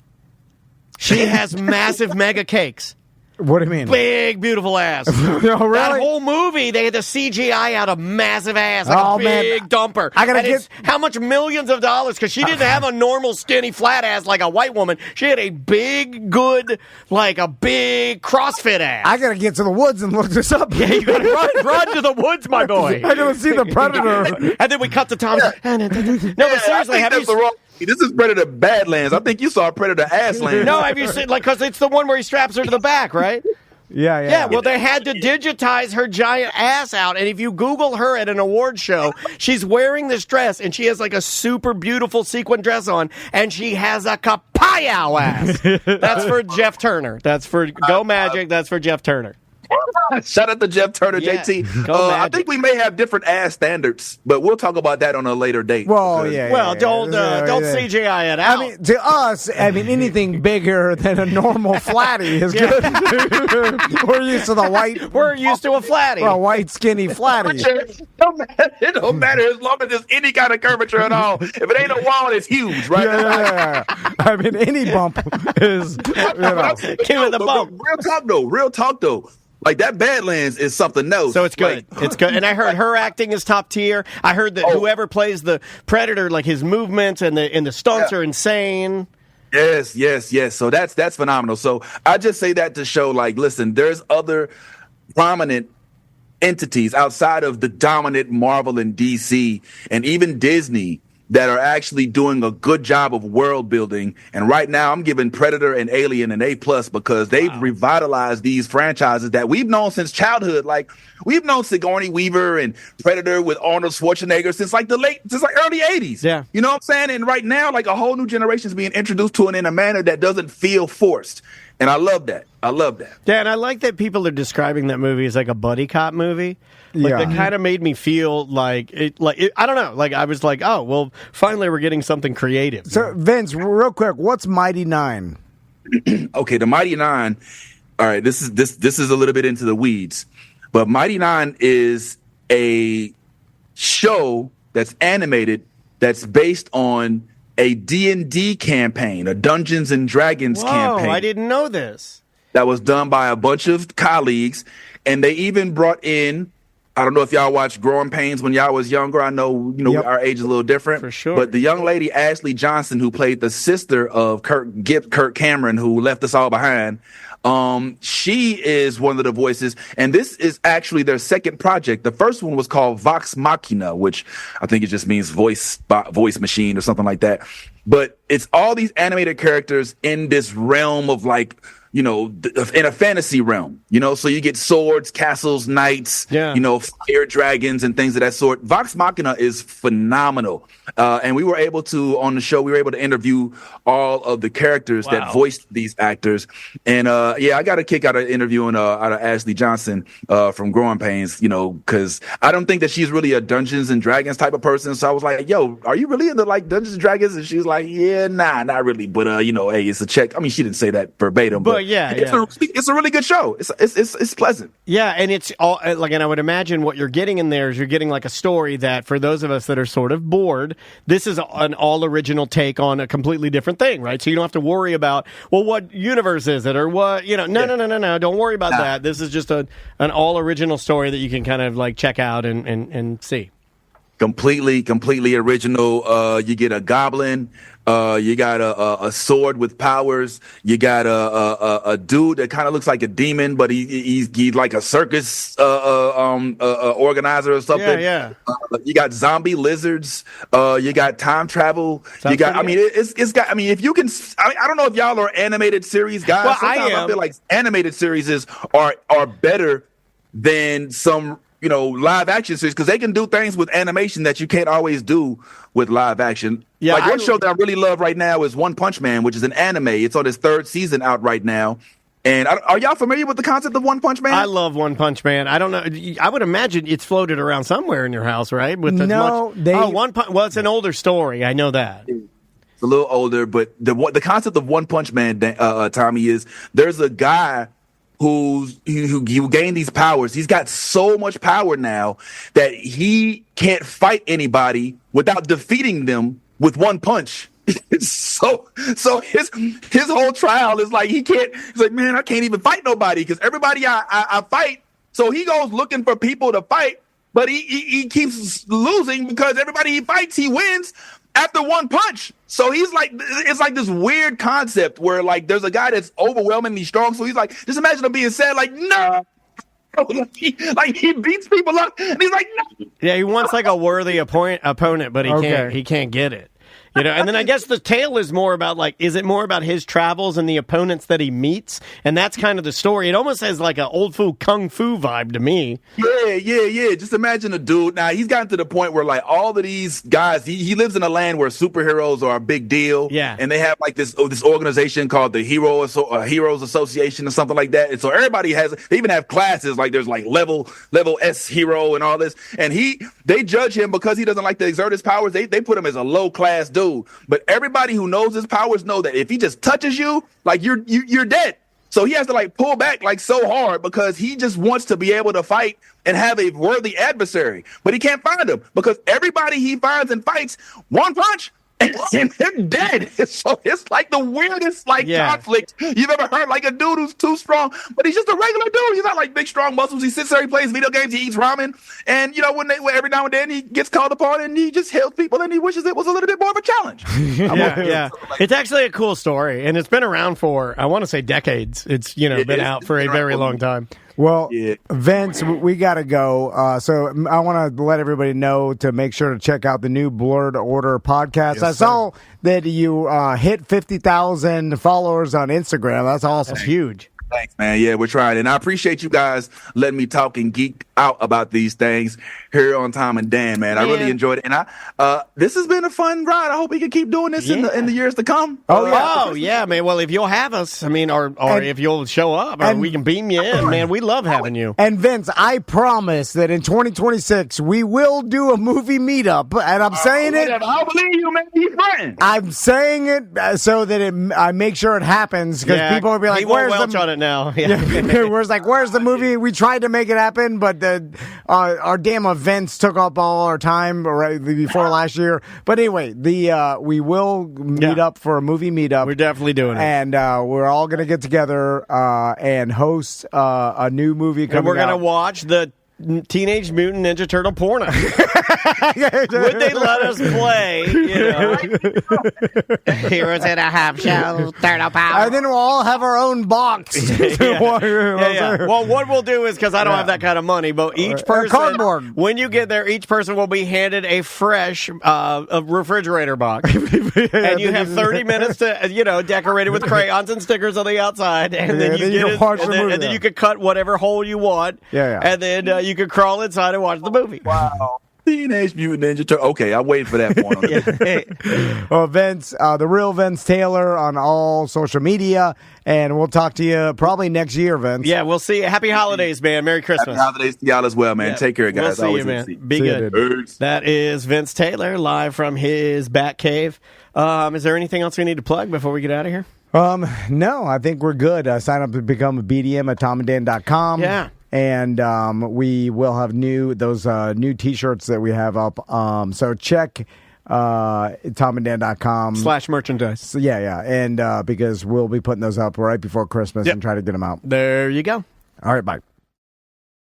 She has massive mega cakes. What do you mean? Big, beautiful ass. Oh, really? That whole movie, they had the CGI out a massive ass, like a big dumper. It's how much millions of dollars, because she didn't have a normal, skinny, flat ass like a white woman. She had a big, good, like a big CrossFit ass. I gotta get to the woods and look this up. Yeah, you gotta run to the woods, my boy. I gotta see the Predator. And then we cut to Tom's. No, but seriously, have you seen... This is Predator Badlands. I think you saw Predator Asslands. No, have you seen, because it's the one where he straps her to the back, right? Yeah. Well, they had to digitize her giant ass out, and if you Google her at an award show, she's wearing this dress, and she has like a super beautiful sequin dress on, and she has a kapow ass. That's for Jeff Turner. That's for Go Magic. That's for Jeff Turner. Shout out to Jeff Turner, Yeah. JT. I think we may have different ass standards, but we'll talk about that on a later date. Well, Don't CGI it out. I mean, to us, anything bigger than a normal flatty is good. We're used to the white. We're used to a flatty. Well, white skinny flatty. It don't matter as long as there's any kind of curvature at all. If it ain't a wall, it's huge, right? Yeah. I mean, any bump is, Give it the bump. Real talk though. Like, that Badlands is something else. So it's good. It's good. And I heard her acting is top tier. I heard that whoever plays the Predator, like his movements and the stunts are insane. Yes. So that's phenomenal. So I just say that to show, like, listen, there's other prominent entities outside of the dominant Marvel and DC and even Disney that are actually doing a good job of world building. And right now I'm giving Predator and Alien an A+ because they've revitalized these franchises that we've known since childhood. Like, we've known Sigourney Weaver and Predator with Arnold Schwarzenegger since early 80s. Yeah. You know what I'm saying? And right now, like, a whole new generation is being introduced to it in a manner that doesn't feel forced. And I love that. Yeah, and I like that people are describing that movie as like a buddy cop movie. Like, that kind of made me feel like I don't know. Like, I was like, oh, well, finally we're getting something creative. So, Vince, real quick, what's Mighty Nine? Okay, the Mighty Nine. All right, this is a little bit into the weeds, but Mighty Nine is a show that's animated that's based on a D&D campaign, a Dungeons and Dragons campaign. I didn't know this. That was done by a bunch of colleagues, and they even brought in, I don't know if y'all watched Growing Pains when y'all was younger. I know, our age is a little different. For sure. But the young lady, Ashley Johnson, who played the sister of Kirk Cameron, who left us all behind, she is one of the voices, and this is actually their second project. The first one was called Vox Machina, which I think it just means voice machine or something like that. But it's all these animated characters in this realm of, like, in a fantasy realm, so you get swords, castles, knights, fire dragons and things of that sort. Vox Machina is phenomenal. And we were able to interview all of the characters that voiced these actors. And I got a kick out of interviewing out of Ashley Johnson from Growing Pains, because I don't think that she's really a Dungeons and Dragons type of person. So I was like, yo, are you really into like Dungeons and Dragons? And she was like, yeah, nah, not really. But hey, it's a check. I mean, she didn't say that verbatim, but it's a really good show. It's pleasant. Yeah, and it's all like, and I would imagine what you're getting in there is you're getting like a story that for those of us that are sort of bored, this is an all original take on a completely different thing, right? So you don't have to worry about, well, what universe is it or what, no, don't worry about that. This is just an all original story that you can kind of like check out and see. Completely original. You get a goblin. You got a sword with powers. You got a dude that kind of looks like a demon, but he's like a circus organizer or something. Yeah. You got zombie lizards. You got time travel. It's got. I mean, if you can, I don't know if y'all are animated series guys. Well, sometimes I feel like animated series are better than some live action series because they can do things with animation that you can't always do with live action. Yeah, like one show that I really love right now is One Punch Man, which is an anime. It's on its 3rd season out right now. And are y'all familiar with the concept of One Punch Man? I love One Punch Man. I don't know. I would imagine it's floated around somewhere in your house, right? Well, it's an older story. I know that. It's a little older, but the concept of One Punch Man, Tommy, is there's a guy who gained these powers. He's got so much power now that he can't fight anybody without defeating them with one punch. so his whole trial is like he's like, man, I can't even fight nobody because everybody I fight. So he goes looking for people to fight, but he keeps losing because everybody he fights, he wins after one punch. So he's like, it's like this weird concept where like there's a guy that's overwhelmingly strong. So he's like, just imagine him being sad, like, no. Like he beats people up and he's like, no. Yeah, he wants like a worthy opponent, but he can't get it. And then I guess the tale is more about is it more about his travels and the opponents that he meets? And that's kind of the story. It almost has like an old fool kung fu vibe to me. Yeah. Just imagine a dude. Now he's gotten to the point where like all of these guys, he lives in a land where superheroes are a big deal. Yeah. And they have like this organization called the Heroes Association or something like that. And so everybody they even have classes, like there's like level S hero and all this. And they judge him because he doesn't like to exert his powers. They put him as a low class dude. But everybody who knows his powers know that if he just touches you, like you're dead. So he has to like pull back like so hard because he just wants to be able to fight and have a worthy adversary. But he can't find him because everybody he finds and fights one punch and they're dead. So it's like the weirdest conflict you've ever heard. Like a dude who's too strong, but he's just a regular dude. He's not like big strong muscles. He sits there, he plays video games, he eats ramen, and when every now and then he gets called upon and he just helps people and he wishes it was a little bit more of a challenge. Yeah. It's actually a cool story, and it's been around for I want to say decades. It's been out for a very long time. Well, Vince, we got to go. So I want to let everybody know to make sure to check out the new Blurred Order podcast. Yes, I saw that you hit 50,000 followers on Instagram. That's awesome. That's huge. Thanks, man. Yeah, we're trying. And I appreciate you guys letting me talk and geek out about these things here on Tom and Dan, man. I really enjoyed it. And this has been a fun ride. I hope we can keep doing this in the years to come. Oh, yeah, man. Well, if you'll have us, or if you'll show up, or we can beam you in, man. We love having you. And Vince, I promise that in 2026, we will do a movie meetup. And I'm saying it. I believe you, man. Be friends. I'm saying it so that I make sure it happens because people will be like, where's the now. Where's the movie? We tried to make it happen, but our damn events took up all our time right before last year. But anyway, we will meet up for a movie meetup. We're definitely doing it, and we're all gonna get together and host a new movie coming out. And we're gonna watch the Teenage Mutant Ninja Turtle porno. Would they let us play? Heroes in a half shell, turtle power. And then we'll all have our own box. Yeah. Well, what we'll do is, because I don't have that kind of money, but each person, cardboard. when you get there, each person will be handed a fresh a refrigerator box. And you have 30 minutes to, decorate it with crayons and stickers on the outside. And then then you can cut whatever hole you want. And then you can crawl inside and watch the movie. Wow. Teenage Mutant Ninja Turtle. Okay, I'm waiting for that point. Well, Vince, the real Vince Taylor on all social media, and we'll talk to you probably next year, Vince. Yeah, we'll see you. Happy holidays, man. Merry Christmas. Happy holidays to y'all as well, man. Take care, guys. We'll see you, man. Be good. That is Vince Taylor live from his Bat Cave. Is there anything else we need to plug before we get out of here? No, I think we're good. Sign up to become a BDM at TomandDan.com. Yeah. And we will have new T-shirts that we have up. So check TomandDan.com /merchandise. So, and because we'll be putting those up right before Christmas and try to get them out. There you go. All right, bye.